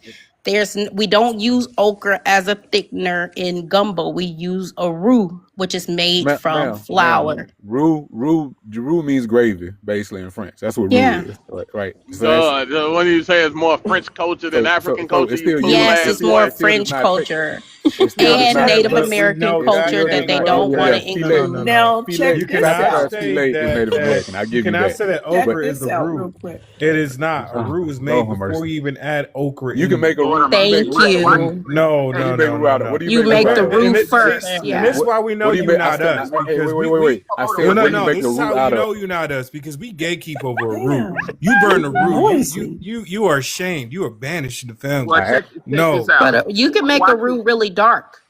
We don't use okra as a thickener in gumbo. We use a roux, which is made from flour.
Roux means gravy, basically in French. That's what roux
Yeah.
is, right? So that's
So when you say it's more French culture than African
so
culture,
it's
you
still
fool
used.
Yes,
ass
it's more
boy.
It still does
French
not take.
culture
It still does
and
not.
Native
But
American
it
culture
still
that
does
they
not.
don't want
Yeah,
to
filet.
include.
now
Filet.
check
You
this
cannot
out.
Sassafras
say
filet is Native American. I
you
give you
cannot
that.
say that
Check
okra is
this
the
out real
root.
quick.
It is not. A roux is
Lord
made
have
before
mercy.
you even add okra
You
in
can
there.
make a roux. You make
Thank
roux.
you.
No,
What do
no,
you make
no,
roux
no,
out of?
no.
What do you
You
make roux
make
out
the
of?
roux
And
first.
this
Yeah.
is why we know
What do you
you
make?
not us
Hey,
because
wait. I said,
well,
what do you
no.
make
This
the
is
roux
how
out
you
of?
know you're not us because we gatekeep over a root.
Damn,
You burn a root.
noisy.
You are ashamed. You are banished in the family.
Well,
I have.
check this
No.
But
out.
you can make a
Watch his
roux really dark.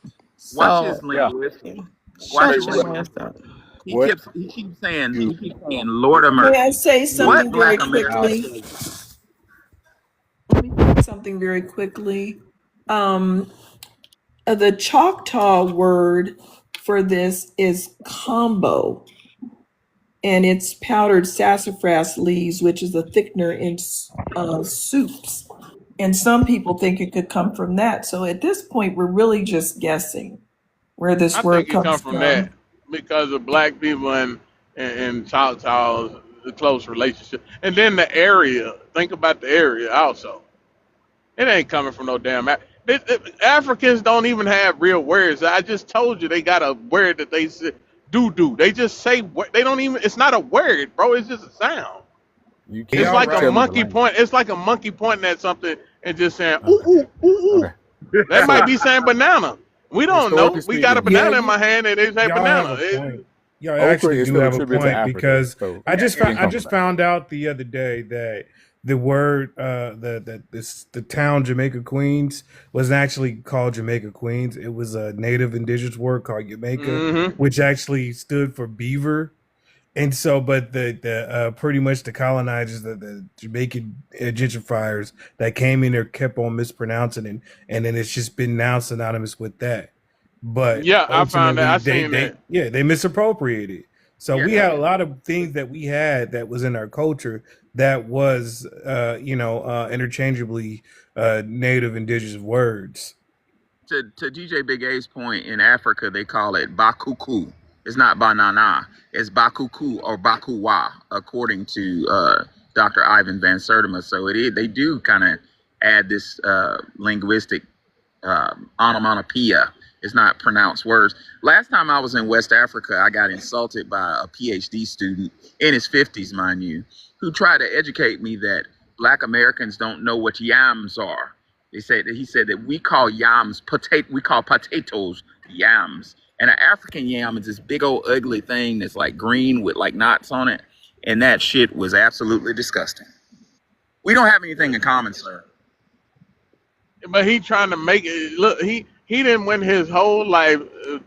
watch his
So
Yeah.
linguistics.
You
Watch
make
shut
his
your
what?
ass
linguistics.
up.
What
He keeps saying
you
Lord of
May I
mercy.
say
do
What
something very
black
out of?
American
quickly? Let me say something very quickly. Um, the Choctaw word for this is combo, and it's powdered sassafras leaves, which is a thickener in soups. And some people think it could come from that. So at this point, we're really just guessing where this
I
word
think it come
comes
from that
from.
because of black people and Choctaws, the close relationship, and then the area. Think about the area also. It ain't coming from no damn. Africans don't even have real words. I just told you they got a word that they say do. They just say they don't even. It's not a word, bro. It's just a sound.
You
It's
can't
Y'all
like a
right.
tell me the
monkey
language.
point. It's like a monkey pointing at something and just saying ooh
Okay.
ooh ooh ooh.
Okay.
That might
So
be saying banana. We don't
historically
know. We got a
speaking,
Yeah,
banana in
you,
my hand and they say
Y'all have
banana.
a point. Y'all
okra
actually
is
do
still
have a
attributed to
point
Africa.
because
So
I
it didn't come
just
from
found out the other day that the word the town Jamaica Queens was actually called Jamaica Queens. It was a native indigenous word called Jamaica,
Mm-hmm.
which actually stood for beaver. And so, but the pretty much the colonizers, the Jamaican gentrifiers that came in there kept on mispronouncing it, and then it's just been now synonymous with that. But
Yeah, I found that.
ultimately,
I seen that.
they misappropriated. So
Yeah,
we had a lot of things that we had that was in our culture that was, interchangeably native indigenous words.
to DJ Big A's point, in Africa they call it bakuku. It's not banana. It's bakuku or bakuwa, according to Dr. Ivan Van Sertima. So they do kind of add this linguistic onomatopoeia. It's not pronounced words. Last time I was in West Africa, I got insulted by a PhD student in his 50s, mind you, who tried to educate me that Black Americans don't know what yams are. He said that we call yams potato. We call potatoes yams, and an African yam is this big old ugly thing that's like green with like knots on it, and that shit was absolutely disgusting. We don't have anything in common, sir.
But he trying to make it look. He didn't win his whole life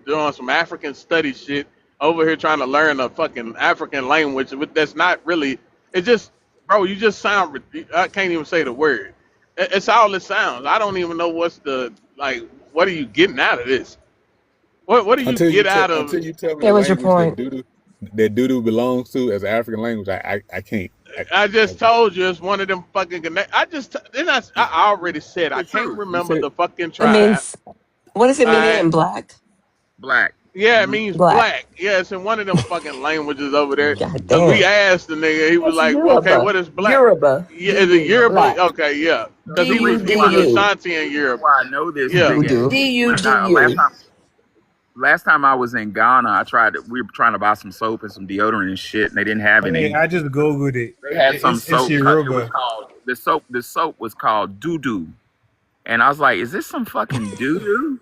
doing some African study shit over here trying to learn a fucking African language. But that's not really. It's just, bro. You just sound. I can't even say the word. It's all it sounds. I don't even know what's the like. What are you getting out of this? What do you get out of
until
it?
you tell me
That
the
was your
language
point.
that doo belongs to as an African language, I can't.
I just told you it's one of them fucking connect. I already said I
The
can't
truth.
You
remember
said
the fucking
It
tribe.
means, what does it mean
Alright.
in black?
Black.
Yeah, it
Hmm.
means
Black.
black. Yeah, it's in one of them fucking languages over there.
God
Cause we
damn.
asked the nigga, he was
That's
like, well, okay,
Yoruba.
what is black?
Yoruba.
Yeah, is it
D-U.
Yoruba?
Black.
Okay, yeah. Cause
The
he was
reason
he
why
was
D-U-D-U.
Ashanti in Europe.
why I know this,
Yeah.
nigga.
Voodoo.
When last
D-U-D-U.
time I was in Ghana, we were trying to buy some soap and some deodorant and shit, and they didn't have any.
Hey, I just googled it.
They had some
It's
soap. It was
Yoruba.
called the soap was called doo doo, and I was like, "Is this some fucking doo doo?"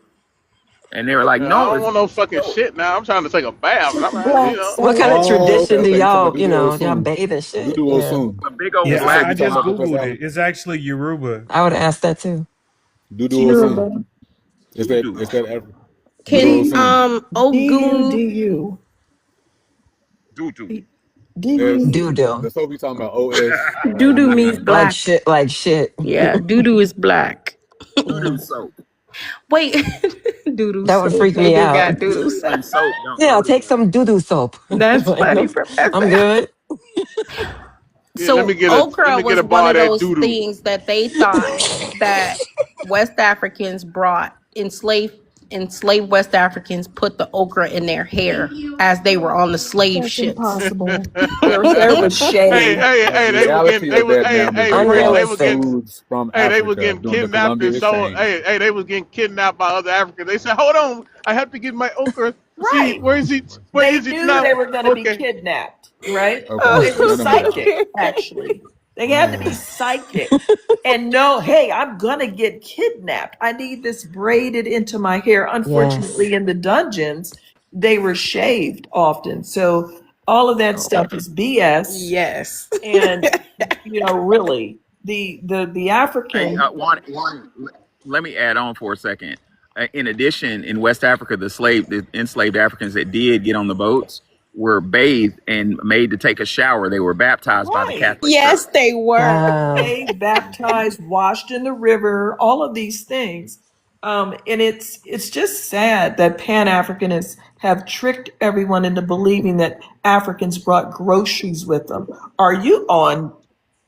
And they were like,
I
"No,
don't
it's
want no fucking shit now. I'm trying to take a bath. And
Black
What kind of
soap.
Oh, okay,
tradition do
okay. You talking about
y'all,
Dudu
y'all
Osun.
bathe and shit?
Dudu
Yeah.
Osun.
a big old
That's
Yeah,
the soap
black
I
you talking
just
about,
soap."
Professor
googled
Allen.
it. It's actually Yoruba.
I would ask that too.
Dudu Osun.
Yoruba.
It's
Doo doo.
that African. Dudu
Can
Osun.
Ogun
D-U-D-U.
Doo doo.
That's
Doo doo.
the soap you talking about.
doo means
OSUN.
Like
black.
shit, like shit.
Yeah, doo is black.
Doo doo soap.
Wait, doo
That would
soap.
freak
They
me
do
out.
got doo
People
soap.
in soap don't
Yeah,
go to
take some doo doo soap.
That's
Like,
funny,
I'm
Professor.
good.
Yeah, let
So okra
me get
was
a
one
bar
of
of that
those
doo doo.
things that they thought that West Africans brought enslaved West Africans put the okra in their hair as they were on the slave
That's
ships.
impossible. There was shade.
Hey,
The
they were getting,
reality
they
of
was,
that now is they
they
brought
were
Unrealistic.
getting,
foods from
they were
Africa
getting
during the
kidnapped
Columbia
and sold.
Exchange.
They was getting kidnapped by other Africans. They said, hold on, I have to get my okra. See,
Right.
where is he? Where
They
is it
knew
now?
they were going to be
Okay.
kidnapped, right?
Okay.
They were
None of that.
psychic, actually. They had to be psychic and know, hey, I'm going to get kidnapped. I need this braided into my hair.
Yes.
Unfortunately, in the dungeons, they were shaved often. So all of that stuff is BS.
Yes.
And, really, the
Hey,
African,
let me add on for a second. In addition, in West Africa, the enslaved Africans that did get on the boats were bathed and made to take a shower. They were baptized by the
right.
Catholic
Yes,
Church.
they were.
Wow.
They baptized, washed in the river, all of these things. And it's just sad that Pan-Africanists have tricked everyone into believing that Africans brought groceries with them. Are you on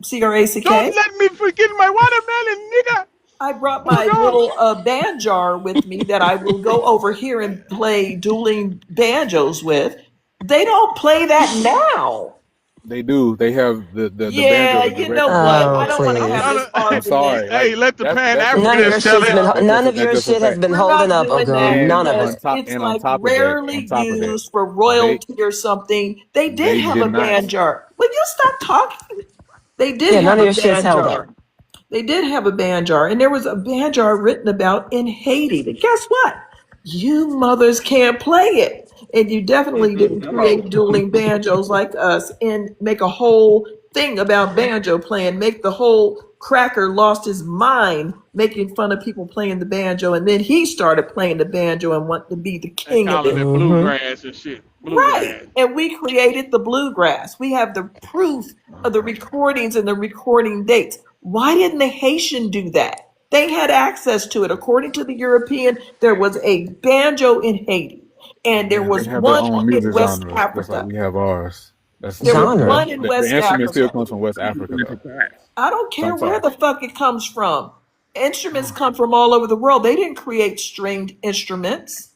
CRACK?
Don't let me forget my watermelon, nigga.
I brought my little band jar with me that I will go over here and play dueling banjos with. They don't play that now.
They do. They have the
Yeah,
banjo.
you know what? I
Oh,
don't want to
please.
have this
I'm
argument.
sorry.
Hey, let the Pan
that's
None of your
Africans tell
shit's
it.
been, none of
that
your
just
shit has
fact.
been
We're
holding
not
up,
doing
Ogun.
that
None of
because
it.
it's like
on
rarely
top of that,
used for
they
royalty or something. They did
they
have
did
a
not.
band jar. Will you stop talking? They did
Yeah, none
have
of
a
your shit's
band
held
jar.
up.
They did have a band jar, and there was a band jar written about in Haiti. But guess what? You mothers can't play it. And you definitely didn't create dueling banjos like us and make a whole thing about banjo playing, make the whole cracker lost his mind making fun of people playing the banjo. And then he started playing the banjo and wanted to be the
And
king of
calling
it.
it
Mm-hmm.
bluegrass and shit.
Right.
Bluegrass.
And we created the bluegrass. We have the proof of the recordings and the recording dates. Why didn't the Haitian do that? They had access to it. According to the European, there was a banjo in Haiti, and there
Yeah,
was
they have their
one
own
in
music
West
genres, just like
Africa.
we have ours. That's
There was
Genre.
one in
the
West
instrument still
Africa.
comes from West Africa, though.
I don't
So I'm
care where
sorry.
the fuck it comes from. Instruments come from all over the world. They didn't create stringed instruments.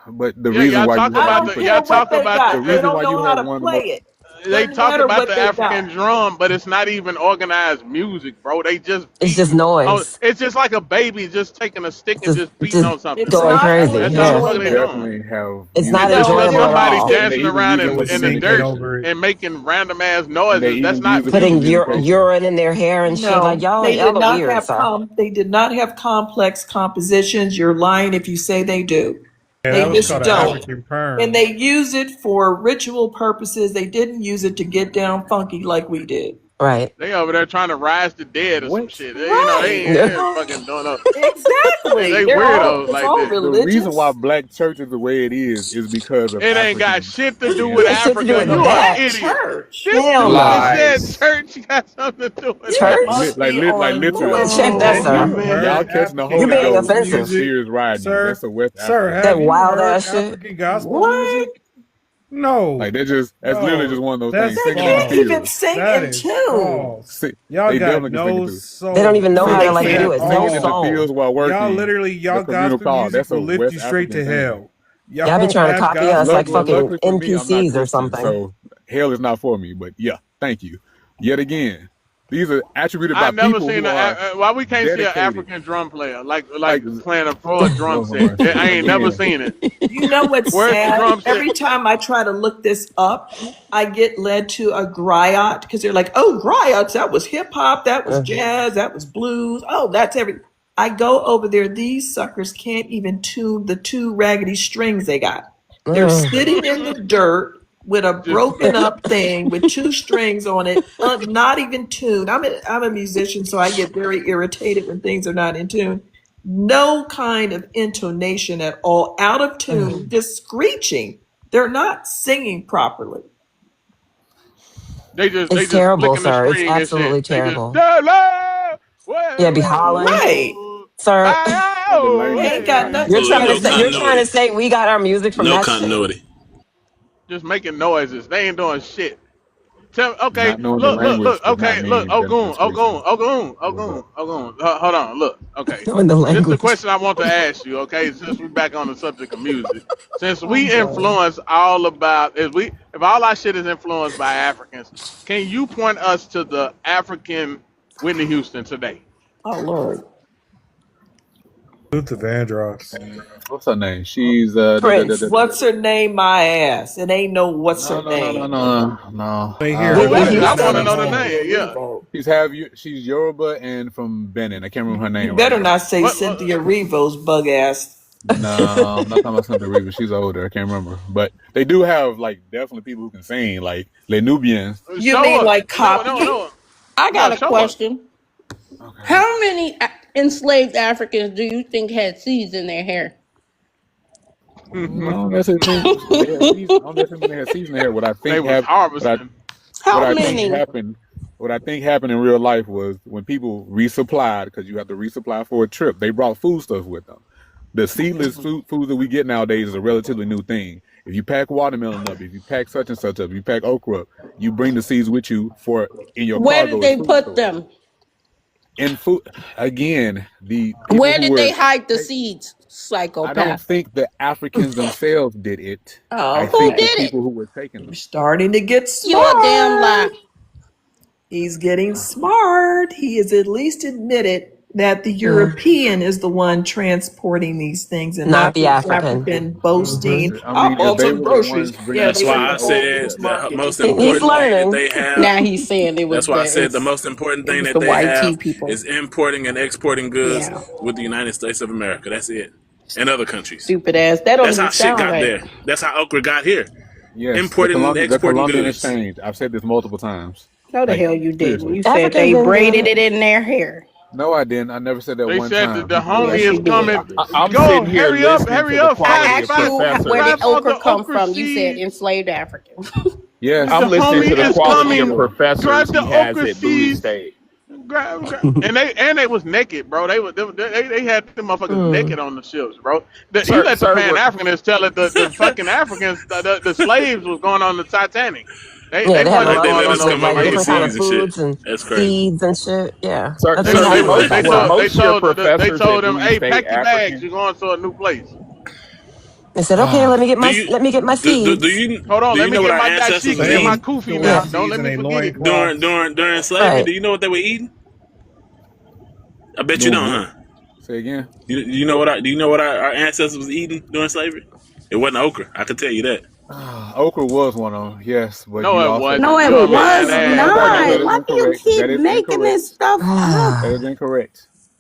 But the
Yeah,
reason why you
I
have
don't
people,
care what they
the
got. They
reason
don't
why you
know how
have
to
one of the
play
most,
it.
They
Doesn't
talk
matter
about
what
the
they
African
got.
drum, but it's not even organized music, bro. They just
It's
beat.
just
Oh,
noise.
it's just like a baby just taking a stick and
Just,
just beating
just
on something.
It's
going
not
crazy.
for
That's all the
Yeah.
fuck
you
they
enjoyment.
doing.
definitely have
It's
music
not
It's just
from
enjoyable at
different
somebody
all.
places, and they
dancing
even
around
use it
They
for
was
in the
singing
dirt
communication,
over it.
and making random ass
and they
noises. That's
even
not
use it for
Putting
music, bro.
communication.
urine in their hair and shit. Like
No,
y'all,
they
y'all
did
are
not
weird,
have
sir.
they did not have complex compositions. You're lying if you say they do.
Yeah,
They
that was
just
called an
don't.
African
And
perm.
they use it for ritual purposes. They didn't use it to get down funky like we did.
Right.
They over there trying to rise the dead or some
What?
shit. They ain't fucking doing no.
Exactly.
They
They're all,
weirdos
it's
like
all
that.
The reason why
religious.
black church is the way it is because of
It ain't got
African.
shit to do
Yeah.
with
It has shit to do
Africa.
with
You
No,
are
that.
an idiot.
church.
This
Hell
dude
no.
just said
Lies.
church got something to do with
It
Church.
that.
must be
Like
on
literally.
Check
Google.
that,
No,
sir.
you
Y'all
heard
catching the
African
You're
Holy
being
Ghost
gospel
and
offensive.
music,
Spears riding it. That's
sir.
a West
Sir,
African
That
have
thing.
you
wild
heard
ass shit.
African gospel
What?
music? No,
Like that's literally just
no,
one of those things.
that's
They
Singing in the
can't even
false.
fields.
sing
That
in
is
tune.
false. Y'all
They
got
definitely can sing it
no
too.
They don't even know
soul
how
No,
to
they
like do
can't.
it.
Singing
No
in the
soul.
fields while
Y'all
working
literally,
the
y'all
communal
gospel
call.
music
That's a
will lift
West
you straight
African
to
thing.
hell.
Y'all be
Y'all
trying to
have
copy us
gospel
like
Well,
music.
fucking
luckily for me, I'm not
NPCs or
Christian,
something.
so hell is not for me. But yeah, thank you. Yet again, these are attributed by
I never
people
seen
who are
why we can't see an
dedicated.
African drum player like
Like,
playing a full drum
Lord have
set.
mercy.
I ain't never
Again,
seen it.
You know what's
Where's the
sad?
drum set?
Every time I try to look this up, I get led to a griot because they're like, oh, griots, that was hip hop, that was jazz, that was blues. Oh, that's everything. I go over there. These suckers can't even tune the two raggedy strings they got. They're sitting in the dirt with a broken up thing with two strings on it, not even tuned. I'm a musician, so I get very irritated when things are not in tune. No kind of intonation at all, out of tune, just screeching. They're not singing properly.
They just
It's terrible,
flicking the
sir. It's
string and shit.
absolutely
They just
terrible. Yeah, be hollering.
Right.
Sir,
the
It
language.
ain't got nothing
you're
to
trying
do
to
with
say
music.
we got our music from
No
that shit?
continuity.
just making noises. They ain't doing shit. Okay,
Not knowing the
look.
language does not
Okay, look.
mean that
Ogun.
that's Christian.
Hold on. Look. Okay.
Knowing the
This is the
language.
question I want to ask you. Okay, since we're back on the subject of music, since we
I'm done.
influence all about if all our shit is influenced by Africans, can you point us to the African Whitney Houston today?
Oh Lord.
Luther Vandross.
What's her name? She's
Prince.
What's her name? My ass. It ain't no what's her name.
No.
Ain't here.
Who
Whitney
is it? I want to
Houston.
know the
No.
name. Yeah.
She's Yoruba and from Benin. I can't remember her
You
name right
better
now.
not say Cynthia Revo's bug ass.
No, I'm not talking about Santa Rita. She's older. I can't remember. But they do have like definitely people who can sing, like Les Nubians.
You mean like copy?
I got a
show us.
question. How many enslaved Africans do you think had seeds in their hair?
I don't necessarily think they had seeds in their hair. What I
They
think
was
happened.
harvesting.
How
What I
many?
think happened. What I think happened in real life was when people resupplied, because you have to resupply for a trip. They brought foodstuffs with them. The seedless foods that we get nowadays is a relatively new thing. If you pack watermelon up, if you pack such and such up, you pack okra up, you bring the seeds with you in your
Where
cargo.
did they put them?
In food again, the people
Where
who
did
were,
they hide the seeds?
I don't
Psychopath.
think the Africans themselves did it. I
Oh,
think the
did it?
people who were taking them.
starting to get
You a damn
smart.
lie.
He's getting smart. He has at least admitted that the European is the one transporting these things and
Not
not
the
the
African.
African boasting.
I
I
mean, if
bought
they
some
were the
groceries.
ones bringing
Yeah,
That's
they
the
were
why
in
I
the
food,
old
said
man's
the
market.
most
He's
important thing that
learning.
they have.
Now he's saying it was
That's why I said the
it's
most important
it
thing
was
that
the
they
YT
have
people.
is importing and exporting goods
Yeah.
with the United States of America. That's it. And other countries.
Stupid ass. That don't
That's
even
how shit
sound
got
right.
there. That's how okra got here.
yes,
Importing and
the
exporting
Colombian
goods.
exchange. I've said this multiple times.
No, the
Like
hell you didn't.
seriously,
You said
Africans
they
been doing
braided
it.
it in their hair.
no, I didn't. I never said that
They
one
said
time.
that the
People
homie
Yes,
is
you
coming.
did.
I'm
Go,
sitting here
hurry up,
listening to the
I
quality of
asked you where
professors.
did
for
okra
the
come
okra
from. You said
seed.
enslaved Africans.
Yes,
The
I'm listening to
homie
the
is
quality of
coming.
professors
Grab the
he has
okra
at Bowie
seeds.
State.
And they was naked, bro. They had them motherfuckers naked on the ships, bro. He let the
Sir,
Pan Africanists tell it. The fucking Africans, the slaves was going on the Titanic.
Yeah,
They
they had
wasn't
a
Like they
going
let
on
luggage
us
no
with
come
like
over here with
different
slave
kind of
seeds
ship.
and shit.
foods and
That's crazy.
seeds and shit. Yeah,
sir,
that's
They
what
sir,
happened with
most
that
they
stuff.
most of your
they
professors at
told them,
Bowie
hey,
State
pack your bags.
African.
You're going to a new place.
They said, "Okay, let me get
Do
my
you do
seeds."
you
Hold on,
do
let
you
me
know what
get
our
my
ancestors
dashiki
was
and my
Same
eating
kufi
storing
now.
Yeah,
Don't
seeds
let
in
me
a
forget.
loincloth.
during slavery?
right.
Do you know what they were eating? I bet you
doing
don't,
what?
huh?
Say again.
Do you know what our ancestors was eating during slavery? It wasn't okra. I can tell you that.
Okra was one of them, yes, but
No,
you
it
also
No,
wasn't.
it
You a
yes,
lying
was
no,
ass.
that
not.
is
Why do you
incorrect.
keep
That is
making this
incorrect.
stuff up?
That is incorrect.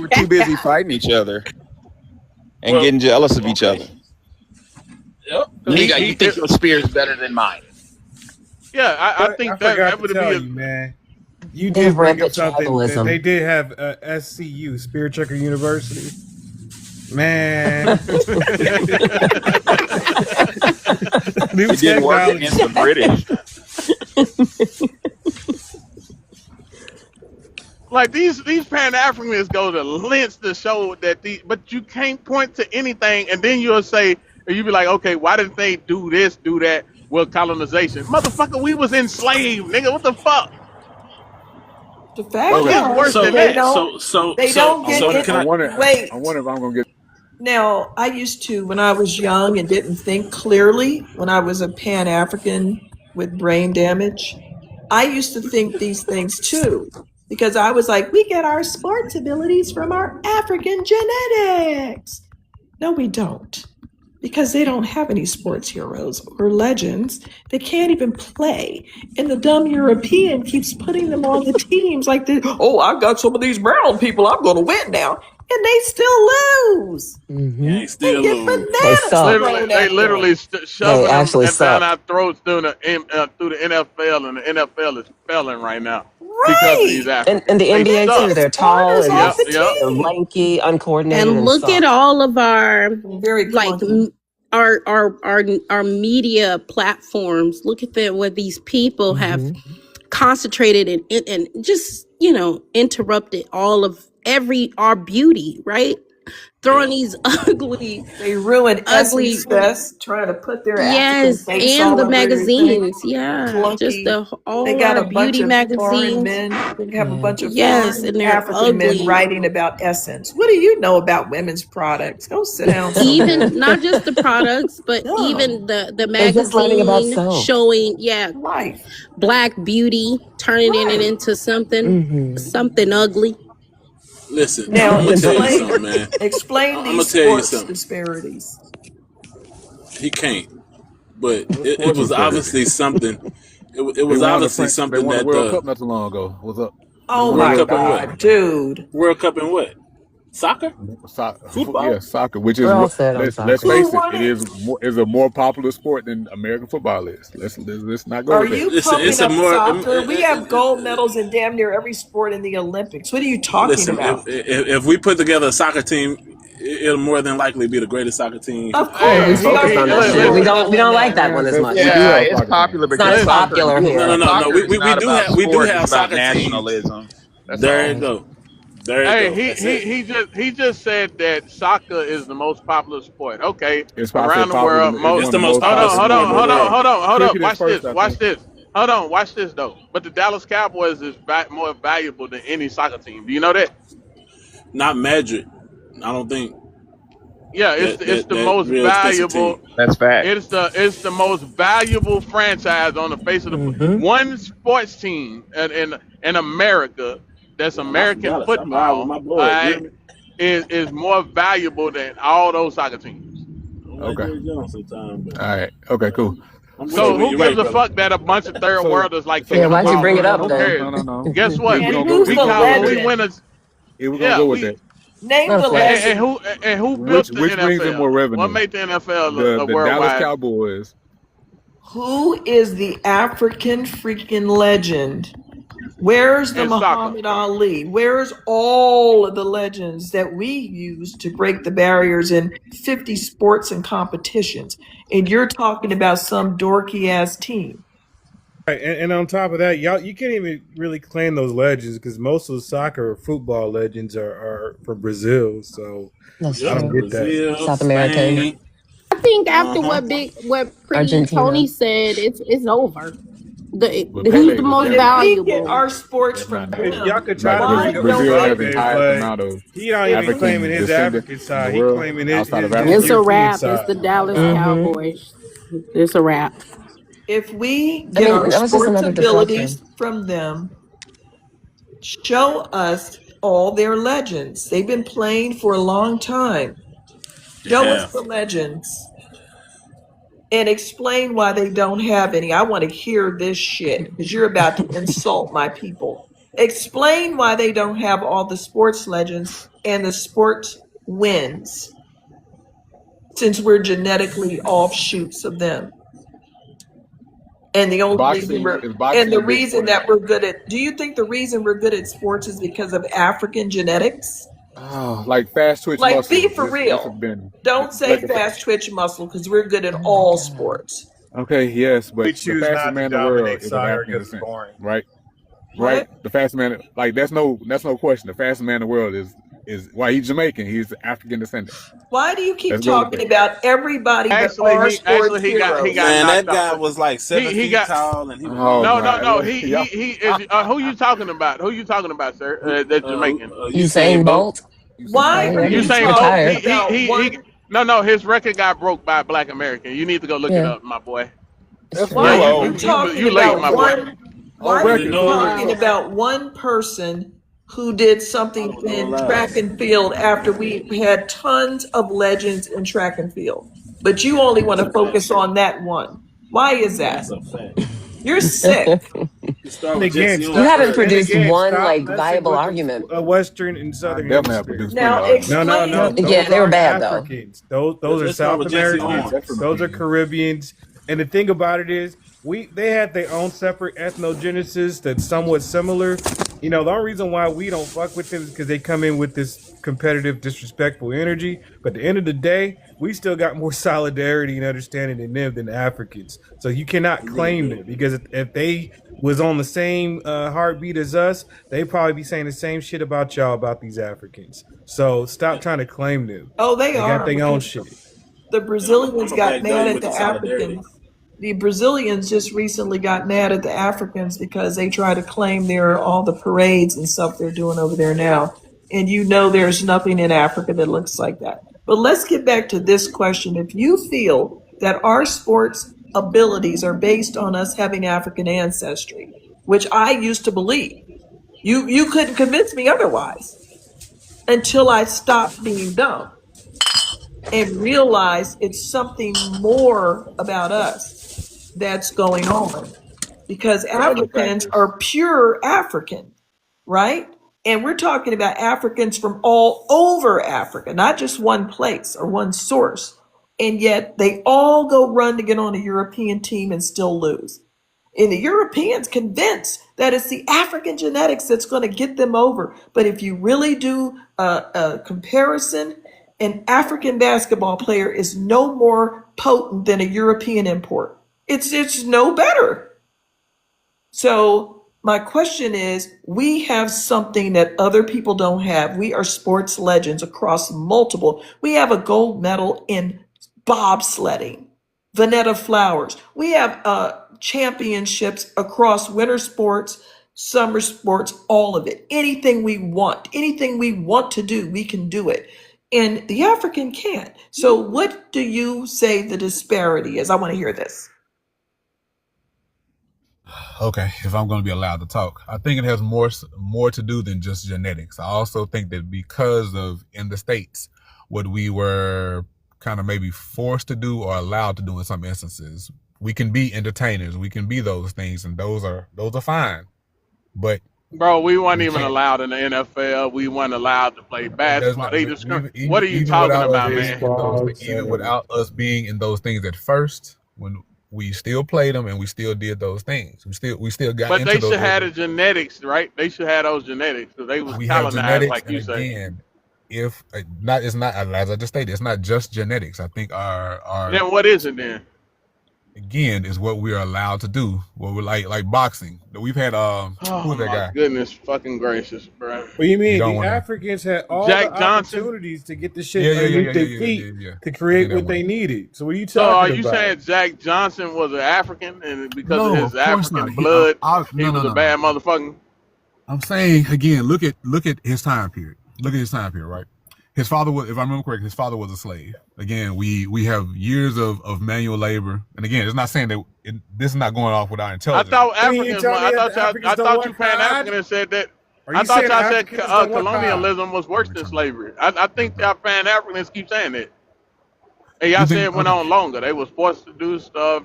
were too busy fighting each other and
Well,
getting jealous of each
okay.
other.
Yep.
You think your spear is better than mine?
Yeah, I
But I
think that
forgot
that
to
would
tell
be
you, man. You
And
did bring up
rampant
something that they
tribalism.
did have SCU, Spirit Checker University. Man, new
It didn't work
technology.
against the British.
Like these Pan Africanists go to lengths to show that but you can't point to anything, and then you'll say, or you be like, okay, why didn't they do this, do that? Well, colonization, motherfucker, we was enslaved, nigga. What the fuck?
The fact
What is worse
So
than
they
that?
don't they don't get it.
can
I
I?
wonder
Wait.
I wonder if I'm gonna get
Now, I used to, when I was young and didn't think clearly, when I was a Pan African with brain damage, I used to think these things too. Because I was like, we get our sports abilities from our African genetics. No, we don't. Because they don't have any sports heroes or legends. They can't even play. And the dumb European keeps putting them on the teams like, oh, I've got some of these brown people. I'm going to win now. And they still lose.
Mm-hmm.
Still
They get
lose.
bananas
They suck.
thrown
They
at them.
literally
They
shoving them
actually
down
suck.
our throats through the NFL, and the NFL is failing right now because of these
Right.
Africans.
And the
They
NBA too.
suck.
They're tall
Starters
and
off
just
the
Yep.
they're
team.
lanky, uncoordinated,
And
and
look at
suck.
all of our
Very
like
clunky.
our media platforms. Look at what these people have
Hmm.
concentrated and just interrupted all of our beauty, right? Throwing these ugly
They ruined
ugly
Essence Fest, trying to put their African
yes,
face
and
all
the
over everything.
magazines, yeah, just
Clunky. They
all
got
our
a bunch
beauty
of foreign
magazines,
men. They have a
Yeah.
bunch of
yes,
foreign
and they're
African men
ugly.
writing about Essence. What do you know about women's products? Go sit down
Even
somewhere.
not just the products, but
Dumb.
even the
They're just writing about
magazine
soap.
showing,
Life.
black beauty, turning it
Right.
into
Mm-hmm.
something ugly.
Listen,
Now
I'm gonna tell you
explain
something, man.
explain
I'm gonna
these
tell you
sports
something.
disparities.
He can't, but
what
it
sports
was
disparity.
obviously something. It
They
was
won the
obviously
They
something
won the
that
World Cup not too long ago. What's up?
Oh
World
my
Cup in what?
God, dude.
World Cup in what? Soccer? Football?
Yeah, soccer, which is
We're all set on
let's
soccer.
face
Who
it,
won
it
it?
is a more popular sport than American football is. Let's not go
Are
with that.
you
Listen,
pumping
it's a
up
more.
soccer? We have gold medals in damn near every sport in the Olympics. What are you talking
Listen,
about?
if we put together a soccer team, it'll more than likely be the greatest soccer team.
Of
Well, we
course, we
focused
already
on
know
that
that
shit.
we're
We
gonna
don't
win
like that
that.
one as much.
We do
Yeah,
have
it's
soccer
popular
teams.
It's not
because
as
Listen,
soccer.
popular
No,
here.
Soccer
We,
is
we, we
not
do
about
have we do
sport;
have
it's about
soccer teams.
nationalism. That's
There you
all.
go. There you
hey,
go. That's it.
he just said that soccer is the most popular sport. Okay,
It's
around
possibly
the
popular.
world,
It's
It's
one
the
of the
most
most
hold on,
popular
popular
hold
sport
on,
in the
sports.
hold on,
world.
hold on, hold on.
Cricket is
Watch this,
first, I
watch
think.
this. Hold on, watch this though. But the Dallas Cowboys is more valuable than any soccer team. Do you know that?
Not Madrid. I don't think
Yeah, it's the most
real expensive
valuable.
team.
That's fact.
It's the most valuable franchise on the face of the
Mm-hmm.
one sports team in America that's
I'm not from
American
Dallas. I'm riding with
football.
my
All
boys. You hear
right,
me?
is more valuable than all those soccer teams.
I don't like
Okay.
Jerry Jones sometimes, but
All right. Okay. Cool.
I'm with
So
you.
who
You're
gives
right,
a
brother.
fuck that a bunch of third
So
worlders like
Yeah,
kicking the
why'd you
ball
bring it
around?
up
Who
then?
cares? Guess what?
We're
And
gonna go.
who's
We
the
We're gonna
call
go with
we
that.
legend?
win a
Yeah, we're gonna
yeah
go with
we
that.
Name
That's
the
fair.
legend.
and who built the
Which brings in more
NFL? What
revenue?
made the NFL
The
a
Dallas
worldwide?
Cowboys.
Who is the African freaking legend? Where's the
In soccer.
Muhammad Ali? Where's all of the legends that we use to break the barriers in 50 sports and competitions? And you're talking about some dorky ass team.
Right, and on top of that, y'all, you can't even really claim those legends because most of the soccer or football legends are from Brazil. So
That's
I don't
true.
get that.
Brazil,
South American,
Spain.
I think after
Uh-huh.
what Pretty
Argentina.
Tony said, it's over.
But
Who's
Pele
the
was
most
If
definitely.
we get
valuable?
our sports
That's
from
not
If
that.
y'all
them,
could try
Like
to
why
bring up
Brazil
his
don't
has
white
the
man,
highest
but
amount of
he not
if
even
we
claiming
African
his
descendants
African
in the
side. He
world
claiming his
outside of
his
It's
Africa.
a
European
wrap. It's
side.
the Dallas
Mm-hmm.
Cowboys. It's a wrap.
if we
I
get
mean,
our
that was just
sports
another
abilities
deflection.
from them, show us all their legends. They've been playing for a long time.
They
Show us
have.
the legends and explain why they don't have any. I want to hear this shit because you're about to insult my people. Explain why they don't have all the sports legends and the sports wins, since we're genetically offshoots of them. And the only reason
Boxing
the
a big
reason
sport?
that we're good at, do you think the reason we're good at sports is because of African genetics?
Oh, like fast twitch
Like,
muscle.
be for
This
real.
has been
Don't say
like
fast twitch muscle because we're good at all sports.
okay, yes, but
We
the
choose
fastest
not
man
to
in the world
dominate
is of
soccer
African
because it's
descent,
boring.
right? right?
What?
The fastest man, like that's no question. The fastest man in the world is why he's Jamaican. He's African descendant.
Why do you keep
Let's go with
talking
that.
about everybody but
Actually,
our
he
sports
got
heroes?
Man,
knocked
that guy
out.
was like 7 feet
Got
tall, and he was
Oh
no.
my,
He
y'all,
is. Who you talking about? Who you talking about, sir? That Jamaican.
Usain Bolt.
Why
Oh
are
yeah,
you
he's
Usain Bolt.
talking
retired.
about one?
No. His record got broke by a Black American. You need to go look it
Yeah,
up, my boy.
it's
That's
true.
Why
real
are
old.
you talking
You late,
about
my boy.
one? Why
On
are
record,
you
for
talking
real.
about one person who did something in track and field after we had tons of legends in track and field? But you only want to focus on that one. Why is that? You're sick.
And again,
You
stop.
haven't
And
produced
again,
one
stop
like
messing
viable
with
argument.
the Western and
I
Southern
definitely have
hemisphere.
produced plenty
Now
of arguments.
No,
explain.
Yeah,
those
they were
aren't
bad though.
Africans. Those are
Let's start
South
with Jesse
Americans.
Owens.
Those are Caribbeans. And the thing about it is, they had their own separate ethnogenesis that's somewhat similar. The only reason why we don't fuck with them is because they come in with this competitive, disrespectful energy. But at the end of the day, we still got more solidarity and understanding in them than the Africans. So you cannot claim them, because if they was on the same heartbeat as us, they'd probably be saying the same shit about y'all about these Africans. So stop trying to claim them.
Oh, they
They got
are,
their own
because
shit.
the Brazilians
I'm gonna
got
back
mad
Dave
at
with
the
the solidarity.
Africans. The Brazilians just recently got mad at the Africans because they try to claim all the parades and stuff they're doing over there now. And there's nothing in Africa that looks like that. But let's get back to this question. If you feel that our sports abilities are based on us having African ancestry, which I used to believe, you couldn't convince me otherwise until I stopped being dumb and realized it's something more about us that's going on, because Africans are pure African, right? And we're talking about Africans from all over Africa, not just one place or one source. And yet they all go run to get on a European team and still lose. And the Europeans convinced that it's the African genetics that's going to get them over. But if you really do a comparison, an African basketball player is no more potent than a European import. It's no better. So my question is, we have something that other people don't have. We are sports legends across multiple. We have a gold medal in bobsledding, Vanetta Flowers. We have championships across winter sports, summer sports, all of it. Anything we want to do, we can do it. And the African can't. So what do you say the disparity is? I want to hear this.
Okay, if I'm going to be allowed to talk, I think it has more to do than just genetics. I also think that because of in the States what we were kind of maybe forced to do or allowed to do in some instances, we can be entertainers, we can be those things, and those are fine. But
Bro, we weren't
we
even
can't.
allowed in the NFL. We weren't allowed to play
There's
basketball.
not
What are you talking about, man?
even without us being in those things at first, when we still played them and we still did those things, we still got
But
into
they
those.
should have the genetics, right? They should have those genetics because they was
We have
colonized,
genetics,
like
and
you say.
again, if not, it's not, as I just stated, it's not just genetics. I think our
Then what is it then?
again is what we are allowed to do. What we're like boxing. We've had who
Oh
was that
my
guy?
goodness, fucking gracious, bro.
What do you mean?
don't
The
wanna-
Africans had all
Jack
the
Johnson?
opportunities to get the shit
Yeah,
underneath their feet
I
to create
think that
what
one.
they needed. So what are you
So are
talking
you
about?
saying Jack Johnson was an African and because
No,
of
of
his
course
African
not.
blood, he
No,
was
no,
a bad motherfucker?
I'm saying again, look at his time period. Look at his time period, right? His father was, if I remember correctly, his father was a slave. Again, we have years of manual labor, and again, it's not saying that this is not going off without
I
intelligence.
thought
What do you
Africans.
tell me
I
that
thought
the
y'all.
Africans
I
don't
thought you
work
Pan
hard?
African and said that.
Are
I
you
thought
saying
y'all said
Africans don't work hard?
colonialism was worse than slavery. I think y'all Pan Africans keep saying that. And y'all
You
said
think
it went
okay?
on longer. They was forced to do stuff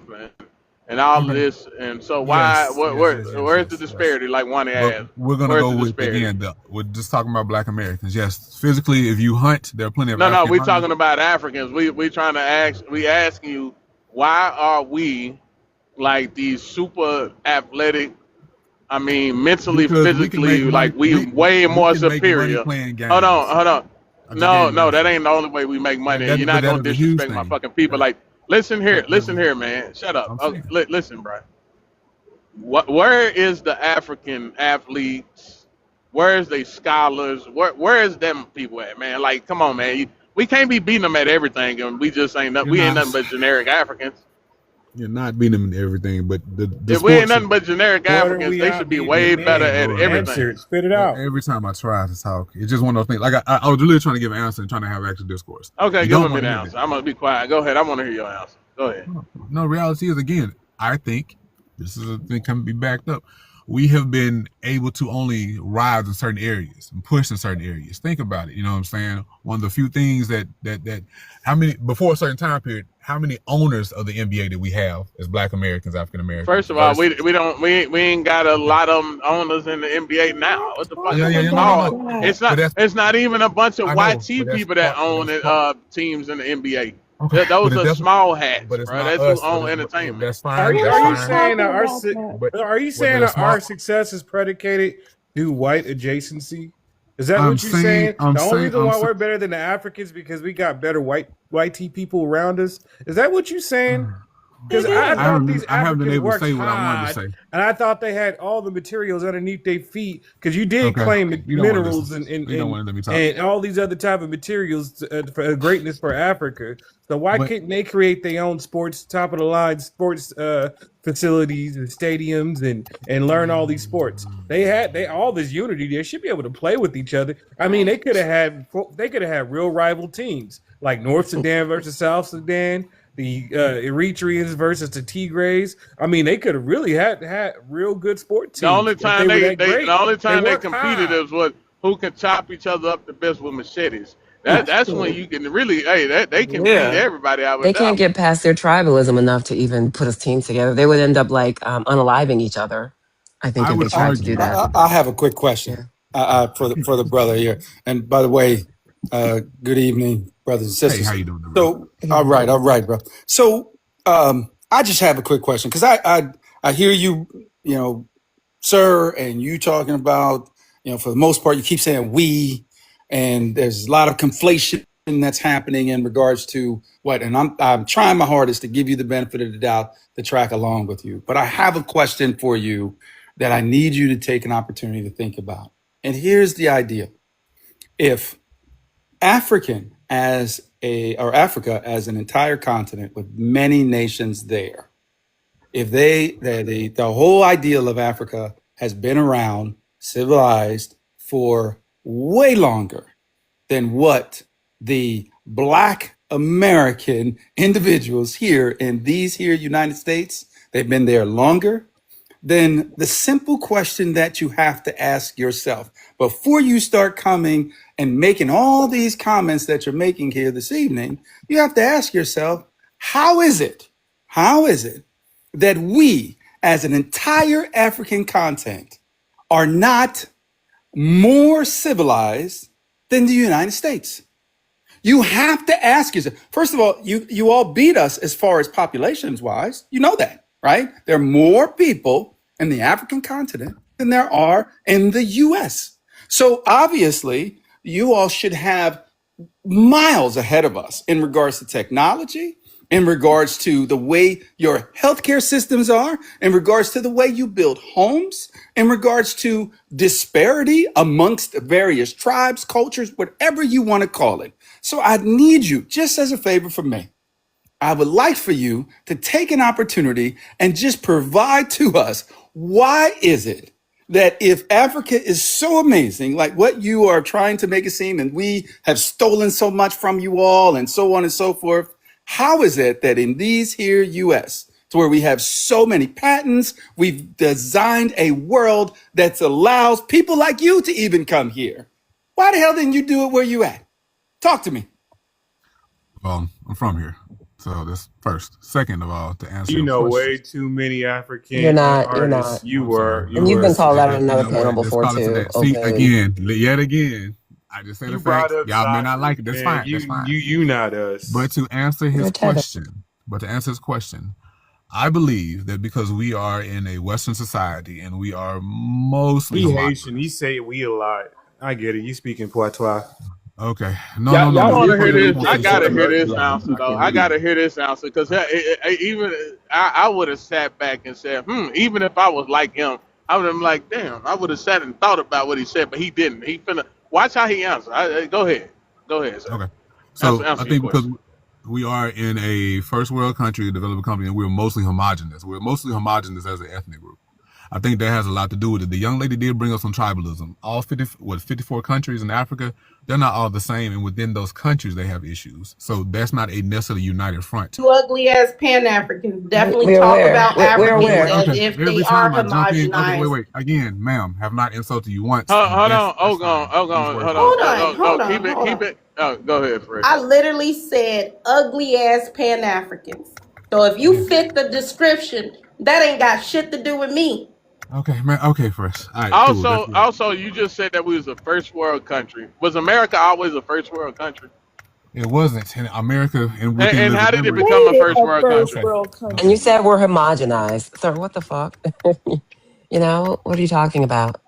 and all of
Okay.
this. And so why?
Yes,
Where's the
yes.
disparity? Like one
But
asked.
we're gonna
Where's
go
the
with
disparity?
again. We're just talking about Black Americans. Yes, physically, if you hunt, there are plenty of
No,
African
we
hunters.
talking about Africans. We trying to ask. We ask you, why are we like these super athletic? I mean, mentally,
Because we can
physically,
make
like
money.
we way more
can make money
superior.
playing games.
Hold on. No,
Again,
that ain't the only way we make money.
that-
You're
but
not
that
gonna
is a huge
disrespect my
thing.
fucking people. Like, listen here, man. Shut up.
I'm
Oh,
saying.
listen, bro. Where is the African athletes? Where is they scholars? Where is them people at, man? Like, come on, man. We can't be beating them at everything, and we just ain't
You're
we ain't
not.
nothing but generic Africans.
You're not beating them in everything, but the
If we ain't
sports.
nothing but generic
What are
Africans,
we
they
not
should be
beating
way
them
better
in?
at
Bro,
everything.
Answer it. Spit it out.
every time I try to talk, it's just one of those things. Like I was really trying to give an answer and trying to have actual discourse.
Okay,
You
give
don't
me
want
the
to hear
answer. I'm gonna be quiet. Go ahead. I want to hear your answer. Go ahead.
that. No, reality is again. I think this is a thing can be backed up. We have been able to only rise in certain areas and push in certain areas. Think about it. You know what I'm saying? One of the few things that how many before a certain time period, how many owners of the NBA did we have as Black Americans, African Americans?
First of all, we ain't got a lot of owners in the NBA now. What the fuck? It's not even a bunch of YT people that own teams in the NBA.
Okay,
Those are small hats,
but it's
bro.
not
That's
us,
who own
but
entertainment.
that's fine.
Are you
That's
saying that
they're small.
our success is predicated through white adjacency? Is that
I'm
what you're
saying-
saying?
I'm
The only
saying-
reason
I'm
why
sa-
we're better than the Africans because we got better white people around us. Is that what you're saying? Because I thought these
I haven't been
Africans
able to
worked
say what I wanted to
hard,
say.
and I thought they had all the materials underneath their feet. Because you did
Okay.
claim
You don't wanna
minerals
listen. You don't wanna let me talk.
and all these other type of materials for greatness for Africa. So why couldn't they create their own sports, top of the line sports facilities and stadiums and learn all these sports? They had all this unity. They should be able to play with each other. I mean, they could have had real rival teams like North Sudan versus South Sudan, the Eritreans versus the Tigrays. I mean, they could have really had real good sport teams.
The only time they competed
hard.
is who can chop each other up the best with machetes. That's when you can really they can beat everybody out
They
with
can't
that.
get past their tribalism enough to even put a team together. They would end up like unaliving each other, I think,
I
if they
would
tried to do
argue.
that.
I have a quick question for the brother here. And by the way, good evening, brothers and sisters.
Hey, how you doing,
So, all right, bro. So, I just have a quick question because I hear you, sir, and you talking about, for the most part, you keep saying we, and there's a lot of conflation that's happening in regards to what, and I'm trying my hardest to give you the benefit of the doubt to track along with you. But I have a question for you that I need you to take an opportunity to think about. And here's the idea. If Africa as an entire continent with many nations there, if the whole ideal of Africa has been around civilized for way longer than what the Black American individuals here in these here United States, they've been there longer, then the simple question that you have to ask yourself before you start coming and making all these comments that you're making here this evening, you have to ask yourself, how is it that we as an entire African continent are not more civilized than the United States? You have to ask yourself. First of all, you all beat us as far as populations wise. You know that, right? There are more people in the African continent than there are in the US. So obviously, you all should have miles ahead of us in regards to technology, in regards to the way your healthcare systems are, in regards to the way you build homes, in regards to disparity amongst various tribes, cultures, whatever you want to call it. So I need you, just as a favor from me, I would like for you to take an opportunity and just provide to us, why is it that if Africa is so amazing, like what you are trying to make it seem, and we have stolen so much from you all and so on and so forth, how is it that in these here US, to where we have so many patents, we've designed a world that allows people like you to even come here? Why the hell didn't you do it where you at? Talk to me.
Well, I'm from here, so that's first. Second of all, to answer
You
your
know
question,
way too many African
You're not.
artists. You were.
And you've been called out on another
you know
panel
what? Let's
before
call it to
too.
that. See,
Openly.
yet again, I just said
You
the fact.
brought up
Y'all may not
soccer,
like it. That's
man.
fine. That's fine.
You not us.
But to answer his
You're tether.
question, I believe that because we are in a Western society and we are mostly
He
white.
Haitian. He say we a lot. I get it. You speaking patois.
Okay. No,
Y'all,
no, no,
I
y'all
no.
want
did
to
Before
hear
say
you,
that we
this.
can
before
I
say
you.
gotta
something
hear
else.
this
Like,
answer
we
though.
can
I
leave.
gotta hear this answer because even I would have sat back and said, even if I was like him, I would have been like, damn. I would have sat and thought about what he said, but he didn't. He finna watch how he answered. Go ahead, sir.
Okay. So I
Answer your
think because
question.
we are in a first world country, a developed country, and we're mostly homogenous. We're mostly homogenous as an ethnic group. I think that has a lot to do with it. The young lady did bring up some tribalism. All 54 countries in Africa, they're not all the same, and within those countries they have issues. So that's not a necessarily united front.
You ugly ass Pan Africans definitely
We're
talk
aware.
about
We're
Africans
aware.
as
Okay.
if they
Every time
are
I jump in, okay,
homogenized.
wait. Again, ma'am, have not insulted you once, and
Hold
that's
on. Hold on.
fine.
Hold
Use
on.
words
Hold on.
Hold
wisely.
on,
Go.
hold on, hold
Keep
on.
it. Oh, go ahead, Fred.
I literally said ugly ass Pan Africans. So if you fit the description, that ain't got shit to do with me.
Okay, man. Okay, Fresh. All right, cool. That's good.
Also, you just said that we was a first world country. Was America always a first world country?
It wasn't in America, and
And,
within
and
living
how did it
memory.
become a
Made it
first
a
world
first
country?
Okay,
world
And you
country.
said we're homogenized. Sir, what the fuck? You know, what are you talking about?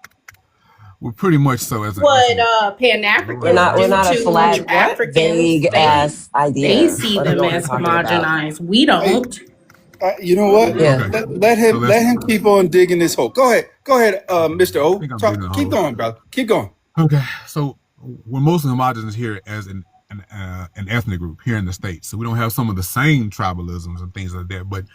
we're pretty much so as an
What
ethnic.
Pan
Go
We're
ahead,
Africans
not we're
do
Fresh.
not a
to
flat,
What?
Africans,
vague ass
they
idea.
see
I don't
them
know what you're
as
talking about.
homogenized. We
Hey,
don't.
you know what?
Yeah.
Okay,
Let
so
him
let's.
let him keep on digging this hole. Go ahead, Mr.
I
O.
think I'm digging a
Talk, keep
hole.
going, brother. Keep going.
Okay, so we're mostly homogenous here as an ethnic group here in the States. So we don't have some of the same tribalisms and things like that, but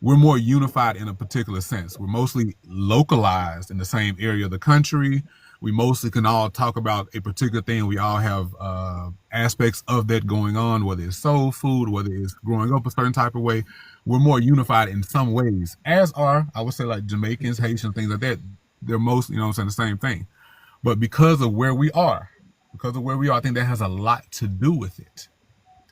we're more unified in a particular sense. We're mostly localized in the same area of the country. We mostly can all talk about a particular thing. We all have aspects of that going on, whether it's soul food, whether it's growing up a certain type of way. We're more unified in some ways, as are, I would say, like Jamaicans, Haitians, things like that. They're most, the same thing. But because of where we are, I think that has a lot to do with it,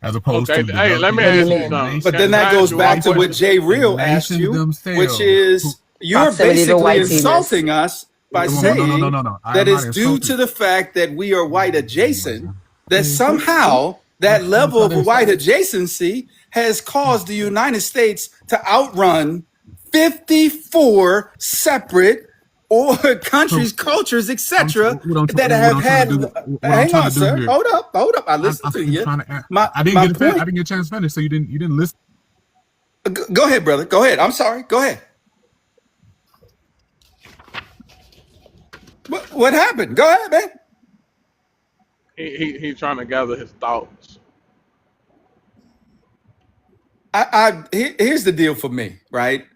as opposed
Okay.
to
Hey, let me
What do you
ask you
developing
mean?
something.
But
nations,
then
Can
that
I ask
goes
you one
back to what
question?
Jay
the
Real asked
nations
you, which
themselves.
is you're
Proximity to
basically
whiteiness.
insulting us by
Come on, no.
saying
I
that
am not
it's due to
insulting.
the fact that we are white adjacent, that
Okay,
somehow
I'm
that level
trying
of
to.
white adjacency has caused the United States to outrun 54 separate or countries,
So
cultures,
I'm
etc., that
what
have
I'm trying to
had.
do. What I'm
Hang
trying
on,
to do
sir.
here.
Hold up. I listened
I'm
to you.
trying to.
My
I didn't
my
get a I
point.
didn't get a chance to finish. So you didn't listen.
Go ahead, brother. Go ahead. I'm sorry. Go ahead. What happened? Go ahead, man.
He's trying to gather his thoughts.
Here's the deal for me, right?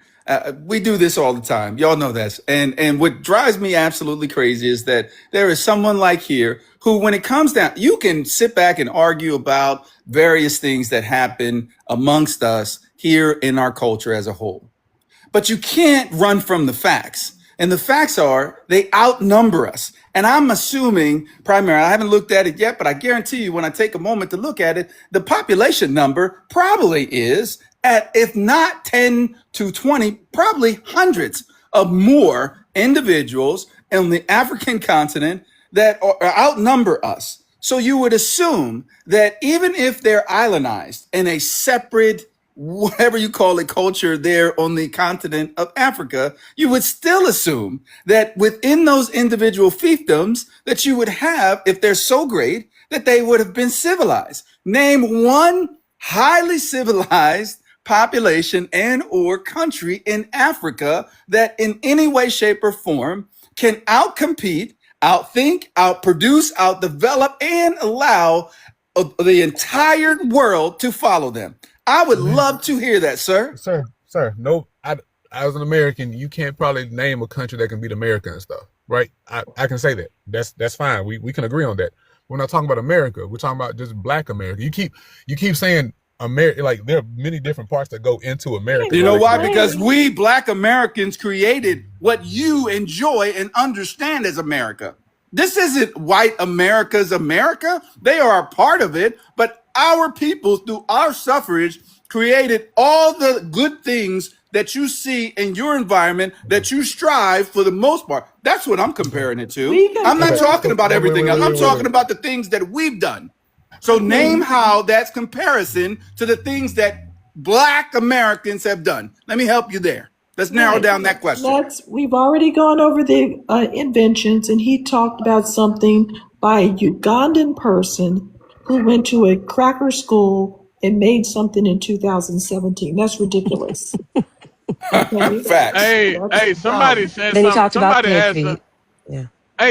We do this all the time. Y'all know this. And what drives me absolutely crazy is that there is someone like here who, when it comes down, you can sit back and argue about various things that happen amongst us here in our culture as a whole. But you can't run from the facts. And the facts are they outnumber us. And I'm assuming primarily, I haven't looked at it yet, but I guarantee you when I take a moment to look at it, the population number probably is at, if not 10 to 20, probably hundreds of more individuals on the African continent that outnumber us. So you would assume that even if they're islandized in a separate, whatever you call it, culture there on the continent of Africa, you would still assume that within those individual fiefdoms that you would have, if they're so great, that they would have been civilized. Name one highly civilized population and or country in Africa that in any way, shape, or form can outcompete, outthink, outproduce, outdevelop, and allow the entire world to follow them. I would love to hear that, sir.
Sir. No, as an American, you can't probably name a country that can beat America and stuff, right? I can say that. That's fine. We can agree on that. We're not talking about America. We're talking about just Black America. You keep saying America, like there are many different parts that go into America.
You know why? Because we Black Americans created what you enjoy and understand as America. This isn't white America's America. They are a part of it, but our people, through our suffrage, created all the good things that you see in your environment that you strive for the most part. That's what I'm comparing it to. I'm not talking about everything else. I'm talking about the things that we've done. So name how that's comparison to the things that Black Americans have done. Let me help you there. Let's narrow down that question.
We've already gone over the inventions, and he talked about something by a Ugandan person who went to a cracker school and made something in 2017. That's ridiculous. Okay?
Facts.
Hey,
That's
somebody
dumb.
said
Then he
something.
talked about
Somebody
pig
asked
feet. Yeah.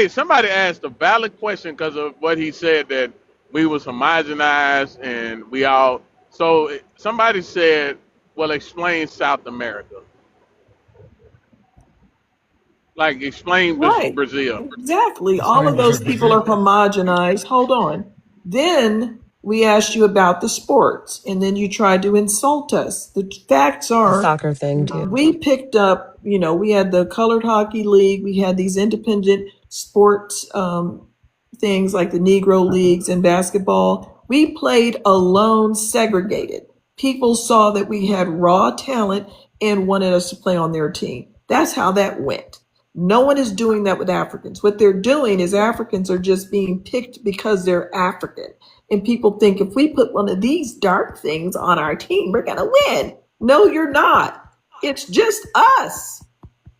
somebody asked a valid question because of what he said that we was homogenized and we all. So somebody said, "Well, explain South America. Like explain
Right.
Brazil."
Exactly. All of those people are homogenized. Hold on. Then we asked you about the sports, and then you tried to insult us. The facts
The
are
soccer thing too.
we picked up, we had the Colored Hockey League, we had these independent sports things like the Negro Leagues and basketball. We played alone, segregated. People saw that we had raw talent and wanted us to play on their team. That's how that went. No one is doing that with Africans. What they're doing is Africans are just being picked because they're African. And people think if we put one of these dark things on our team, we're going to win. No, you're not. It's just us.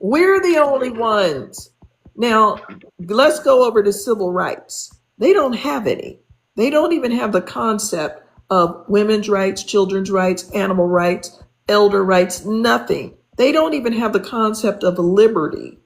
We're the only ones. Now, let's go over to civil rights. They don't have any. They don't even have the concept of women's rights, children's rights, animal rights, elder rights, nothing. They don't even have the concept of liberty.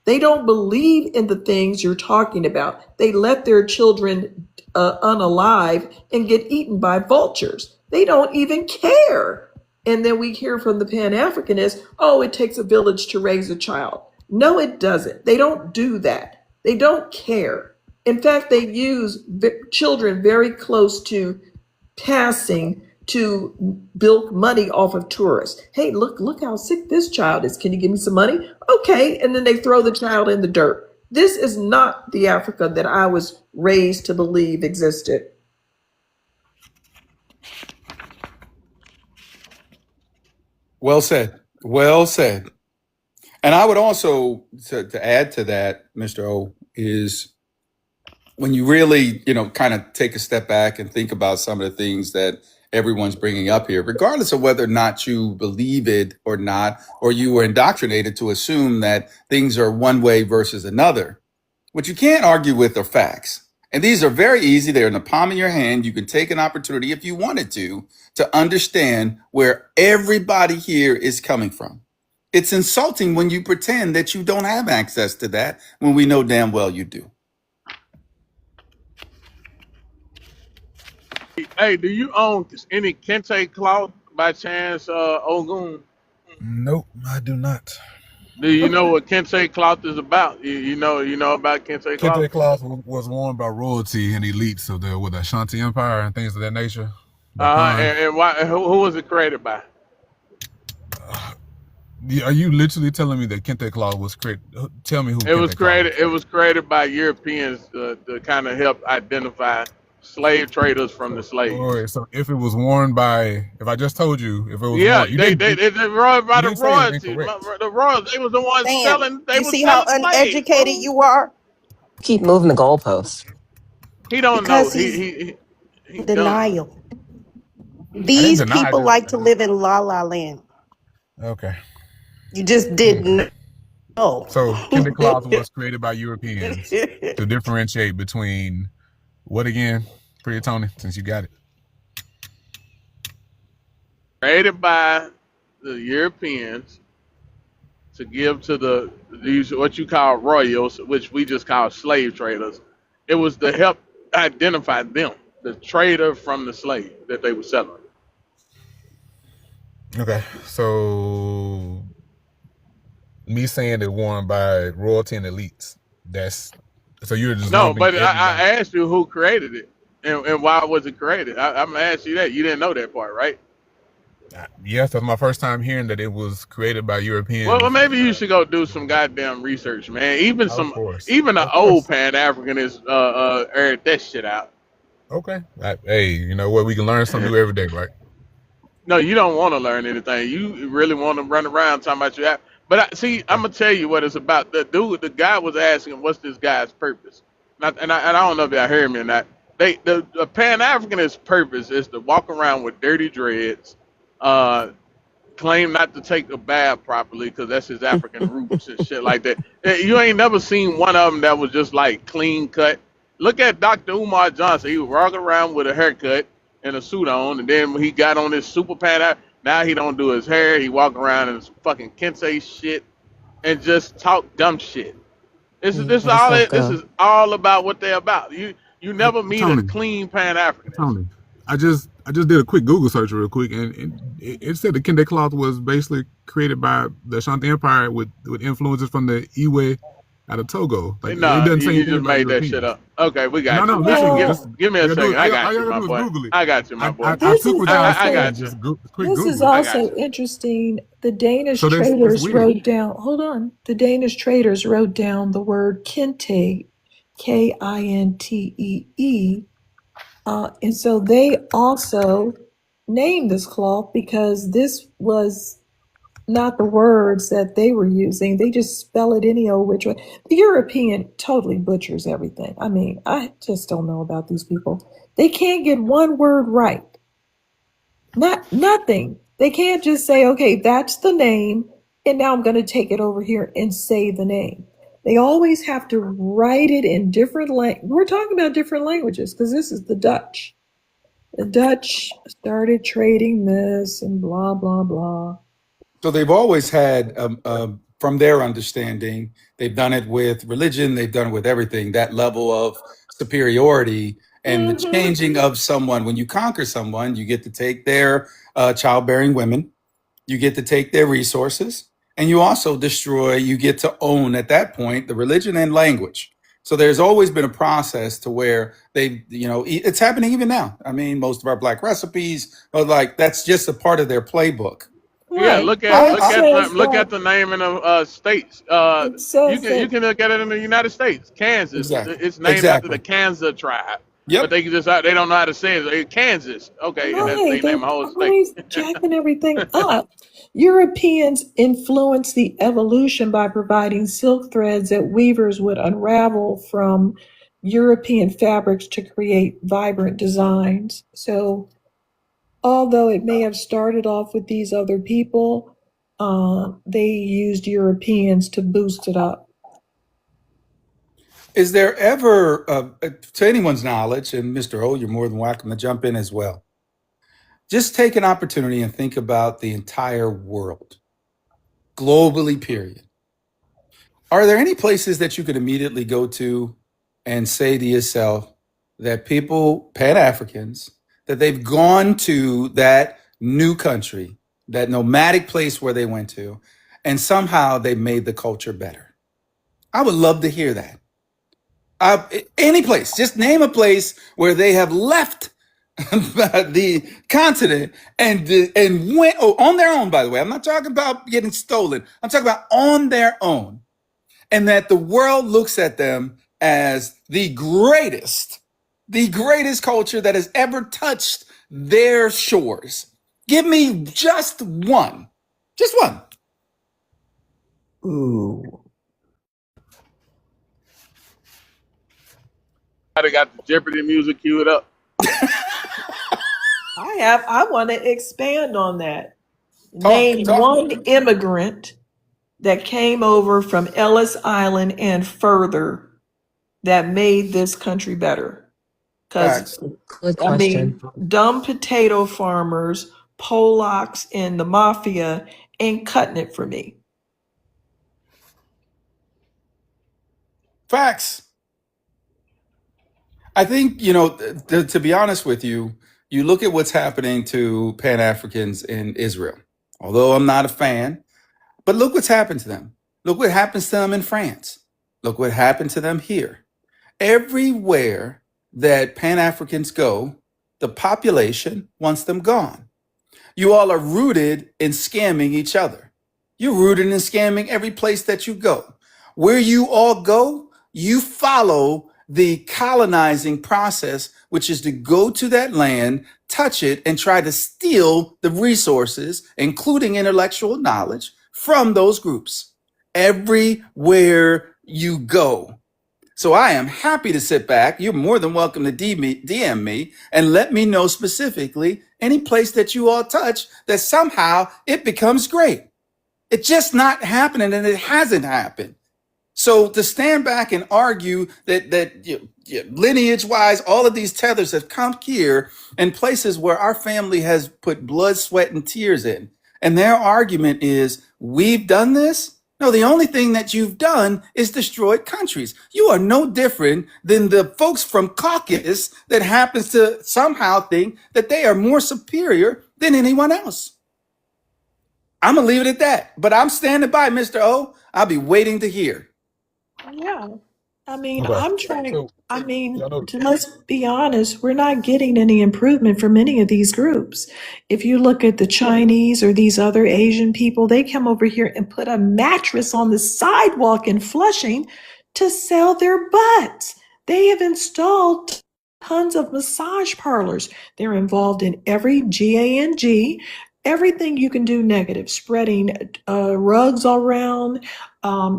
They don't believe in the things you're talking about. They let their children unalive and get eaten by vultures. They don't even care. And then we hear from the Pan-Africanists, oh, it takes a village to raise a child. No, it doesn't. They don't do that. They don't care. In fact, they use children very close to passing to bilk money off of tourists. Hey, look how sick this child is. Can you give me some money? Okay. And then they throw the child in the dirt. This is not the Africa that I was raised to believe existed.
Well said. Well said. And I would also, to add to that, Mr. O, is when you really, kind of take a step back and think about some of the things that everyone's bringing up here, regardless of whether or not you believe it or not, or you were indoctrinated to assume that things are one way versus another. What you can't argue with are facts. And these are very easy. They're in the palm of your hand. You can take an opportunity if you wanted to understand where everybody here is coming from. It's insulting when you pretend that you don't have access to that when we know damn well you do.
Hey, do you own any kente cloth by chance, Ogun?
Nope, I do not.
Do you know what kente cloth is about? You know about kente cloth?
Kente cloth was worn by royalty and elites of the Ashanti Empire and things of that nature.
And why? Who was it created by?
Are you literally telling me that kente cloth was created? Tell me who
It was created. It was created by Europeans to kind of help identify slave traders from the slaves.
All right, so if it was worn by, if I just told you, if it was
yeah,
worn,
they worn by the royalty. The royals, they was the ones
Damn.
selling. They
You
was
see how
selling
uneducated
slaves.
you are?
Keep moving the goalposts.
He don't
Because
know.
he's
He
denial.
I
These
didn't deny
people
it.
like to live in la la land.
Okay.
You just didn't know.
So kente cloth was created by Europeans to differentiate between what again? Pretty Tony, since you got it.
created by the Europeans to give to these what you call royals, which we just call slave traders. It was to help identify them, the trader from the slave that they were selling.
Okay, so me saying it worn by royalty and elites. That's so you're just
No,
lumping
but
everybody.
I asked you who created it and why was it created. I'm gonna ask you that. You didn't know that part, right?
Yes, that's my first time hearing that it was created by Europeans.
Well, maybe you should go do some goddamn research, man. Even the
Of
old
course.
Pan-Africanists aired that shit out.
Okay. Hey, you know what? We can learn something new every day, right?
No, you don't want to learn anything. You really want to run around talking about your. But see, I'm gonna tell you what it's about. The guy was asking, "What's this guy's purpose?" And I don't know if y'all heard me or not. The Pan-Africanist purpose is to walk around with dirty dreads, claim not to take a bath properly because that's his African roots and shit like that. You ain't never seen one of them that was just like clean cut. Look at Dr. Umar Johnson. He was walking around with a haircut and a suit on, and then when he got on this super pad, now he don't do his hair. He walk around in his fucking kente shit and just talk dumb shit. This is
Let us let
this
go.
is all about what they're about. You never meet a
Tony,
clean Pan Africanist.
Tony, I just did a quick Google search real quick, and it said the kente cloth was basically created by the Ashanti Empire with influences from the Iwe out of Togo. Like it
Nah,
doesn't say
you
anything
just
about
made that shit
Europeans.
up. Okay, we got
No,
you.
listen,
Give me a second. I
all
got
you
you,
gotta
my
do is
boy.
Google it.
I got you, my boy.
I
This
took
is
what y'all
I
said
got
and
you.
just quick
this
Google
is
it.
I got
also
you.
interesting. The Danish
So that's
traders
weird.
wrote down. Hold on. The Danish traders wrote down the word kinte, Kintee, and so they also named this cloth because this was not the words that they were using. They just spell it any old which way. The European totally butchers everything. I mean, I just don't know about these people. They can't get one word right. Nothing. They can't just say, okay, that's the name, and now I'm going to take it over here and say the name. They always have to write it in different We're talking about different languages because this is the Dutch. The Dutch started trading this and blah, blah, blah.
So they've always had, from their understanding, they've done it with religion, they've done it with everything, that level of superiority and the changing of someone. When you conquer someone, you get to take their childbearing women, you get to take their resources, and you also you get to own at that point the religion and language. So there's always been a process to where it's happening even now. I mean, most of our black recipes are like, that's just a part of their playbook.
Yeah,
Right.
look
Well, it says
at
that
the name in the states.
it says
You
that
can look at it in the United States. Kansas.
Exactly.
It's named after the
Exactly.
Kansas tribe.
Yep.
But they don't know how to say it. Kansas. Okay, and that's
right.
they name
They're
a whole
always
state.
jacking everything up. Europeans influenced the evolution by providing silk threads that weavers would unravel from European fabrics to create vibrant designs. So although it may have started off with these other people, they used Europeans to boost it up.
Is there ever, to anyone's knowledge, and Mr. O, you're more than welcome to jump in as well, just take an opportunity and think about the entire world, globally, period. Are there any places that you could immediately go to and say to yourself that people, Pan-Africans, that they've gone to that new country, that nomadic place where they went to, and somehow they made the culture better? I would love to hear that. Any place, just name a place where they have left the continent and went on their own. By the way, I'm not talking about getting stolen. I'm talking about on their own, and that the world looks at them as the greatest culture that has ever touched their shores. Give me just one.
Ooh.
I got the Jeopardy music queued up.
I want to expand on that.
Talk.
Name one immigrant that came over from Ellis Island and further that made this country better. Because,
Good
I
question.
mean, dumb potato farmers, Polacks, and the mafia ain't cutting it for me.
Facts. I think, to be honest with you, you look at what's happening to Pan-Africans in Israel, although I'm not a fan, but look what's happened to them. Look what happens to them in France. Look what happened to them here. Everywhere that Pan-Africans go, the population wants them gone. You all are rooted in scamming each other. You're rooted in scamming every place that you go. Where you all go, you follow the colonizing process, which is to go to that land, touch it, and try to steal the resources, including intellectual knowledge, from those groups. Everywhere you go. So I am happy to sit back. You're more than welcome to DM me and let me know specifically any place that you all touch that somehow it becomes great. It's just not happening, and it hasn't happened. So to stand back and argue that lineage wise, all of these tethers have come here in places where our family has put blood, sweat, and tears in. And their argument is, we've done this. No, the only thing that you've done is destroyed countries. You are no different than the folks from Caucasus that happens to somehow think that they are more superior than anyone else. I'm going to leave it at that. But I'm standing by, Mr. O. I'll be waiting to hear.
Yeah. I mean,
Okay.
I'm trying,
So
I mean,
y'all know.
let's be honest, we're not getting any improvement from any of these groups. If you look at the Chinese or these other Asian people, they come over here and put a mattress on the sidewalk in Flushing to sell their butts. They have installed tons of massage parlors. They're involved in every GANG, everything you can do negative, spreading rugs all around,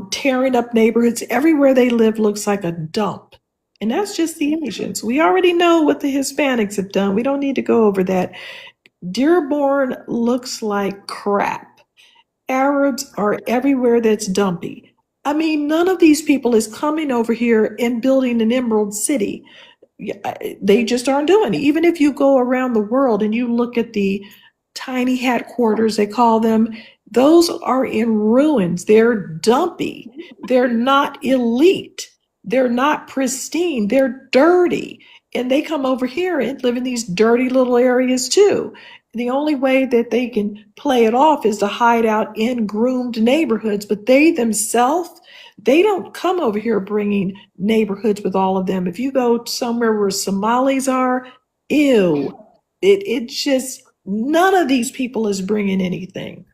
tearing up neighborhoods. Everywhere they live looks like a dump. And that's just the Asians. We already know what the Hispanics have done. We don't need to go over that. Dearborn looks like crap. Arabs are everywhere that's dumpy. I mean, none of these people is coming over here and building an Emerald City. They just aren't doing it. Even if you go around the world and you look at the tiny hat quarters, they call them, those are in ruins. They're dumpy. They're not elite. They're not pristine. They're dirty. And they come over here and live in these dirty little areas too. The only way that they can play it off is to hide out in groomed neighborhoods, but they themselves, they don't come over here bringing neighborhoods with all of them. If you go somewhere where Somalis are, ew. It just, none of these people is bringing anything.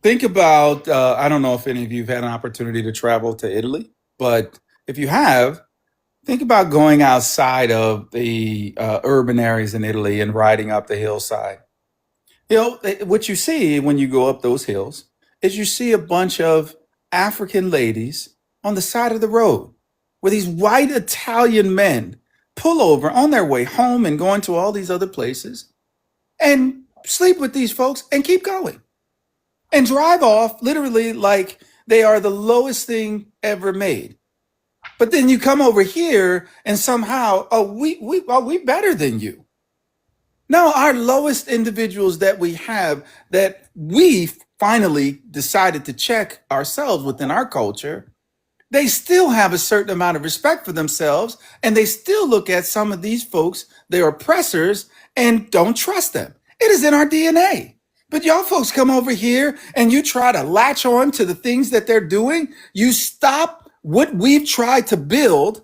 Think about, I don't know if any of you have had an opportunity to travel to Italy, but if you have, think about going outside of the urban areas in Italy and riding up the hillside. You know, what you see when you go up those hills is you see a bunch of African ladies on the side of the road where these white Italian men pull over on their way home and going to all these other places and sleep with these folks and keep going and drive off literally like they are the lowest thing ever made. But then you come over here and somehow, we better than you. Now, our lowest individuals that we have, that we finally decided to check ourselves within our culture, they still have a certain amount of respect for themselves, and they still look at some of these folks, their oppressors, and don't trust them. It is in our DNA. But y'all folks come over here and you try to latch on to the things that they're doing. You stop what we've tried to build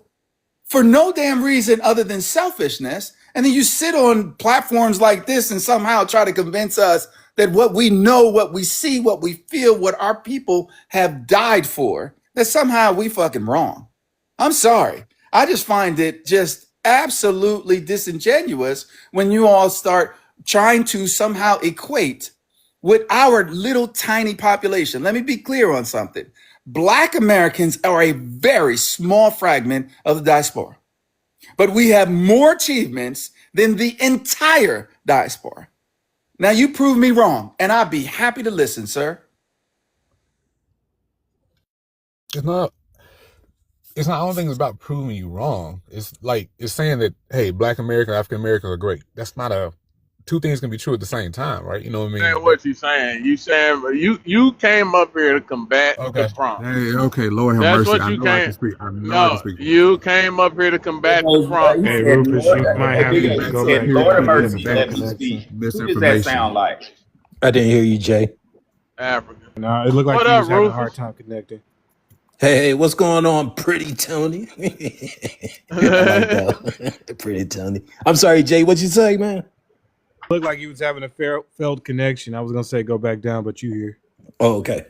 for no damn reason other than selfishness. And then you sit on platforms like this and somehow try to convince us that what we know, what we see, what we feel, what our people have died for, that somehow we fucking wrong. I'm sorry. I just find it just absolutely disingenuous when you all start trying to somehow equate with our little tiny population. Let me be clear on something. Black Americans are a very small fragment of the diaspora, but we have more achievements than the entire diaspora. Now you prove me wrong, and I'd be happy to listen, sir.
It's not. I don't think it's about proving you wrong. It's like, it's saying that, hey, Black American, African Americans are great. That's not two things can be true at the same time, right? You know what I mean?
Saying what you saying. You saying you came up here to combat the prompt.
Hey, okay, Lord have
That's
mercy.
what you
I know I
came.
can speak. I know I
No,
can speak.
you came up here to combat the prompt.
Hey, Rufus, you might have to go back
Lord have
to
mercy,
the
let me speak. Who does that sound like?
I didn't hear you, Jay.
Africa.
No, it looked like
What
he
up,
was having a
Rufus?
hard time connecting.
Hey, what's going on, Pretty Tony? I like that. Pretty Tony. I'm sorry, Jay. What'd you say, man?
Looked like he was having a failed connection. I was gonna say go back down, but you here.
Oh, okay.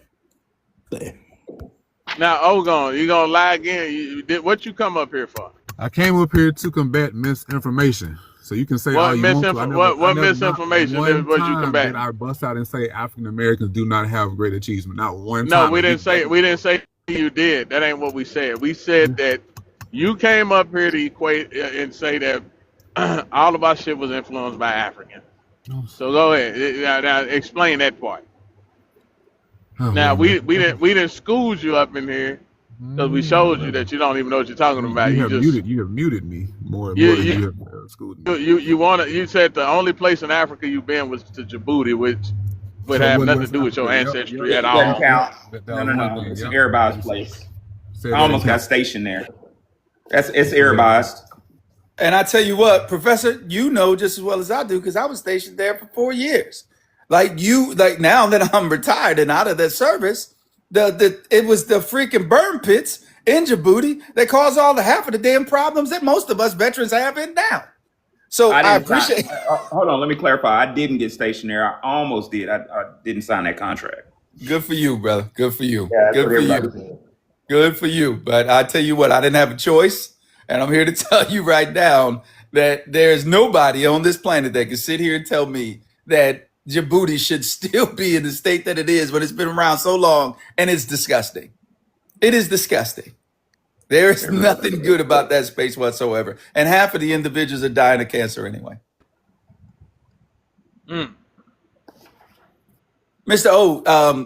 Now, Ogon, you gonna lie again? You did what you come up here for?
I came up here to combat misinformation. So you can say all you want to.
What misinformation is what you combat?
Did I bust out and say African Americans do not have great achievement? Not one
No,
time.
we didn't say you did. That ain't what we said. We said that you came up here to equate and say that all of our shit was influenced by Africans. So go ahead. Now explain that part.
Oh,
Now
well,
we didn't school you up in here because we showed you that you don't even know what you're talking about.
you
You
have muted me more
you
than you
you
have schooled me.
you said the only place in Africa you've been was to Djibouti, which would
So
have
what
nothing to
West
do with your
Africa?
ancestry
It
at
doesn't
all.
count.
That
No,
was
no,
one
no.
thing.
It's
Yep.
everybody's place.
Said
I
that
almost got
count.
stationed there. It's everybody's.
And I tell you what, Professor, you know just as well as I do because I was stationed there for 4 years. Like now that I'm retired and out of that service, it was the freaking burn pits in Djibouti that caused all the half of the damn problems that most of us veterans have in now. So
I
I
didn't sign.
appreciate.
Hold on, let me clarify. I didn't get stationed there. I almost did. I didn't sign that contract.
Good for you, brother. Good for you.
Yeah, that's
Good
what
for
everybody
you.
said.
Good for you. But I tell you what, I didn't have a choice. And I'm here to tell you right now that there's nobody on this planet that can sit here and tell me that Djibouti should still be in the state that it is when it's been around so long. And it's disgusting. It is disgusting. There is nothing good about that space whatsoever. And half of the individuals are dying of cancer anyway.
Mm.
Mr. O,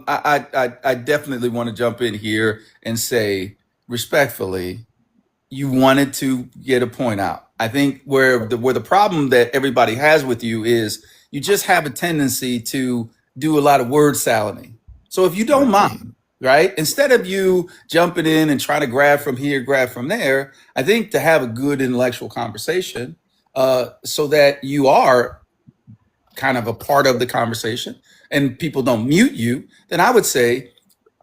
I definitely want to jump in here and say respectfully, you wanted to get a point out. I think where the problem that everybody has with you is you just have a tendency to do a lot of word salad. So if you don't mind, right, instead of you jumping in and trying to grab from here, grab from there, I think to have a good intellectual conversation so that you are kind of a part of the conversation and people don't mute you, then I would say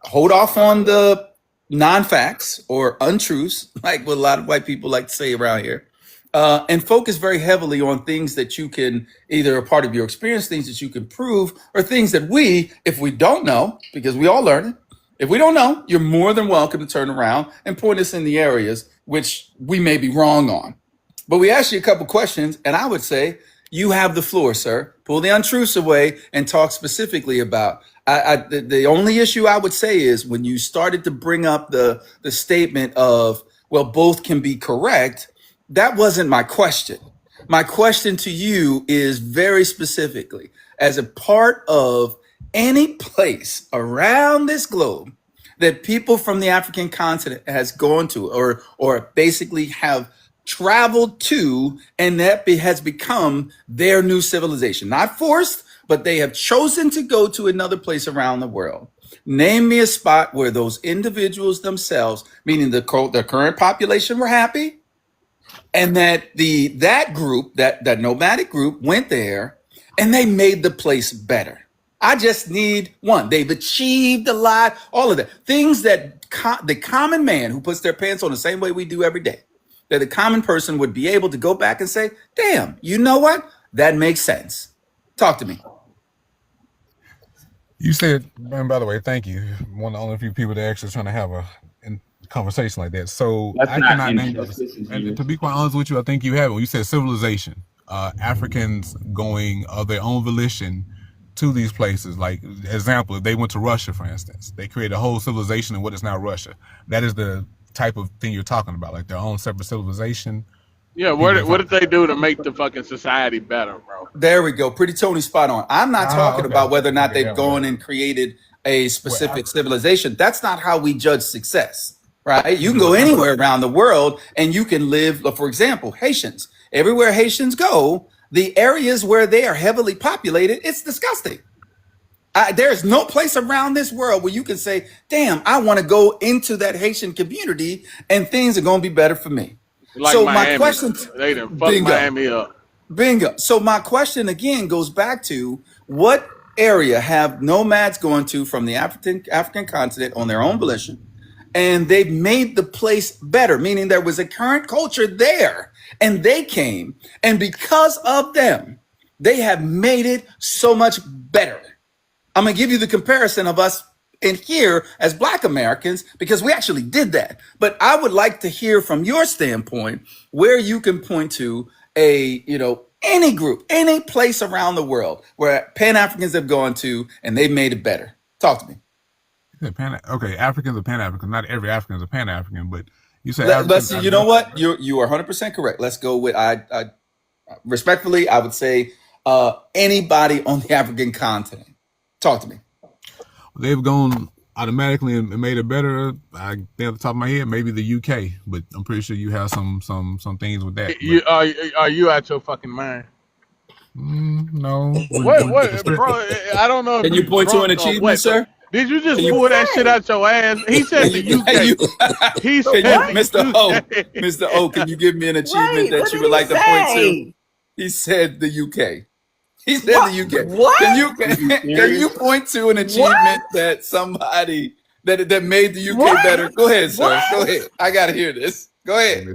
hold off on the non-facts or untruths, like what a lot of white people like to say around here, and focus very heavily on things that you can either a part of your experience, things that you can prove, or things that we, if we don't know, because we all learn it, if we don't know, you're more than welcome to turn around and point us in the areas which we may be wrong on. But we asked you a couple questions, and I would say you have the floor, sir. Pull the untruths away and talk specifically about. The only issue I would say is when you started to bring up the statement of, well, both can be correct, that wasn't my question. My question to you is very specifically, as a part of any place around this globe that people from the African continent has gone to or basically have traveled to, and that has become their new civilization. Not forced, but they have chosen to go to another place around the world. Name me a spot where those individuals themselves, meaning the current population, were happy, and that that group, that nomadic group, went there and they made the place better. I just need one. They've achieved a lot, all of that. Things that the common man who puts their pants on the same way we do every day, that the common person would be able to go back and say, damn, you know what? That makes sense. Talk to me.
You said, and by the way, thank you. One of the only few people that actually trying to have a conversation like that. So
That's
I
not
cannot name
injustice to
and
you.
to be quite honest with you, I think you have it. When you said civilization, Africans going of their own volition to these places. Like example, if they went to Russia, for instance, they created a whole civilization in what is now Russia. That is the type of thing you're talking about, like their own separate civilization.
Yeah, what did they do to make the fucking society better, bro?
There we go. Pretty Tony spot on. I'm not talking
Okay.
about whether or not
Okay,
they've gone and created a specific civilization. That's not how we judge success, right? You can go anywhere around the world and you can live, for example, Haitians. Everywhere Haitians go, the areas where they are heavily populated, it's disgusting. There's no place around this world where you can say, damn, I want to go into that Haitian community and things are going to be better for me.
Like
So
Miami.
my question,
They done fucked
bingo.
Miami up.
Bingo. So my question again goes back to what area have nomads going to from the African continent on their own volition, and they've made the place better, meaning there was a current culture there, and they came, and because of them, they have made it so much better. I'm gonna give you the comparison of us in here as Black Americans because we actually did that. But I would like to hear from your standpoint where you can point to any group, any place around the world where Pan-Africans have gone to and they've made it better. Talk to me.
Okay, Africans are Pan-Africans. Not every African is a Pan-African, but you said
Let's you know what? You are 100% correct. Let's go with I respectfully, I would say anybody on the African continent. Talk to me.
they've gone automatically and made it better. I think at the top of my head, maybe the UK, but I'm pretty sure you have some things with that.
You are you out your fucking mind?
No.
What, bro? I don't know if
Can you point to an achievement, sir?
Did you just pull that shit out your ass? He said the UK. He said
Mr. O, Mr. O, can you give me an achievement that you would like to point to? He said the UK. He said the UK.
What?
Can you point to an achievement that somebody that made the UK better? Go ahead, sir.
What?
Go ahead. I gotta hear this. Go ahead.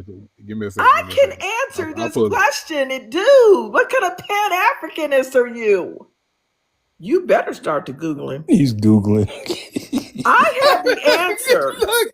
Give me a second.
I can answer this question. Dude, what kind of Pan-Africanist are you? You better start to Googling.
He's Googling.
I have the answer.
Look,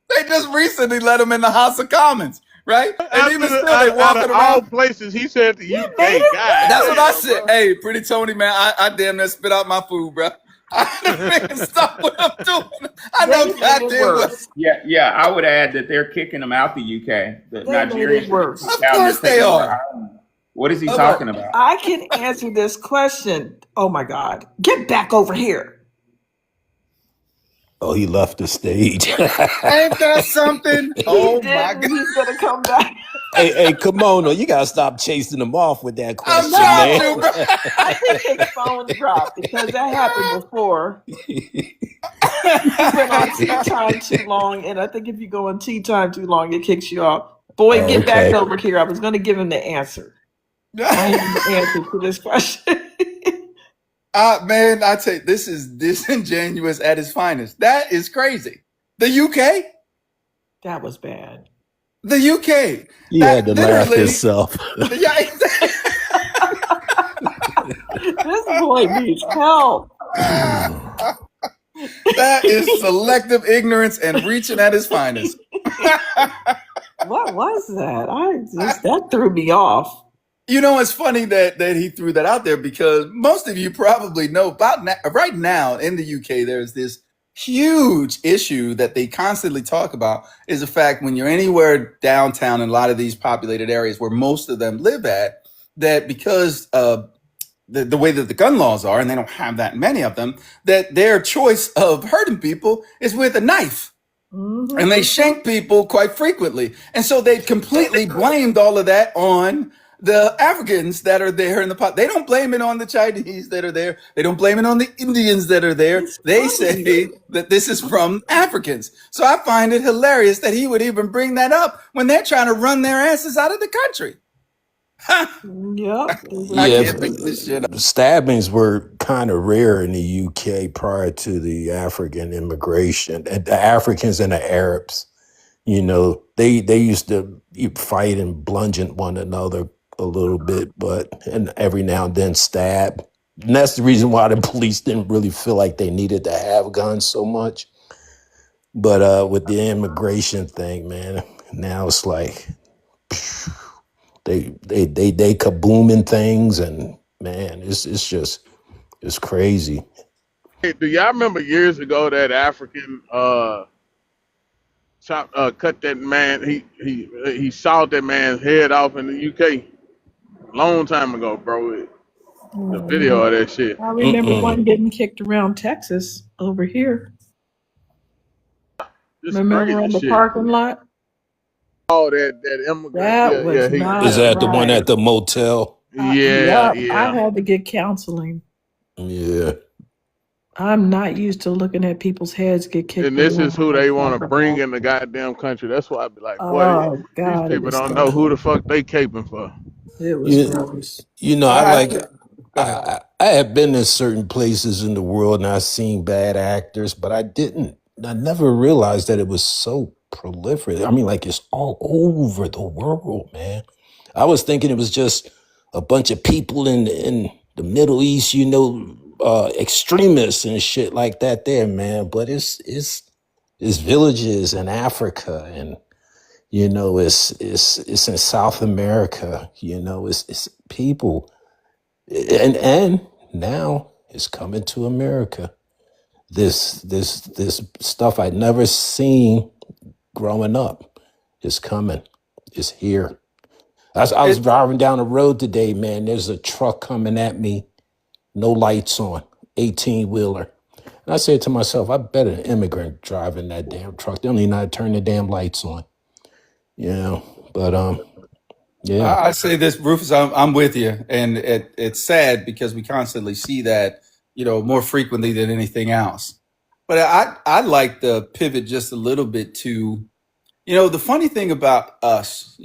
they just recently let him in the House of Commons, right? And even still, they walking
out of
around.
all places, he said the UK. God,
that's what I said. Bro. Hey, Pretty Tony, man, I damn near spit out my food, bro. I didn't stop what I'm doing. I know goddamn well.
Yeah. I would add that they're kicking them out the UK. The Nigerians.
Of course they are.
What is he talking about?
I can answer this question. Oh my God. Get back over here.
Oh, he left the stage. Ain't that something? Oh my God.
He's gonna come back.
Hey, Kimono, you gotta stop chasing him off with that question, man.
I think his phone dropped because that happened before. He went on tea time too long, and I think if you go on tea time too long, it kicks you off. Boy, get back over here. I was gonna give him the answer. I have the answer to this question.
Man, I tell you, this is disingenuous at its finest. That is crazy. The UK?
That was bad.
The UK. You had to laugh yourself.
Yeah, exactly. This boy needs help.
That is selective ignorance and reaching at its finest.
What was that? That threw me off.
You know, it's funny that he threw that out there because most of you probably know about right now in the UK, there's this huge issue that they constantly talk about is the fact when you're anywhere downtown in a lot of these populated areas where most of them live at, that because of the way that the gun laws are, and they don't have that many of them, that their choice of hurting people is with a knife. Mm-hmm. And they shank people quite frequently. And so they completely blamed all of that on the Africans that are there in the pot. They don't blame it on the Chinese that are there. They don't blame it on the Indians that are there. They say that this is from Africans. So I find it hilarious that he would even bring that up when they're trying to run their asses out of the country.
Stabbings were kind of rare in the UK prior to the African immigration, and the Africans and the Arabs. You know, they used to fight and bludgeon one another a little bit, and every now and then stab. And that's the reason why the police didn't really feel like they needed to have guns so much. But with the immigration thing, man, now it's like they kabooming things, and man, it's crazy.
Hey, do y'all remember years ago that African cut that man? He sawed that man's head off in the UK. Long time ago, bro. The video of that shit.
I remember one getting kicked around Texas over here. Remember on the parking lot?
Oh, that immigrant.
That was not
Is that
right.
the one at the motel?
Yeah.
I had to get counseling.
Yeah.
I'm not used to looking at people's heads get kicked.
And this is who they want to bring in the goddamn country. That's why I be like, boy,
Oh God,
these people don't know who the fuck they caping for.
It was gross.
You know, I have been in certain places in the world and I've seen bad actors, but I never realized that it was so proliferate. I mean, like it's all over the world, man. I was thinking it was just a bunch of people in the Middle East, you know, extremists and shit like that there, man. But it's villages in Africa, and you know, it's in South America, you know, it's people, and now it's coming to America. This stuff I'd never seen growing up is coming. It's here. I was driving down the road today, man. There's a truck coming at me, no lights on, 18-wheeler. And I said to myself, I bet an immigrant driving that damn truck. They don't even know how to turn the damn lights on. You know, but yeah.
I say this, Rufus, I'm with you, and it's sad because we constantly see that, more frequently than anything else. But I'd like to pivot just a little bit to, the funny thing about us,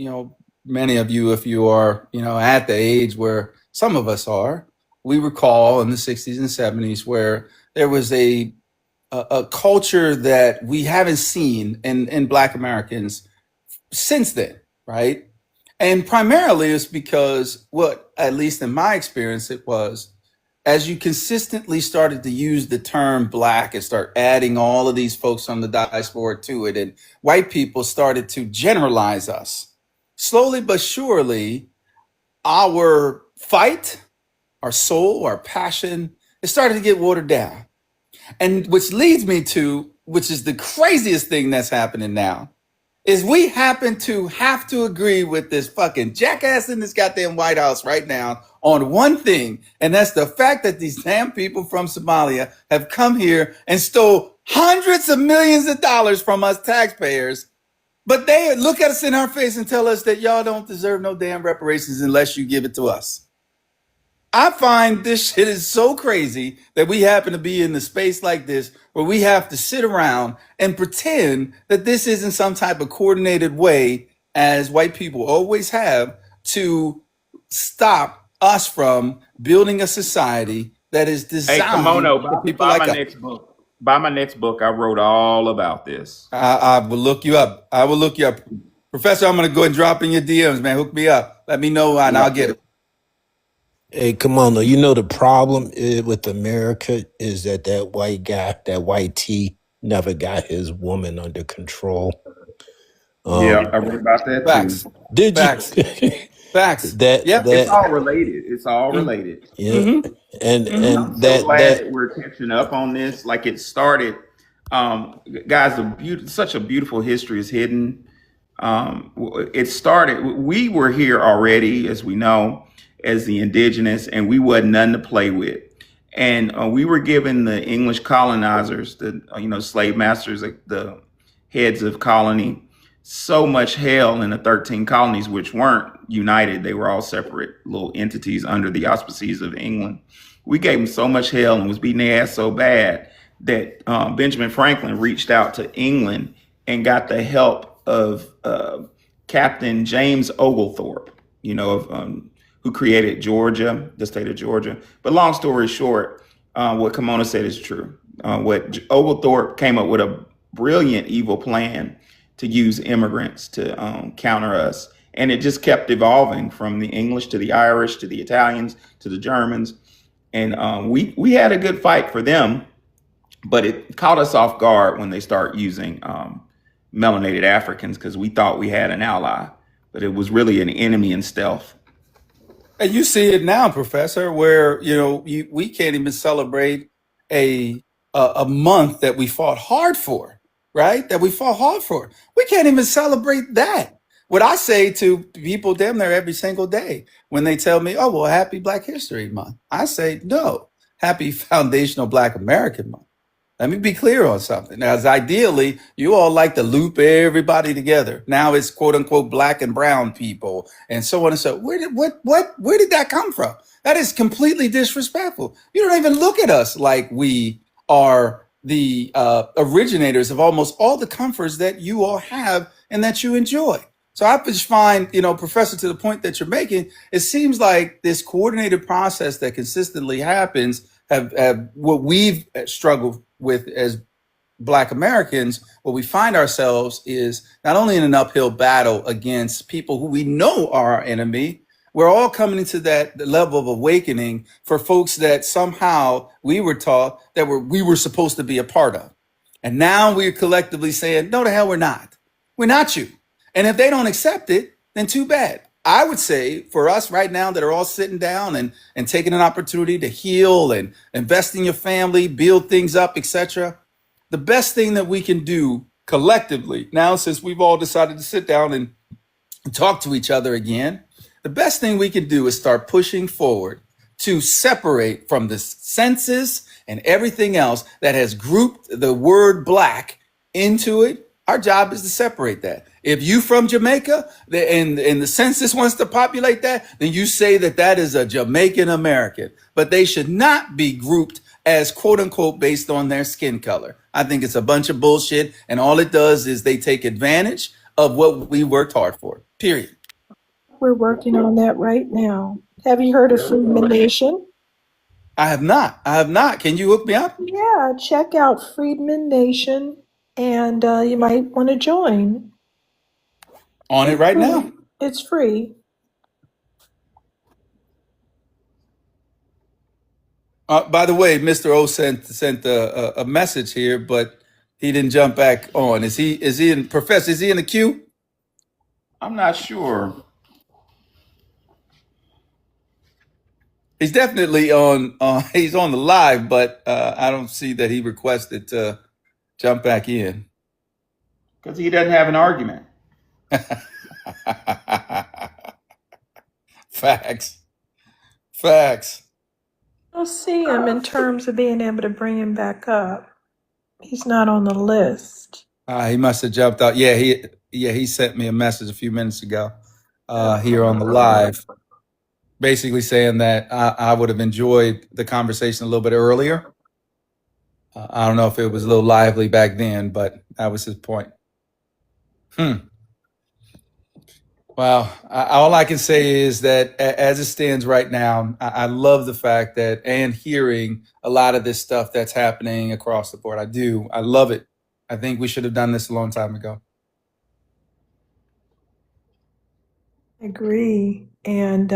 many of you, if you are, at the age where some of us are, we recall in the 60s and 70s where there was a culture that we haven't seen in Black Americans since then, right? And primarily it's because at least in my experience, it was as you consistently started to use the term Black and start adding all of these folks from the diaspora to it, and white people started to generalize us. Slowly but surely, our fight, our soul, our passion, it started to get watered down. And which leads me to, which is the craziest thing that's happening now, is we happen to have to agree with this fucking jackass in this goddamn White House right now on one thing, and that's the fact that these damn people from Somalia have come here and stole hundreds of millions of dollars from us taxpayers, but they look at us in our face and tell us that y'all don't deserve no damn reparations unless you give it to us. I find this shit is so crazy that we happen to be in the space like this where we have to sit around and pretend that this isn't some type of coordinated way, as white people always have, to stop us from building a society that is
Hey,
designed
Kimono,
for people
buy
like
my
us.
next book. Buy my next book. I wrote all about this.
I will look you up. I will look you up. Professor, I'm going to go and drop in your DMs, man. Hook me up. Let me know and I'll get it.
Hey, come on, though. You know the problem with America is that white guy, that white T, never got his woman under control.
Yeah, I read about that
Facts.
too.
Did you?
Facts. Facts.
Yep.
It's all related. It's all related.
Yeah.
Mm-hmm.
And
I'm so glad that we're catching up on this. Like it started, guys. Such a beautiful history is hidden. It started. We were here already, as we know, as the indigenous, and we wasn't none to play with. And we were given the English colonizers, the slave masters, the heads of colony, so much hell in the 13 colonies, which weren't united. They were all separate little entities under the auspices of England. We gave them so much hell and was beating their ass so bad that Benjamin Franklin reached out to England and got the help of Captain James Oglethorpe, who created Georgia, the state of Georgia. But long story short, what Kimona said is true. What Oglethorpe came up with a brilliant evil plan to use immigrants to counter us. And it just kept evolving from the English to the Irish to the Italians to the Germans. And we had a good fight for them, but it caught us off guard when they start using melanated Africans, because we thought we had an ally, but it was really an enemy in stealth.
And you see it now, Professor, where we can't even celebrate a month that we fought hard for, right? That we fought hard for. We can't even celebrate that. What I say to people damn near every single day when they tell me, "Oh, well, happy Black History Month," I say, "No, happy Foundational Black American Month." Let me be clear on something. Now, as ideally, you all like to loop everybody together. Now it's quote unquote Black and brown people and so on and so. Where did that come from? That is completely disrespectful. You don't even look at us like we are the originators of almost all the comforts that you all have and that you enjoy. So I just find, Professor, to the point that you're making, it seems like this coordinated process that consistently happens have what we've struggled with as Black Americans. What we find ourselves is not only in an uphill battle against people who we know are our enemy, we're all coming into that level of awakening for folks that somehow we were taught that we were supposed to be a part of. And now we're collectively saying, no, the hell we're not. We're not you. And if they don't accept it, then too bad. I would say for us right now that are all sitting down and taking an opportunity to heal and invest in your family, build things up, etc., the best thing that we can do collectively now, since we've all decided to sit down and talk to each other again, the best thing we can do is start pushing forward to separate from the census and everything else that has grouped the word black into it. Our job is to separate that. If you from Jamaica and the census wants to populate that, then you say that that is a Jamaican American. But they should not be grouped as quote unquote based on their skin color. I think it's a bunch of bullshit. And all it does is they take advantage of what we worked hard for, period.
We're working on that right now. Have you heard of Freedman Nation?
I have not. I have not. Can you hook me up?
Yeah, check out Freedman Nation, and you might want to join.
On it right now.
It's free.
By the way, Mr. O sent a message here, but he didn't jump back on. Is he in Professor? Is he in the queue?
I'm not sure.
He's definitely on. He's on the live, but I don't see that he requested to jump back in.
Because he doesn't have an argument.
Facts.
I'll see him in terms of being able to bring him back up. He's not on the list.
He must have jumped out. Yeah, he sent me a message a few minutes ago here on the live, basically saying that I would have enjoyed the conversation a little bit earlier. I don't know if it was a little lively back then, but that was his point. Well, all I can say is that as it stands right now, I love the fact that and hearing a lot of this stuff that's happening across the board. I do. I love it. I think we should have done this a long time ago.
I agree. And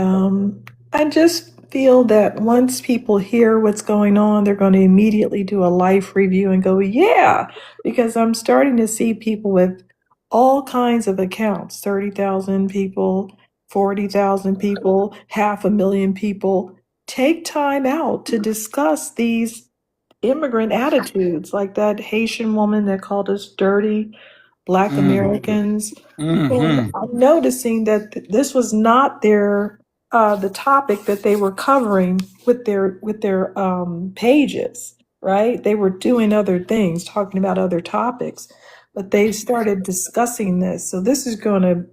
I just feel that once people hear what's going on, they're going to immediately do a life review and go, yeah, because I'm starting to see people with all kinds of accounts, 30,000 people, 40,000 people, 500,000 people, take time out to discuss these immigrant attitudes, like that Haitian woman that called us dirty Black Americans. And I'm noticing that this was not their the topic that they were covering with their pages, right? They were doing other things, talking about other topics, but they started discussing this. So this is going to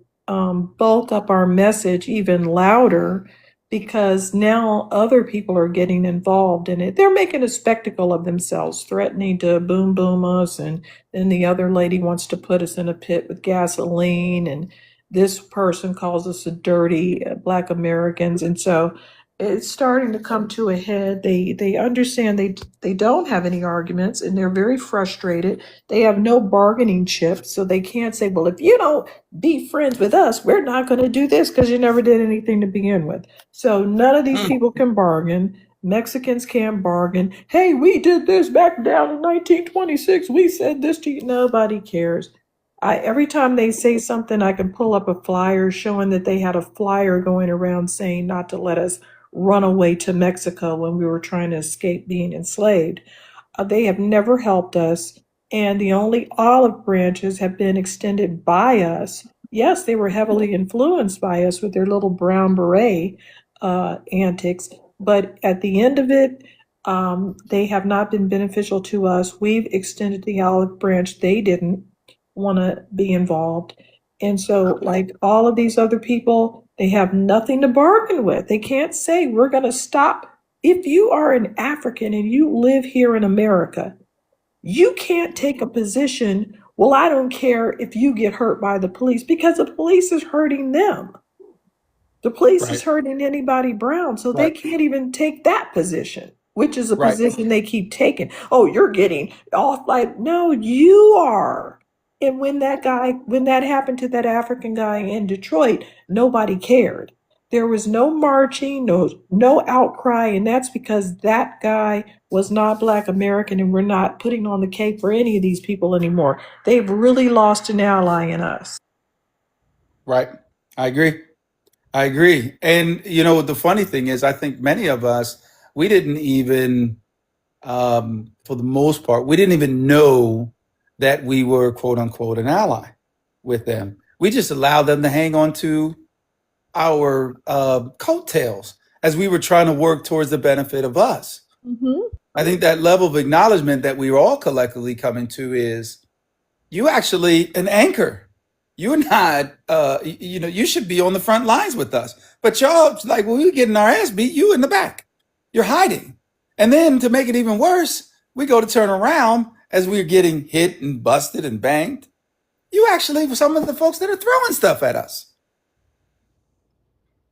bulk up our message even louder, because now other people are getting involved in it. They're making a spectacle of themselves, threatening to boom us, and then the other lady wants to put us in a pit with gasoline, and this person calls us a dirty Black Americans. And so it's starting to come to a head. They understand they don't have any arguments, and they're very frustrated. They have no bargaining chips, so they can't say, well, if you don't be friends with us, we're not going to do this because you never did anything to begin with. So none of these people can bargain. Mexicans can't bargain. Hey, we did this back down in 1926. We said this to you. Nobody cares. Every time they say something, I can pull up a flyer showing that they had a flyer going around saying not to let us run away to Mexico when we were trying to escape being enslaved. They have never helped us, and the only olive branches have been extended by us. Yes, they were heavily influenced by us with their little brown beret antics, but at the end of it, they have not been beneficial to us. We've extended the olive branch. They didn't want to be involved. And so, like all of these other people, they have nothing to bargain with. They can't say, we're going to stop. If you are an African and you live here in America, you can't take a position, well, I don't care if you get hurt by the police, because the police is hurting them. The police is hurting anybody brown, so they can't even take that position, which is a position they keep taking. Oh, you're getting off, like, no, you are. And when that happened to that African guy in Detroit, nobody cared. There was no marching, no outcry, and that's because that guy was not Black American, and we're not putting on the cape for any of these people anymore. They've really lost an ally in us.
Right. I agree. And, you know, the funny thing is, I think many of us, we didn't even, for the most part, we didn't even know that we were, quote unquote, an ally with them. We just allowed them to hang on to our coattails. as we were trying to work towards the benefit of us. I think that level of acknowledgement that we were all collectively coming to is you actually an anchor. You're not, you should be on the front lines with us. But y'all, like, when we were getting our ass beat, you in the back. You're hiding. And then to make it even worse, we go to turn around as we're getting hit and busted and banged. You actually were some of the folks that are throwing stuff at us.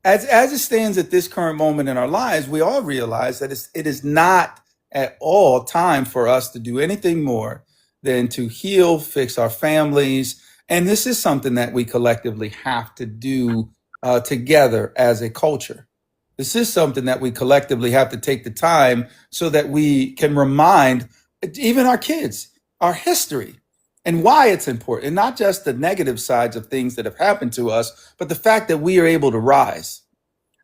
As it stands at this current moment in our lives, we all realize that it is not at all time for us to do anything more than to heal, fix our families. And this is something that we collectively have to do together as a culture. This is something that we collectively have to take the time so that we can remind even our kids our history and why it's important, and not just the negative sides of things that have happened to us, but the fact that we are able to rise.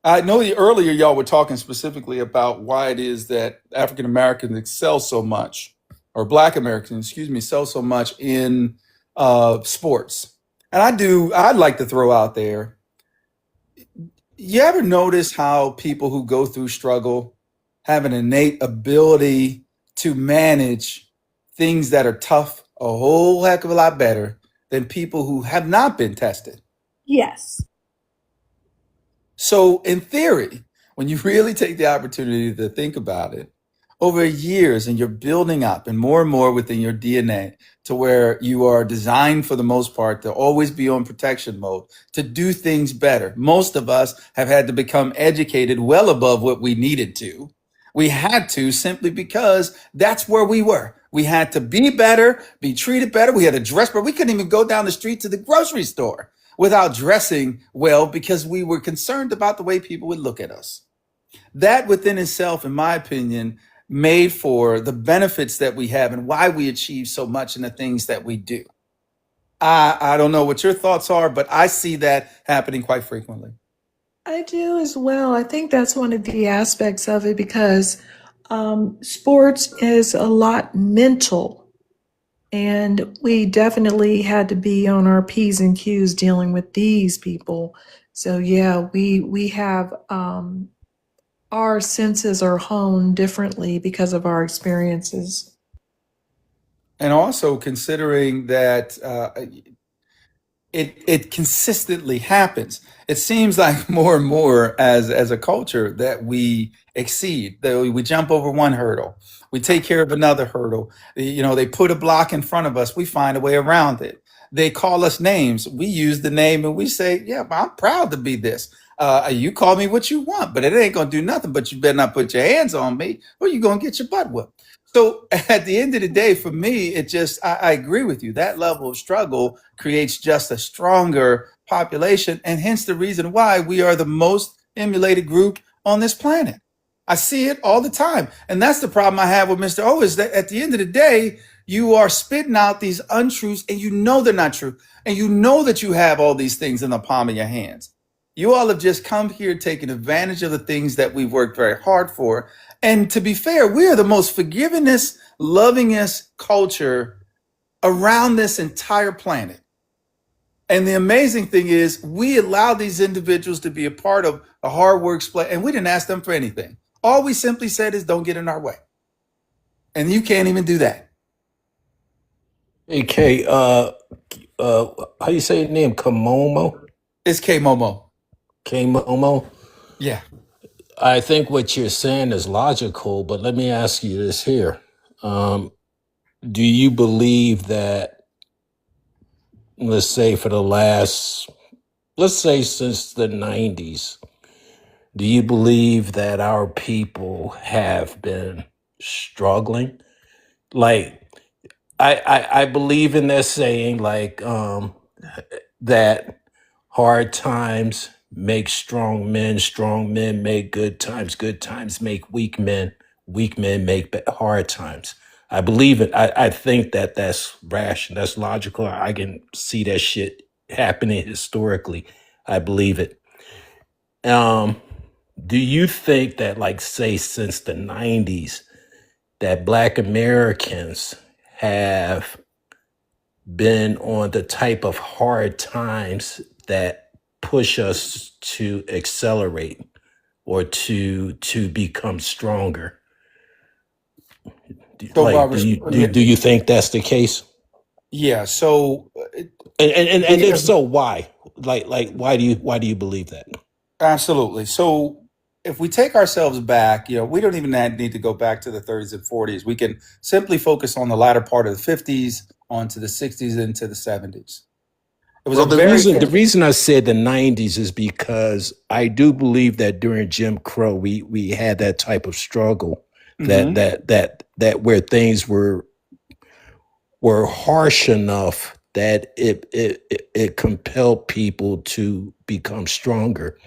I know earlier y'all were talking specifically about why it is that African Americans excel so much, or Black Americans, excuse me, excel so much in sports. And I'd like to throw out there, you ever notice how people who go through struggle have an innate ability to manage things that are tough a whole heck of a lot better than people who have not been tested?
Yes.
So in theory, when you really take the opportunity to think about it, over years, and you're building up and more within your DNA to where you are designed for the most part to always be on protection mode, to do things better. Most of us have had to become educated well above what we needed to. We had to, simply because that's where we were. We had to be better, be treated better. We had to dress better. We couldn't even go down the street to the grocery store without dressing well because we were concerned about the way people would look at us. That within itself, in my opinion, made for the benefits that we have and why we achieve so much in the things that we do. I don't know what your thoughts are, but I see that happening quite frequently.
I do as well. I think that's one of the aspects of it because sports is a lot mental. And we definitely had to be on our P's and Q's dealing with these people. So yeah, we have our senses are honed differently because of our experiences.
And also considering that it consistently happens. It seems like more and more as a culture that we exceed, that we jump over one hurdle. We take care of another hurdle. They put a block in front of us. We find a way around it. They call us names. We use the name and we say, yeah, but I'm proud to be this. You call me what you want, but it ain't going to do nothing. But you better not put your hands on me or you're going to get your butt whipped. So at the end of the day, for me, I agree with you. That level of struggle creates just a stronger population, and hence the reason why we are the most emulated group on this planet. I see it all the time. And that's the problem I have with Mr. O, is that at the end of the day, you are spitting out these untruths and you know they're not true. And you know that you have all these things in the palm of your hands. You all have just come here taking advantage of the things that we've worked very hard for. And to be fair, we are the most forgivingest, lovingest culture around this entire planet. And the amazing thing is we allow these individuals to be a part of a hard work split, and we didn't ask them for anything. All we simply said is don't get in our way. And you can't even do that.
Hey, Kay, how you say your name? Kamomo?
It's K Momo.
Kamomo?
Yeah.
I think what you're saying is logical, but let me ask you this here. Do you believe that, let's say since the 90s, do you believe that our people have been struggling? Like, I believe in that saying, like, that hard times make strong men make good times make weak men make hard times. I believe it. I think that that's rational, that's logical. I can see that shit happening historically. I believe it. Do you think that, like, say, since the 90s, that Black Americans have been on the type of hard times that push us to accelerate? or to become stronger?
So,
Like,
Robert,
do you think that's the case?
yeah. So,
And if so, why? Like why do you believe that?
absolutely. So, if we take ourselves back, we don't even need to go back to the 30s and 40s. We can simply focus on the latter part of the 50s, onto the 60s, into the 70s. It was
Well,
a very
the reason I said the '90s is because I do believe that during Jim Crow we had that type of struggle that
Mhm.
that where things were harsh enough that it compelled people to become stronger.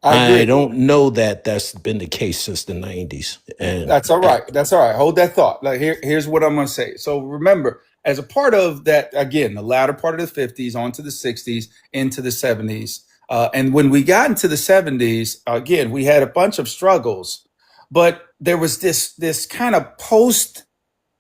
I
I
agree.
don't know that that's been the case since the '90s, and
That's all right. That's all right. Hold that thought. Like here's what I'm going to say. So remember, as a part of that, again, the latter part of the 50s, onto the 60s, into the 70s, and when we got into the 70s, again, we had a bunch of struggles, but there was this kind of post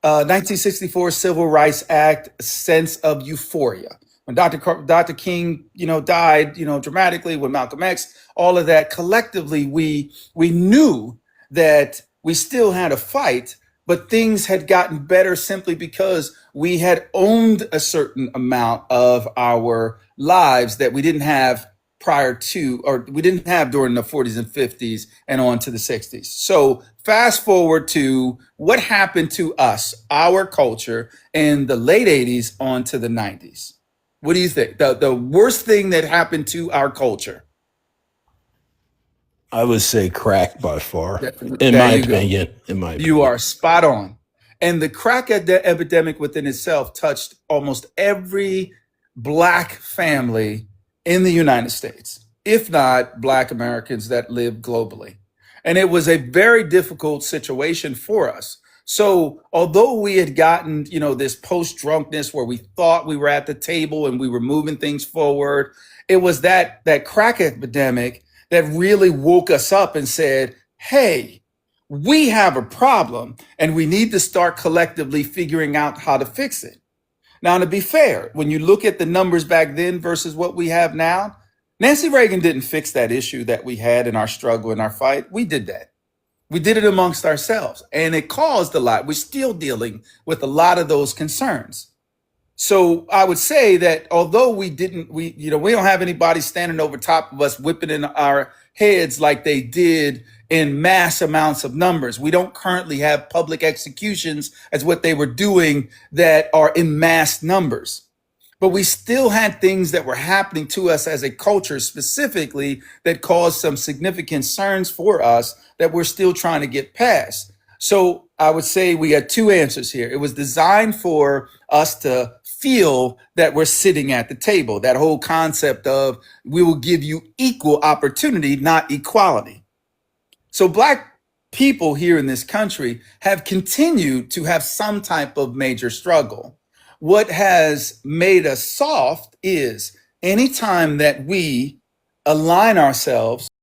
1964 Civil Rights Act sense of euphoria. When Dr. King, died, dramatically, when Malcolm X, all of that, collectively, we knew that we still had a fight, but things had gotten better simply because we had owned a certain amount of our lives that we didn't have prior to, or we didn't have during the 40s and 50s and on to the 60s. So fast forward to what happened to us, our culture, in the late 80s on to the 90s. What do you think? The worst thing that happened to our culture?
I would say crack by far, in
There
my
you go.
opinion.
You are spot on. And the crack epidemic within itself touched almost every Black family in the United States, if not Black Americans that live globally. And it was a very difficult situation for us. So although we had gotten, this post-drunkenness where we thought we were at the table and we were moving things forward, it was that crack epidemic that really woke us up and said, hey, we have a problem and we need to start collectively figuring out how to fix it. Now, to be fair, when you look at the numbers back then versus what we have now, Nancy Reagan didn't fix that issue that we had in our struggle, in our fight. We did that. We did it amongst ourselves, and it caused a lot. We're still dealing with a lot of those concerns. So I would say that although we don't have anybody standing over top of us whipping in our heads like they did in mass amounts of numbers. We don't currently have public executions as what they were doing that are in mass numbers. But we still had things that were happening to us as a culture specifically that caused some significant concerns for us that we're still trying to get past. So I would say we had two answers here. It was designed for us to feel that we're sitting at the table. That whole concept of we will give you equal opportunity, not equality. So Black people here in this country have continued to have some type of major struggle. What has made us soft is anytime that we align ourselves